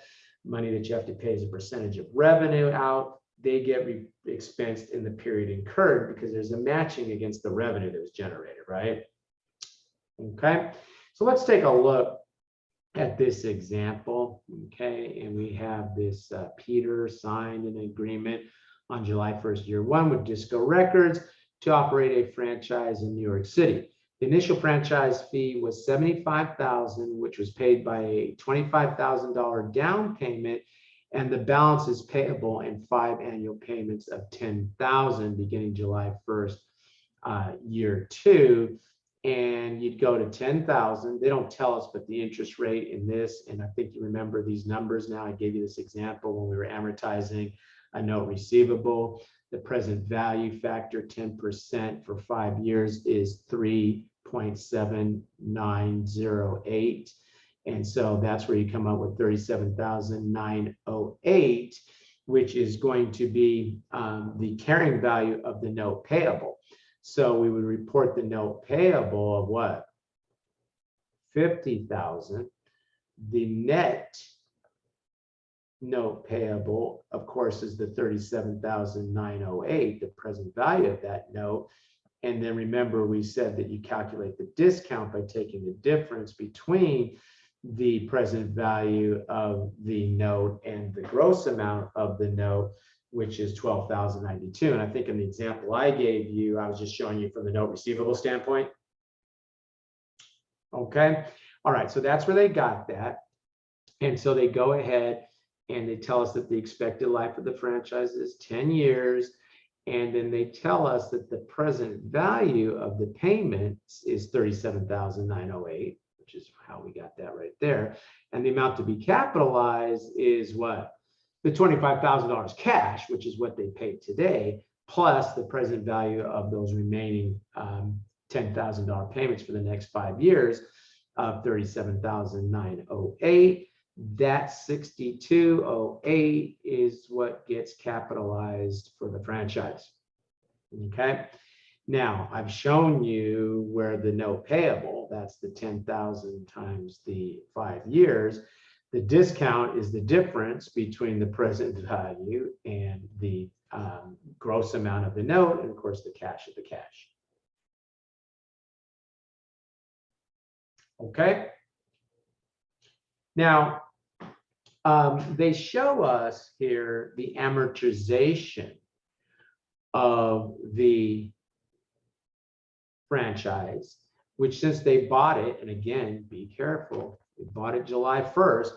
money that you have to pay as a percentage of revenue out, they get expensed in the period incurred, because there's a matching against the revenue that was generated, right? Okay, so let's take a look at this example. Okay, and we have this Peter signed an agreement on July 1st, year 1 with Disco Records to operate a franchise in New York City. The initial franchise fee was $75,000, which was paid by a $25,000 down payment, and the balance is payable in 5 annual payments of $10,000 beginning July 1st, year 2. And you'd go to $10,000. They don't tell us, but the interest rate in this, and I think you remember these numbers now. I gave you this example when we were amortizing a note receivable. The present value factor, 10% for 5 years, is 3.7908. And so that's where you come up with $37,908, which is going to be the carrying value of the note payable. So we would report the note payable of what? $50,000. The net note payable, of course, is the $37,908, the present value of that note. And then remember, we said that you calculate the discount by taking the difference between the present value of the note and the gross amount of the note, which is $12,092. And I think in the example I gave you, I was just showing you from the note receivable standpoint. Okay. All right. So that's where they got that. And so they go ahead and they tell us that the expected life of the franchise is 10 years. And then they tell us that the present value of the payments is $37,908, which is how we got that right there. And the amount to be capitalized is what? The $25,000 cash, which is what they paid today, plus the present value of those remaining $10,000 payments for the next 5 years of $37,908. That $62,08 is what gets capitalized for the franchise. Okay. Now I've shown you where the note payable, that's the 10,000 times the 5 years. The discount is the difference between the present value and the gross amount of the note, and of course the cash of the cash. Okay. Now, they show us here the amortization of the franchise, which since they bought it, and again, be careful, we bought it July 1st,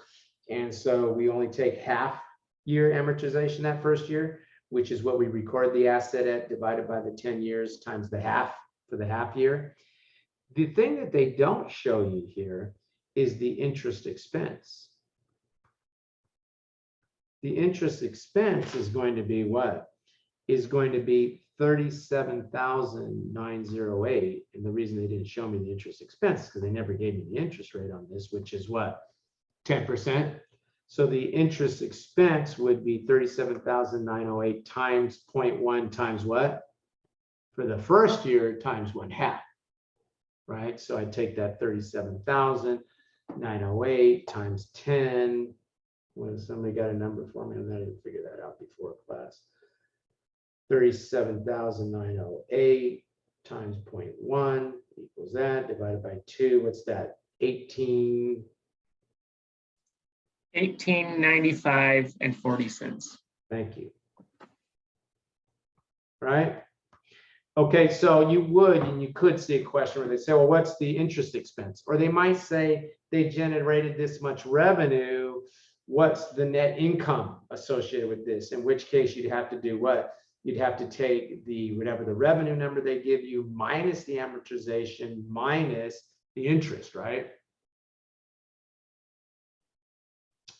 and so we only take half year amortization that first year, which is what we record the asset at, divided by the 10 years times the half for the half year. The thing that they don't show you here is the interest expense. The interest expense is going to be what? Is going to be $37,908. And the reason they didn't show me the interest expense is because they never gave me the interest rate on this, which is what? 10%. So the interest expense would be $37,908 times 0.1 times what? For the first year times 1/2, right? So I take that 37,908 times 10. Well, somebody got a number for me, and I didn't figure that out before class. 37,908 times 0.1 equals that, divided by 2. What's that? 1895 and 40 cents. Thank you. Right? Okay, so you would, and you could see a question where they say, well, what's the interest expense? Or they might say they generated this much revenue. What's the net income associated with this? In which case you'd have to do what? You'd have to take the whatever the revenue number they give you minus the amortization minus the interest, right?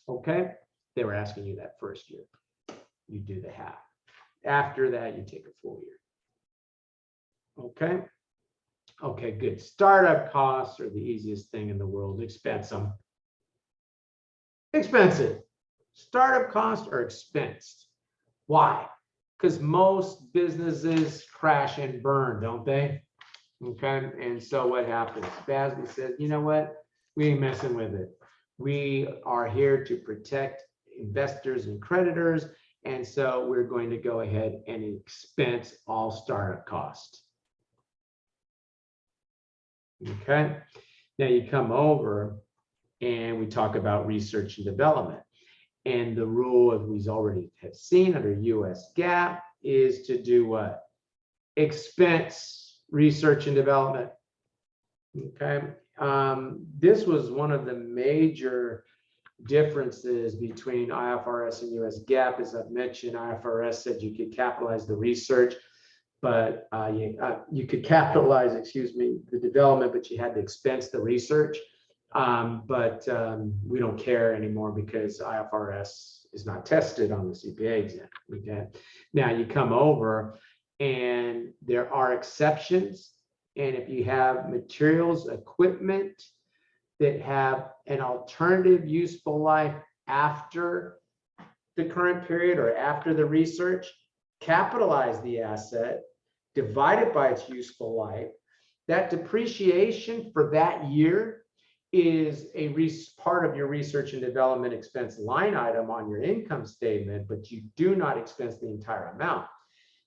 Okay, they were asking you that first year. You do the half. After that, you take a full year. Okay. Okay, good. Startup costs are the easiest thing in the world. Expense them. Expensive. Startup costs are expensed. Why? Because most businesses crash and burn, don't they? Okay. And so what happens? FASB says, you know what? We ain't messing with it. We are here to protect investors and creditors. And so we're going to go ahead and expense all startup costs. Okay. Now you come over and we talk about research and development. And the rule, as we already have seen under US GAAP, is to do what? Expense research and development. Okay. This was one of the major differences between IFRS and US GAAP. As I've mentioned, IFRS said you could capitalize the research, but you could capitalize, the development, but you had to expense the research. But we don't care anymore because IFRS is not tested on the CPA exam. Okay. Now you come over and there are exceptions. And if you have materials, equipment that have an alternative useful life after the current period or after the research, capitalize the asset, divide it by its useful life. That depreciation for that year is a part of your research and development expense line item on your income statement, but you do not expense the entire amount.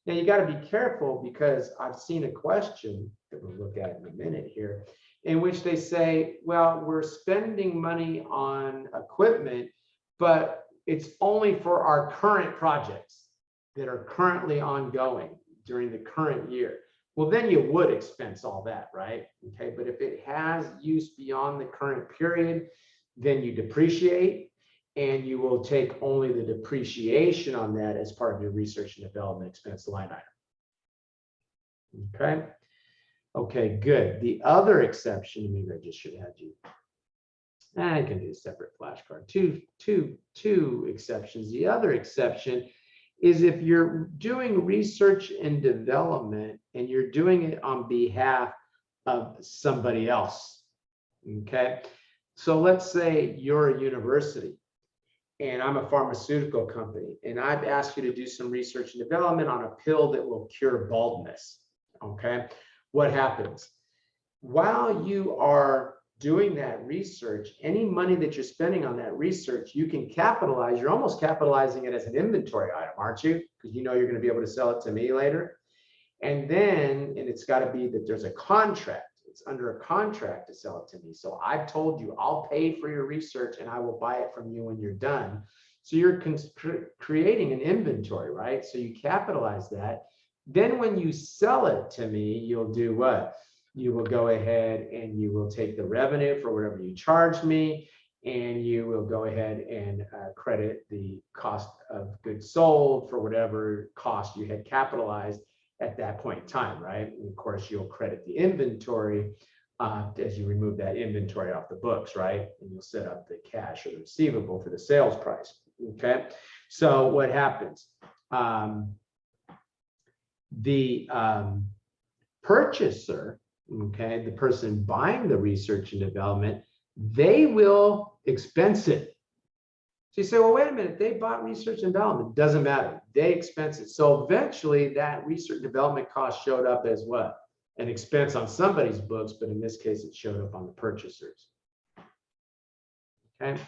Now you got to be careful because I've seen a question that we'll look at in a minute here, in which they say, well, we're spending money on equipment, but it's only for our current projects that are currently ongoing during the current year. Well, then you would expense all that, right? Okay, but if it has use beyond the current period, then you depreciate, and you will take only the depreciation on that as part of your research and development expense line item. Okay. Okay, good. The other exception, maybe I just should have had you. I can do a separate flashcard. Two exceptions. The other exception is if you're doing research and development and you're doing it on behalf of somebody else. Okay. So let's say you're a university and I'm a pharmaceutical company, and I've asked you to do some research and development on a pill that will cure baldness. Okay. What happens? While you are doing that research, any money that you're spending on that research, you can capitalize. You're almost capitalizing it as an inventory item, aren't you? Because you know you're going to be able to sell it to me later. And then, and it's got to be that there's a contract. It's under a contract to sell it to me. So I've told you I'll pay for your research and I will buy it from you when you're done. So you're creating an inventory, right? So you capitalize that. Then when you sell it to me, you'll do what? You will go ahead and you will take the revenue for whatever you charge me, and you will go ahead and credit the cost of goods sold for whatever cost you had capitalized at that point in time, right? And of course, you'll credit the inventory as you remove that inventory off the books, right? And you'll set up the cash or the receivable for the sales price, okay? So what happens? The purchaser, okay, the person buying the research and development, they will expense it. So you say, well, wait a minute, they bought research and development. Doesn't matter. They expense it. So eventually that research and development cost showed up as what? An expense on somebody's books, but in this case, it showed up on the purchasers. Okay.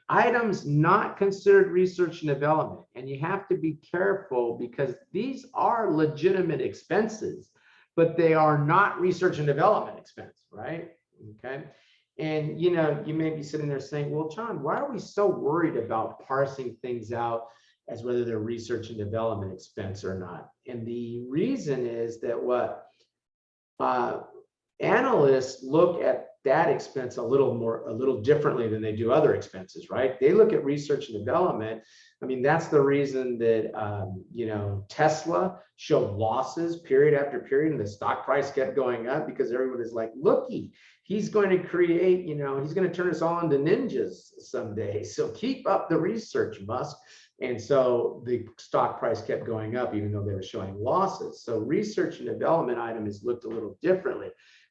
Items not considered research and development. And you have to be careful because these are legitimate expenses, but they are not research and development expense, right? Okay. And, you know, you may be sitting there saying, well, John, why are we so worried about parsing things out as whether they're research and development expense or not? And the reason is that what analysts look at that expense a little differently than they do other expenses, right? They look at research and development. I mean, that's the reason that, you know, Tesla showed losses period after period and the stock price kept going up because everyone is like, looky, he's going to create, you know, he's going to turn us all into ninjas someday. So keep up the research, Musk. And so the stock price kept going up, even though they were showing losses. So research and development item is looked a little differently.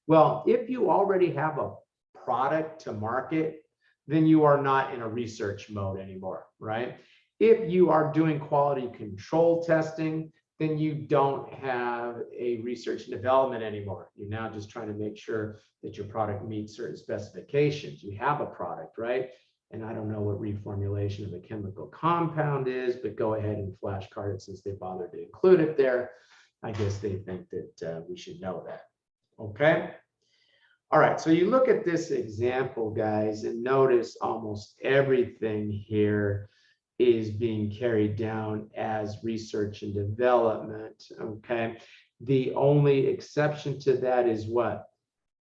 Well, if you already have a product to market, then you are not in a research mode anymore, right? If you are doing quality control testing, then you don't have a research and development anymore. You're now just trying to make sure that your product meets certain specifications. You have a product, right? And I don't know what reformulation of a chemical compound is, but go ahead and flashcard it since they bothered to include it there. I guess they think that we should know that. Okay. All right. So you look at this example, guys, and notice almost everything here is being carried down as research and development. Okay. The only exception to that is what?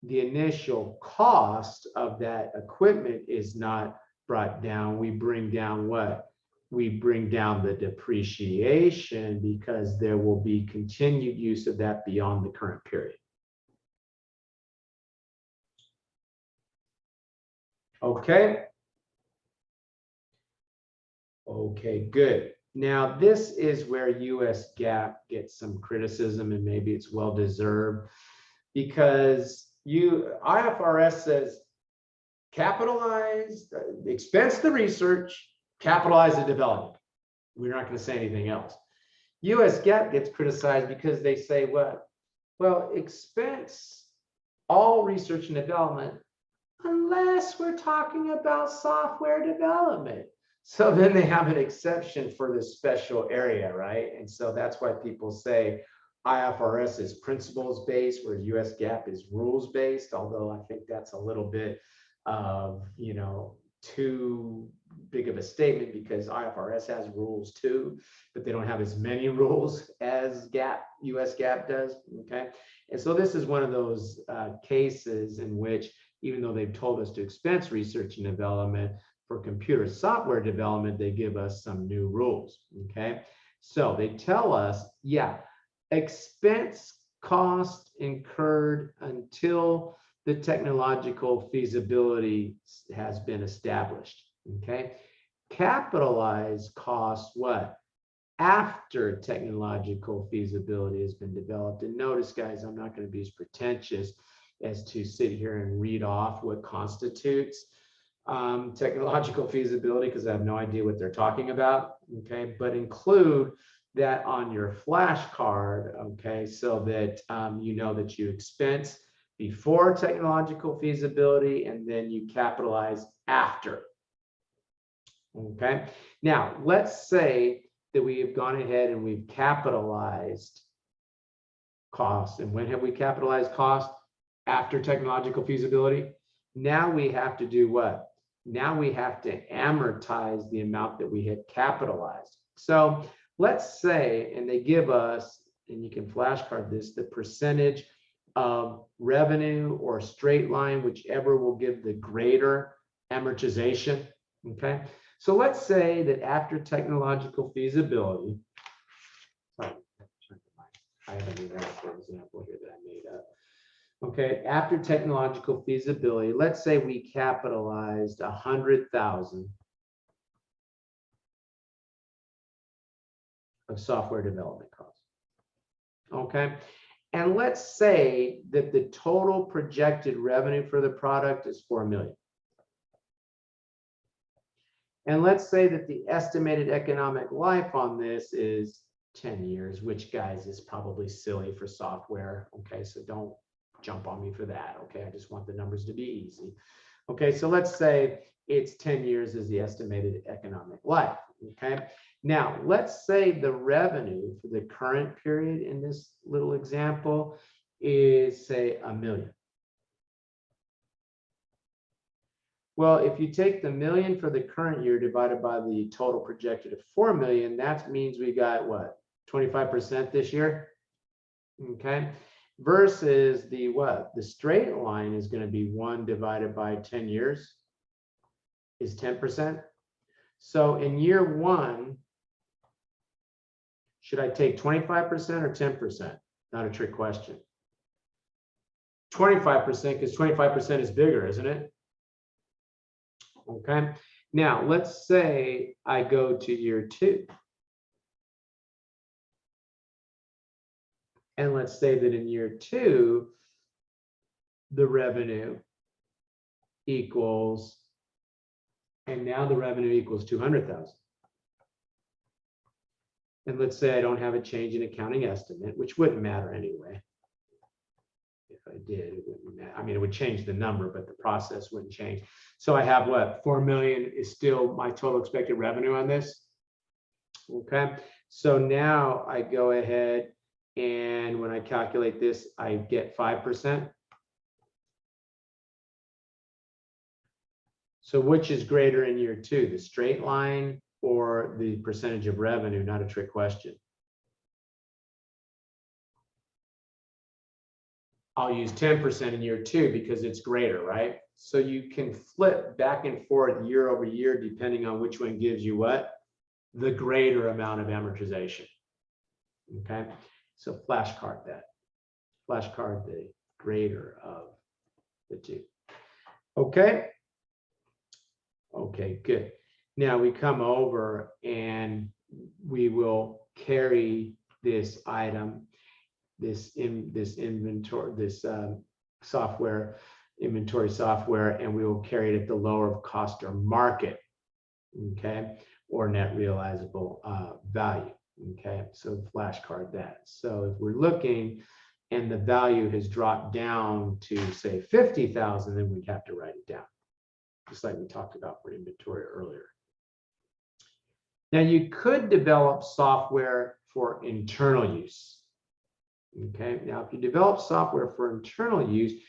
The initial cost of that equipment is not brought down. We bring down what? We bring down the depreciation because there will be continued use of that beyond the current period. Okay. Okay, good. Now, this is where US GAAP gets some criticism, and maybe it's well deserved, because IFRS says capitalize, expense the research, capitalize the development. We're not going to say anything else. US GAAP gets criticized because they say what? Well, expense all research and development unless we're talking about software development. So then they have an exception for this special area, right? And so that's why people say IFRS is principles based, whereas US GAAP is rules based, although I think that's a little bit of, you know, too big of a statement because IFRS has rules too, but they don't have as many rules as US GAAP does, okay? And so this is one of those cases in which, even though they've told us to expense research and development, for computer software development, they give us some new rules, okay? So they tell us, yeah, expense cost incurred until the technological feasibility has been established, okay? Capitalized costs what? after technological feasibility has been developed. And notice, guys, I'm not going to be as pretentious as to sit here and read off what constitutes technological feasibility, because I have no idea what they're talking about. Okay, but include that on your flashcard. Okay, so that you know that you expense before technological feasibility and then you capitalize after. Okay, now let's say that we have gone ahead and we've capitalized costs. And when have we capitalized costs? After technological feasibility. Now we have to do what? Now we have to amortize the amount that we had capitalized. So let's say, and they give us, and you can flashcard this, the percentage of revenue or straight line, whichever will give the greater amortization. Okay. So let's say that after technological feasibility, sorry, I have an example here that I made up. Okay, after technological feasibility, let's say we capitalized 100,000 of software development costs. Okay, and let's say that the total projected revenue for the product is 4 million. And let's say that the estimated economic life on this is 10 years, which, guys, is probably silly for software. Okay, so don't jump on me for that. Okay, I just want the numbers to be easy. Okay, so let's say it's 10 years is the estimated economic life. Okay, now let's say the revenue for the current period in this little example is, say, $1 million. Well, if you take the million for the current year divided by the total projected of 4 million, that means we got what, 25% this year? Okay, versus the what? The straight line is going to be 1 divided by 10 years is 10%. So in year 1, should I take 25% or 10%? Not a trick question. 25%, because 25% is bigger, isn't it? Okay, now let's say I go to year 2. And let's say that in year 2, the revenue equals, and now the revenue equals 200,000. And let's say I don't have a change in accounting estimate, which wouldn't matter anyway. If I did, it wouldn't matter. I mean, it would change the number, but the process wouldn't change. So I have what? 4 million is still my total expected revenue on this. Okay, so now I go ahead and when I calculate this, I get 5%. So which is greater in year 2, the straight line or the percentage of revenue? Not a trick question. I'll use 10% in year 2 because it's greater, right? So you can flip back and forth year over year depending on which one gives you what? The greater amount of amortization. Okay, so flashcard that. Flashcard the greater of the 2. Okay. Okay, good. Now we come over and we will carry this item, this inventory, this software, inventory software, and we will carry it at the lower of cost or market, okay, or net realizable value. Okay, so flashcard that. So if we're looking and the value has dropped down to say 50,000, then we have to write it down, just like we talked about for inventory earlier. Now you could develop software for internal use. Okay, now if you develop software for internal use,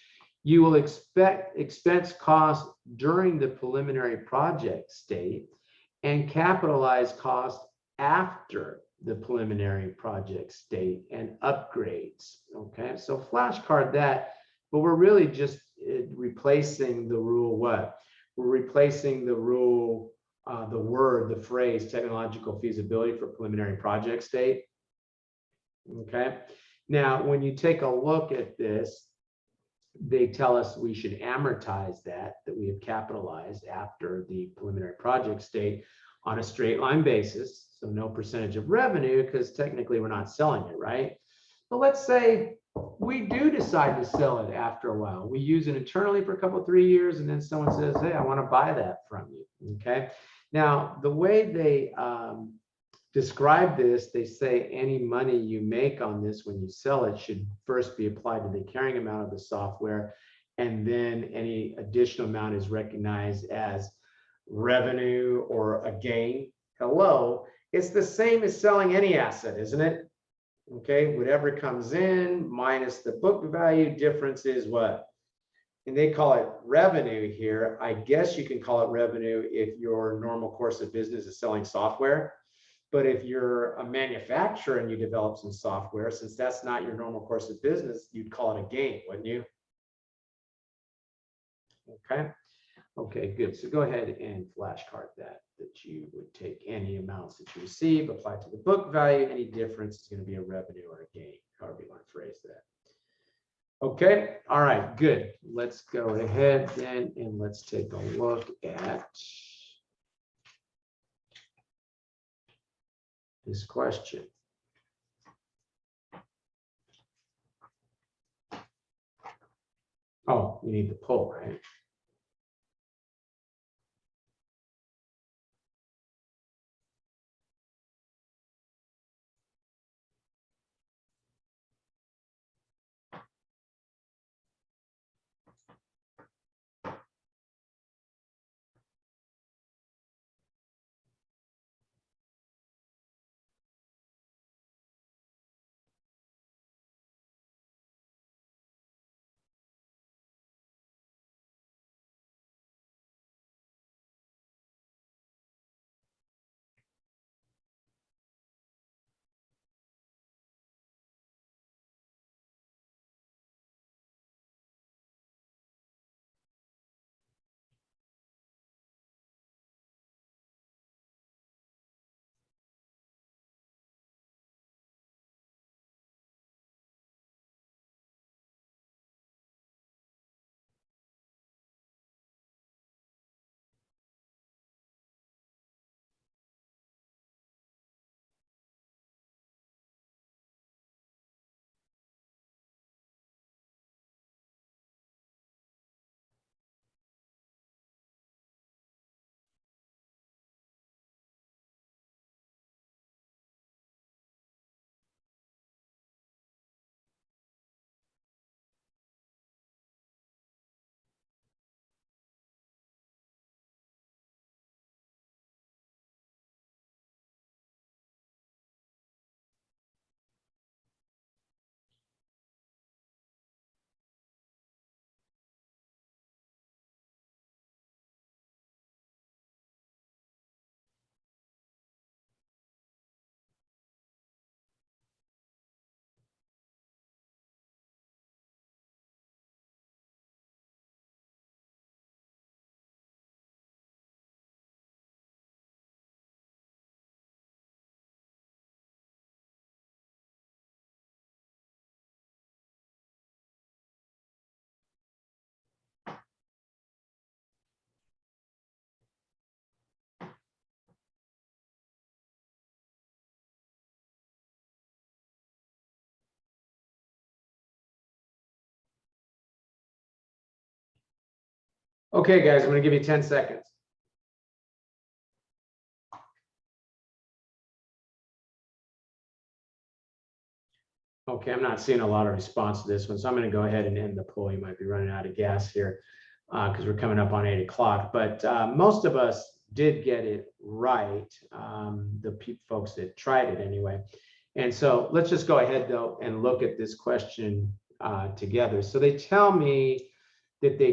you will expect expense costs during the preliminary project state and capitalize costs after the preliminary project state and upgrades. Okay, so flashcard that, but we're really just replacing the rule what? We're replacing the rule, the phrase technological feasibility for preliminary project state. Okay, now when you take a look at this, they tell us we should amortize that we have capitalized after the preliminary project state on a straight line basis. So no percentage of revenue because technically we're not selling it, right? But let's say we do decide to sell it after a while. We use it internally for a couple, 3 years, and then someone says, hey, I want to buy that from you, okay? Now, the way they describe this, they say any money you make on this when you sell it should first be applied to the carrying amount of the software, and then any additional amount is recognized as revenue or a gain. Hello, it's the same as selling any asset, isn't it? Okay, whatever comes in minus the book value difference is what? And they call it revenue here. I guess you can call it revenue if your normal course of business is selling software. But if you're a manufacturer and you develop some software, since that's not your normal course of business, you'd call it a gain, wouldn't you? Okay. Okay, good. So go ahead and flashcard that you would take any amounts that you receive, apply to the book value. Any difference is going to be a revenue or a gain, however you want to phrase that. Okay, all right, good. Let's go ahead then and let's take a look at this question. Oh, you need the poll, right? Okay, guys, I'm going to give you 10 seconds. Okay, I'm not seeing a lot of response to this one, so I'm going to go ahead and end the poll. You might be running out of gas here because we're coming up on 8 o'clock. But most of us did get it right, the folks that tried it anyway. And so let's just go ahead, though, and look at this question together. So they tell me that they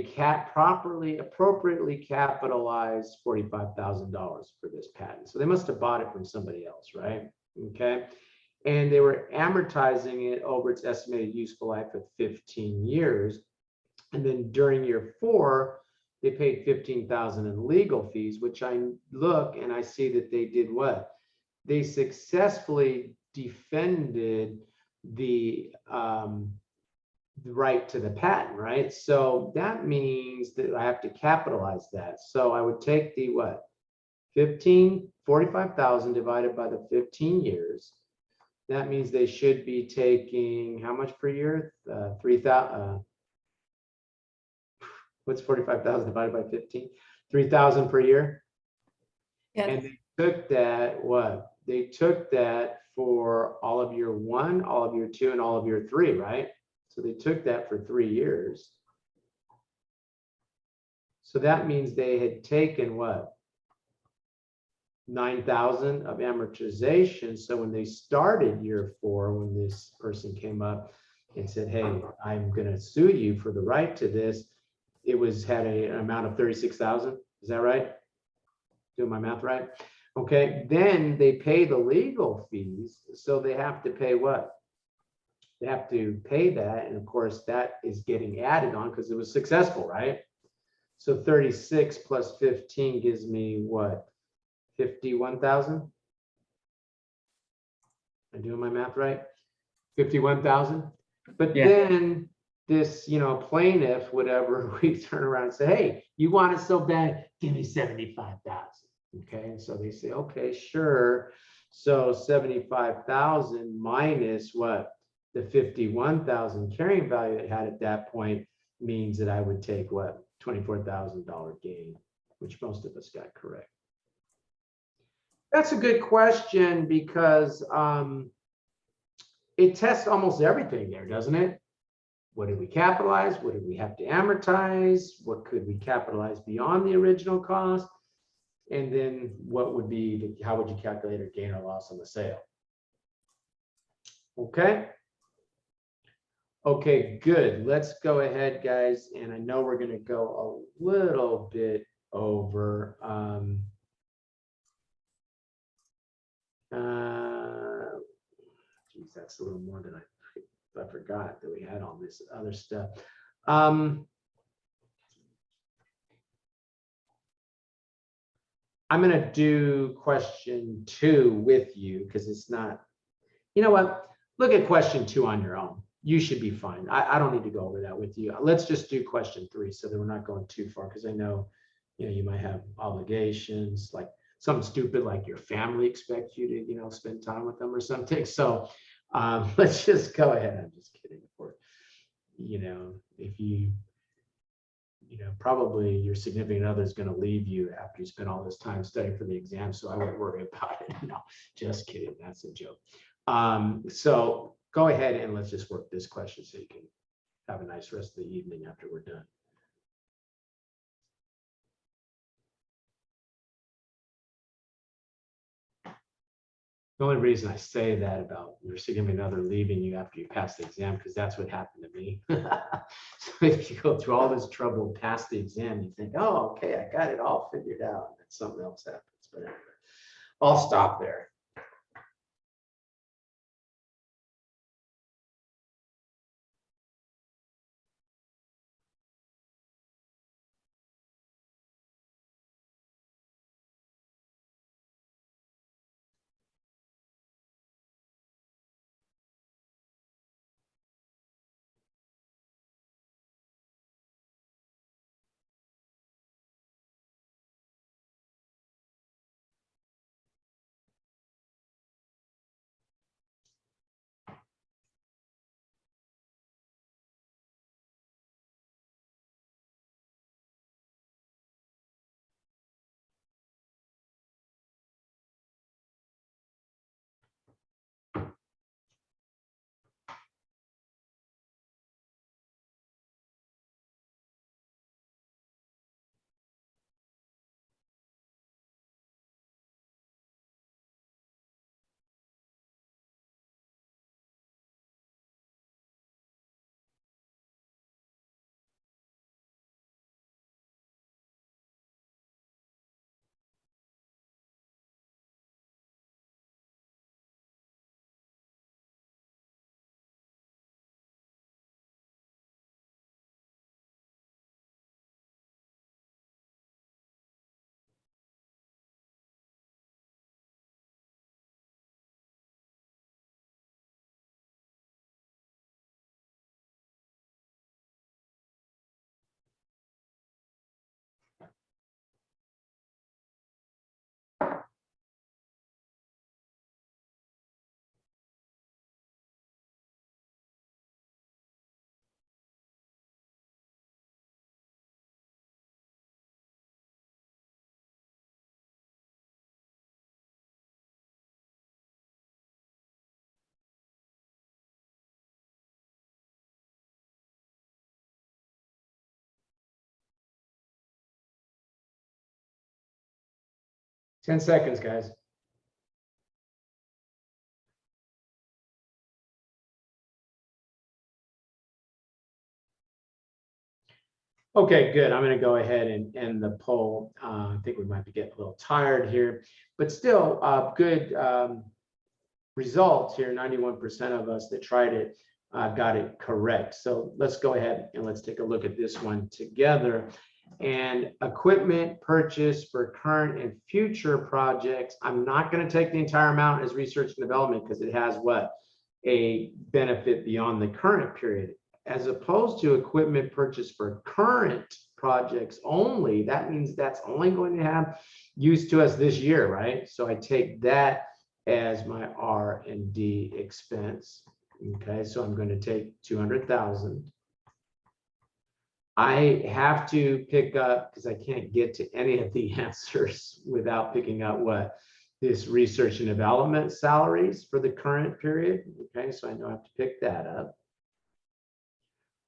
appropriately capitalized $45,000 for this patent. So they must have bought it from somebody else, right? Okay. And they were amortizing it over its estimated useful life of 15 years. And then during year 4, they paid $15,000 in legal fees, which I look and I see that they did what? They successfully defended the right to the patent, right? So that means that I have to capitalize that. So I would take the what? 45,000 divided by the 15 years. That means they should be taking how much per year? 3,000. What's 45,000 divided by 15? 3,000 per year. And they took that, what? They took that for all of year 1, all of year 2, and all of year 3, right? So they took that for 3 years. So that means they had taken what? 9,000 of amortization. So when they started year 4, when this person came up and said, hey, I'm going to sue you for the right to this, it had an amount of 36,000. Is that right? Doing my math right? Okay. Then they pay the legal fees. So they have to pay what? They have to pay that. And of course, that is getting added on because it was successful, right? So 36 plus 15 gives me what? 51,000? Am I doing my math right? 51,000. But Yeah. then this, plaintiff, whatever, we turn around and say, hey, you want it so bad, give me 75,000. Okay, so they say, okay, sure. So 75,000 minus what? The 51,000 carrying value it had at that point means that I would take what? $24,000 gain, which most of us got correct. That's a good question because it tests almost everything there, doesn't it? What did we capitalize? What did we have to amortize? What could we capitalize beyond the original cost? And then what would be, how would you calculate a gain or loss on the sale? Okay. Okay, good. Let's go ahead, guys. And I know we're going to go a little bit over. Geez, that's a little more than I forgot that we had all this other stuff. I'm going to do question 2 with you because it's not, you know what? Look at question 2 on your own. You should be fine. I don't need to go over that with you. Let's just do question 3 so that we're not going too far because I know, you might have obligations like something stupid like your family expects you to, spend time with them or something. So let's just go ahead. I'm just kidding. Or, if you, probably your significant other is going to leave you after you spend all this time studying for the exam. So I won't worry about it. No, just kidding. That's a joke. So go ahead and let's just work this question so you can have a nice rest of the evening after we're done. The only reason I say that about your significant other leaving you after you pass the exam, because that's what happened to me. So if you go through all this trouble, pass the exam, you think, oh, okay, I got it all figured out. And then something else happens. But anyway, I'll stop there. 10 seconds, guys. Okay, good. I'm going to go ahead and end the poll. I think we might be getting a little tired here, but still good results here. 91% of us that tried it got it correct. So let's go ahead and let's take a look at this one together. And equipment purchase for current and future projects. I'm not going to take the entire amount as research and development because it has what? A benefit beyond the current period. As opposed to equipment purchase for current projects only, that means that's only going to have use to us this year, right? So I take that as my R&D expense. Okay, so I'm going to take 200,000. I have to pick up, because I can't get to any of the answers without picking up what? This research and development salaries for the current period. Okay, so I know I have to pick that up.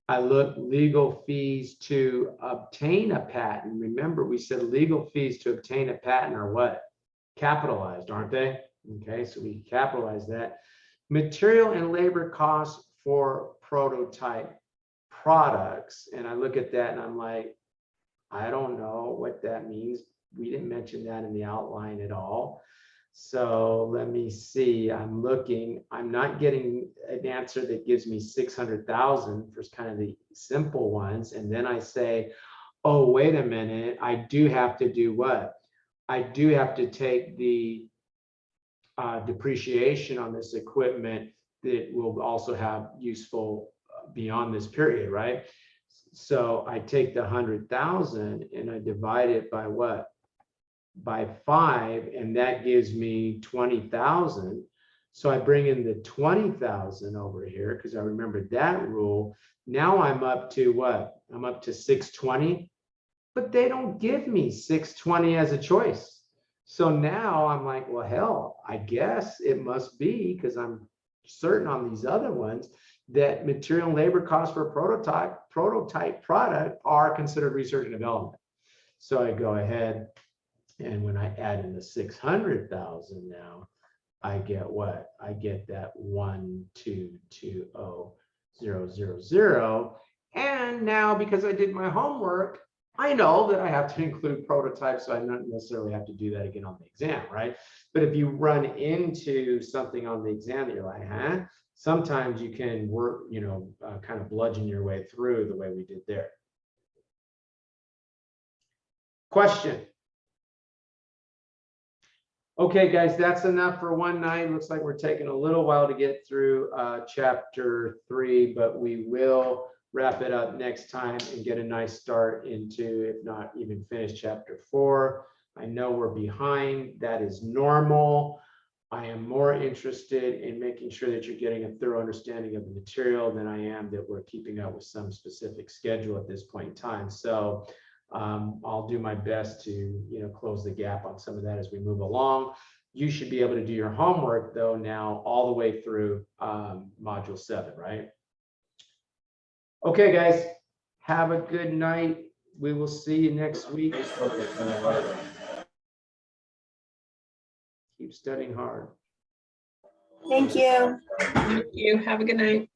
I look legal fees to obtain a patent. Remember, we said legal fees to obtain a patent are what? Capitalized, aren't they? Okay, so we capitalize that. Material and labor costs for prototype products. And I look at that and I'm like, I don't know what that means. We didn't mention that in the outline at all. So let me see, I'm looking, I'm not getting an answer that gives me 600,000 for kind of the simple ones. And then I say, oh, wait a minute, I do have to do what? I do have to take the depreciation on this equipment that will also have useful beyond this period, right? So I take the 100,000 and I divide it by what? By 5, and that gives me 20,000. So I bring in the 20,000 over here because I remembered that rule. Now I'm up to what? I'm up to 620, but they don't give me 620 as a choice. So now I'm like, well, hell, I guess it must be, because I'm certain on these other ones that material and labor costs for a prototype product are considered research and development. So I go ahead, and when I add in the 600,000 now, I get what? I get that 1220000. And now, because I did my homework, I know that I have to include prototypes, so I don't necessarily have to do that again on the exam, right? But if you run into something on the exam that you're like, huh? Sometimes you can work, kind of bludgeon your way through the way we did there. Question. Okay, guys, that's enough for one night. Looks like we're taking a little while to get through chapter 3, but we will wrap it up next time and get a nice start into, if not even finish, chapter 4. I know we're behind. That is normal. I am more interested in making sure that you're getting a thorough understanding of the material than I am that we're keeping up with some specific schedule at this point in time. So I'll do my best to close the gap on some of that as we move along. You should be able to do your homework though now all the way through module 7, right? Okay, guys, have a good night. We will see you next week. Keep studying hard. Thank you. Thank you. Have a good night.